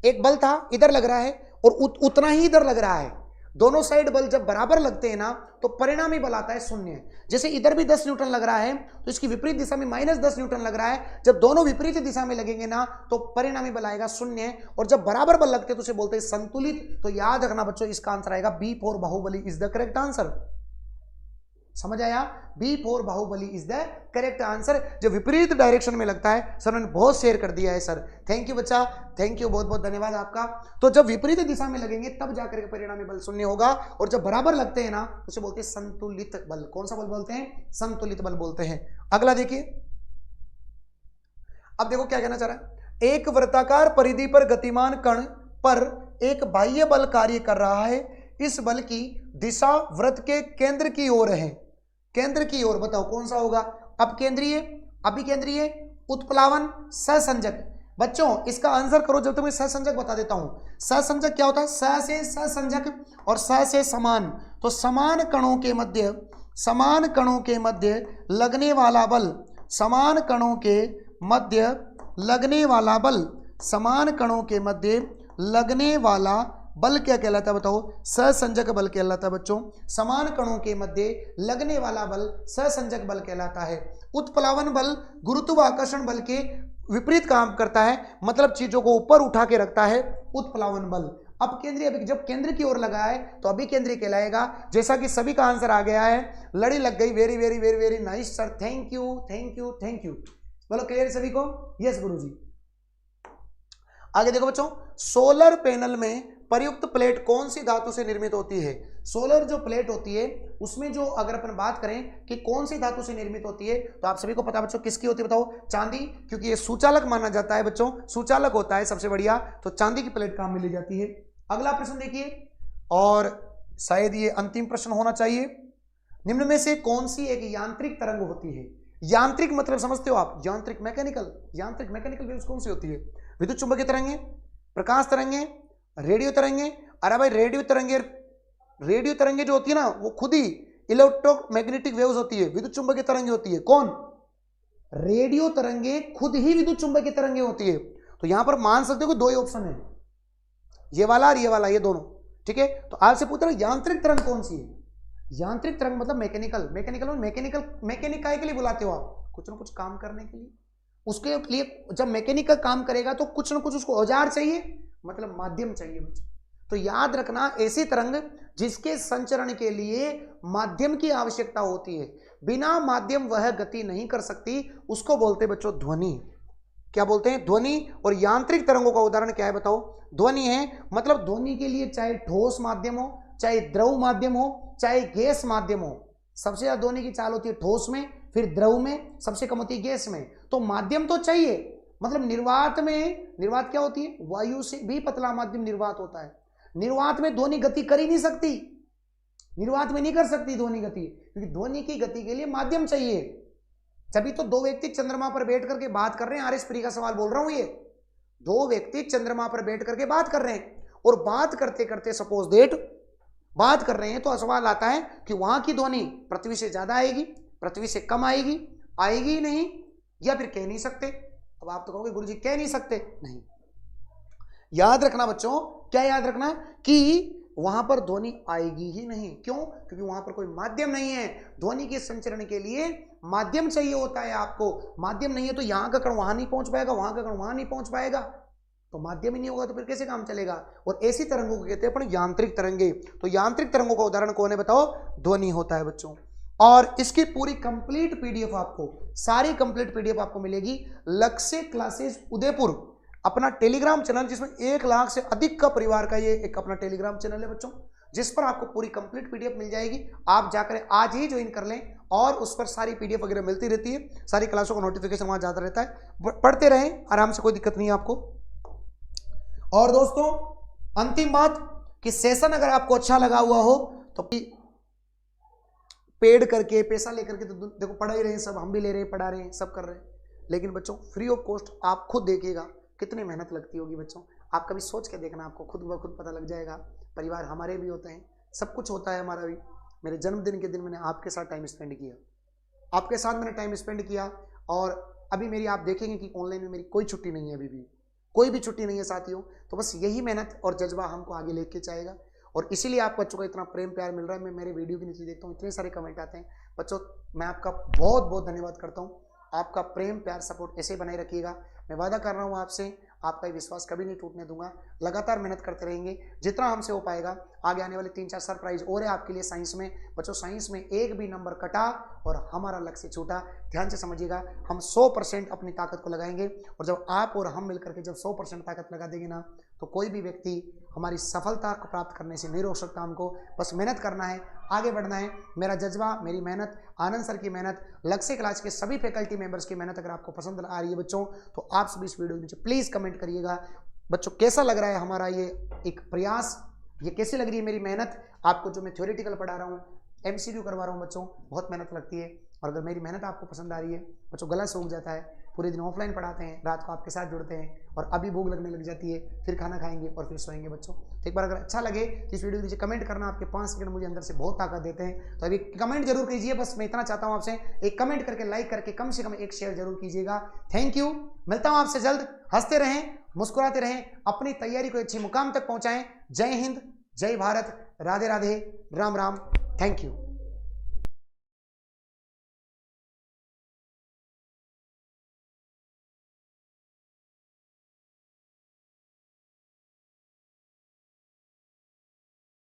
एक बल था इधर लग रहा है और उतना ही इधर लग रहा है, दोनों साइड बल जब बराबर लगते हैं ना तो परिणामी बल आता है शून्य। जैसे इधर भी 10 न्यूटन लग रहा है तो इसकी विपरीत दिशा में -10 न्यूटन लग रहा है, जब दोनों विपरीत दिशा में लगेंगे ना तो परिणामी बल आएगा शून्य। और जब बराबर बल लगते हैं तो उसे बोलते हैं संतुलित। तो याद रखना बच्चों, इसका आंसर आएगा B for Baahubali is the correct answer. समझ आया? B for Baahubali is the correct answer. जो विपरीत डायरेक्शन में लगता है, सर ने बहुत शेयर कर दिया है सर, थैंक यू बच्चा, थैंक यू, बहुत बहुत धन्यवाद आपका। तो जब विपरीत दिशा में लगेंगे तब जाकर के परिणामी बल शून्य होगा, और जब बराबर लगते हैं ना तो उसे बोलते हैं संतुलित बल। कौन सा बल बोलते हैं? संतुलित बल बोलते हैं। अगला देखिए, अब देखो क्या कहना चाह रहा है। एक वृत्ताकार परिधि पर गतिमान कण पर एक बाह्य बल कार्य कर रहा है, इस बल की दिशा वृत्त के केंद्र की ओर है। केंद्र की ओर बताओ कौन सा होगा? अपकेंद्रीय, अभिकेंद्रीय, उत्प्लावन, सहसंजक। बच्चों इसका आंसर करो जब तक मैं सहसंजक बता देता हूं। सहसंजक क्या होता है? स से सहसंजक और स से समान। तो समान कणों के मध्य लगने वाला बल, समान कणों के मध्य लगने वाला बल, समान कणों के मध्य लगने वाला बल क्या कहलाता है बताओ? सहसंजक बल कहलाता है बच्चों। समान कणों के मध्य लगने वाला बल सहसंजक बल कहलाता है। उत्प्लावन बल गुरुत्वाकर्षण बल के विपरीत काम करता है, मतलब चीजों को ऊपर उठा के रखता है उत्प्लावन बल। अब केंद्रीय, अभी जब केंद्र की ओर लगा है तो अभी केंद्रीय कहलाएगा। जैसा कि सभी का आंसर आ गया है, लड़ी लग गई। Very very very very nice sir, thank you thank you thank you. बोलो क्लियर सभी को? यस गुरुजी। आगे देखो बच्चों, सोलर पैनल में प्रयुक्त प्लेट कौन सी धातु से निर्मित होती है? सोलर जो प्लेट होती है उसमें जो अगर अपन बात करें कि कौन सी धातु से निर्मित होती है, तो आप सभी को पता बच्चों किसकी होती है? बताओ। चांदी, क्योंकि ये सुचालक माना जाता है बच्चों, सुचालक होता है सबसे बढ़िया, तो चांदी की प्लेट काम में ली जाती है। अगला प्रश्न देखिए, और शायद ये अंतिम प्रश्न होना चाहिए। निम्न में से कौन सी एक यांत्रिक तरंग होती है? यांत्रिक मतलब समझते हो आप? यांत्रिक मैकेनिकल वेव्स कौन सी होती है? विद्युत चुंबकीय तरंगे, प्रकाश तरंगे, रेडियो तरंगे। अरे भाई रेडियो तरंगे जो होती है ना वो खुद ही इलेक्ट्रोमैग्नेटिक वेव्स होती है, विद्युत चुंबकीय तरंगे होती है। कौन? रेडियो तरंगे खुद ही विद्युत चुंबकीय तरंगे होती है। तो यहां पर मान सकते हो कि दो ही ऑप्शन है, ये वाला और ये वाला, ये दोनों। ठीक है, तो आपसे पूछ रहा यांत्रिक तरंग कौन सी है? यांत्रिक तरंग मतलब मैकेनिक के लिए बुलाते हो आप? कुछ ना कुछ काम करने के लिए। उसके लिए जब मैकेनिकल काम करेगा तो कुछ ना कुछ उसको औजार चाहिए, मतलब माध्यम चाहिए बच्चों। तो याद रखना, ऐसी तरंग जिसके संचरण के लिए माध्यम की आवश्यकता होती है, बिना माध्यम वह गति नहीं कर सकती, उसको बोलते हैं बच्चों ध्वनि। क्या बोलते हैं? ध्वनि। और यांत्रिक तरंगों का उदाहरण क्या है बताओ? ध्वनि है। मतलब ध्वनि के लिए चाहे ठोस माध्यम हो, चाहे द्रव माध्यम हो, चाहे गैस माध्यम हो। सबसे ज्यादा ध्वनि की चाल होती है ठोस में, फिर द्रव में, सबसे कम होती है गैस में। तो माध्यम तो चाहिए। मतलब निर्वात क्या होती है? वायु से भी पतला माध्यम निर्वात होता है। निर्वात में ध्वनि गति कर ही नहीं सकती, निर्वात में नहीं कर सकती ध्वनि गति, क्योंकि ध्वनि की गति के लिए माध्यम चाहिए। तभी तो दो व्यक्ति चंद्रमा पर बैठ करके बात कर रहे हैं। आरएस प्री का सवाल बोल रहा हूं, ये दो व्यक्ति चंद्रमा पर बैठ करके बात कर रहे हैं, और बात करते करते सपोज दैट बात कर रहे हैं, तो सवाल आता है कि वहां की ध्वनि पृथ्वी से ज्यादा आएगी, पृथ्वी से कम आएगी ही नहीं, या फिर कह नहीं सकते। अब आप तो कहोगे गुरुजी कह नहीं सकते, नहीं। याद रखना बच्चों, क्या याद रखना? कि वहां पर ध्वनि आएगी ही नहीं। क्यों? क्योंकि वहां पर कोई माध्यम नहीं है। ध्वनि के संचरण के लिए माध्यम चाहिए होता है आपको। माध्यम नहीं है तो यहां का कण वहां नहीं पहुंच पाएगा, वहां का कण वहां नहीं पहुंच पाएगा, तो माध्यम ही नहीं होगा तो फिर कैसे काम चलेगा? और ऐसी तरंगों को कहते हैं अपन यांत्रिक तरंगे। तो यांत्रिक तरंगों का उदाहरण कौन है बताओ? ध्वनि होता है बच्चों। और इसकी पूरी कंप्लीट पीडीएफ आपको, सारी कंप्लीट पीडीएफ आपको मिलेगी लक्ष्य क्लासेस उदयपुर, अपना टेलीग्राम चैनल, जिसमें 1 लाख से अधिक का परिवार का ये एक अपना टेलीग्राम चैनल है बच्चों, जिस पर आपको पूरी कंप्लीट पीडीएफ मिल जाएगी। आप जाकर आज ही ज्वाइन कर लें, और उस पर सारी पीडीएफ वगैरह मिलती रहती है, सारी क्लासों का नोटिफिकेशन वहां जाता रहता है। पढ़ते रहें आराम से, कोई दिक्कत नहीं है आपको। और दोस्तों अंतिम बात कि सेशन अगर आपको अच्छा लगा हुआ हो तो पेड करके पैसा लेकर के, तो देखो पढ़ा ही रहे हैं सब, हम भी ले रहे हैं, पढ़ा रहे हैं, सब कर रहे हैं, लेकिन बच्चों फ्री ऑफ कॉस्ट आप खुद देखिएगा कितनी मेहनत लगती होगी बच्चों। आप कभी सोच के देखना, आपको खुद ब खुद पता लग जाएगा। परिवार हमारे भी होते हैं, सब कुछ होता है हमारा भी। मेरे जन्मदिन के दिन मैंने आपके साथ टाइम स्पेंड किया, आपके साथ मैंने टाइम स्पेंड किया, और अभी मेरी आप देखेंगे कि ऑनलाइन में मेरी कोई छुट्टी नहीं है, अभी भी कोई भी छुट्टी नहीं है साथियों। तो बस यही मेहनत और जज्बा हमको आगे लेके जाएगा, और इसीलिए आप बच्चों को इतना प्रेम प्यार मिल रहा है। मैं मेरे वीडियो के नीचे देखता हूँ इतने सारे कमेंट आते हैं बच्चों, मैं आपका बहुत बहुत धन्यवाद करता हूँ। आपका प्रेम प्यार सपोर्ट ऐसे बनाए रखिएगा। मैं वादा कर रहा हूँ आपसे, आपका ये विश्वास कभी नहीं टूटने दूंगा। लगातार मेहनत करते रहेंगे जितना हमसे हो पाएगा। आगे आने वाले 3-4 सरप्राइज और है आपके लिए साइंस में बच्चों। साइंस में एक भी नंबर कटा और हमारा लक्ष्य छूटा, ध्यान से समझिएगा। हम 100% अपनी ताकत को लगाएंगे, और जब आप और हम मिलकर के जब 100% ताकत लगा देंगे ना, तो कोई भी व्यक्ति हमारी सफलता को प्राप्त करने से नहीं रोक सकता। हमको बस मेहनत करना है, आगे बढ़ना है। मेरा जज्बा, मेरी मेहनत, आनंद सर की मेहनत, लक्ष्य क्लास के सभी फैकल्टी मेंबर्स की मेहनत अगर आपको पसंद आ रही है बच्चों, तो आप सभी इस वीडियो के नीचे प्लीज़ कमेंट करिएगा बच्चों, कैसा लग रहा है हमारा ये एक प्रयास, ये कैसी लग रही है मेरी मेहनत आपको। जो मैं थ्योरेटिकल पढ़ा रहा हूँ, MCQ करवा रहा हूँ बच्चों, बहुत मेहनत लगती है। और अगर मेरी मेहनत आपको पसंद आ रही है बच्चों, गला सूख जाता है, पूरे दिन ऑफलाइन पढ़ाते हैं, रात को आपके साथ जुड़ते हैं, और अभी भूख लगने लग जाती है, फिर खाना खाएंगे और फिर सोएंगे बच्चों। तो एक बार अगर अच्छा लगे तो इस वीडियो के नीचे कमेंट करना, आपके 5 सेकंड मुझे अंदर से बहुत ताकत देते हैं। तो अभी कमेंट जरूर कीजिए, बस मैं इतना चाहता हूँ आपसे, एक कमेंट करके, लाइक करके, कम से कम एक शेयर जरूर कीजिएगा। थैंक यू, मिलता हूँ आपसे जल्द। हंसते रहें, मुस्कुराते रहें, अपनी तैयारी को अच्छे मुकाम तक पहुंचाएं। जय हिंद, जय भारत, राधे राधे, राम राम, थैंक यू।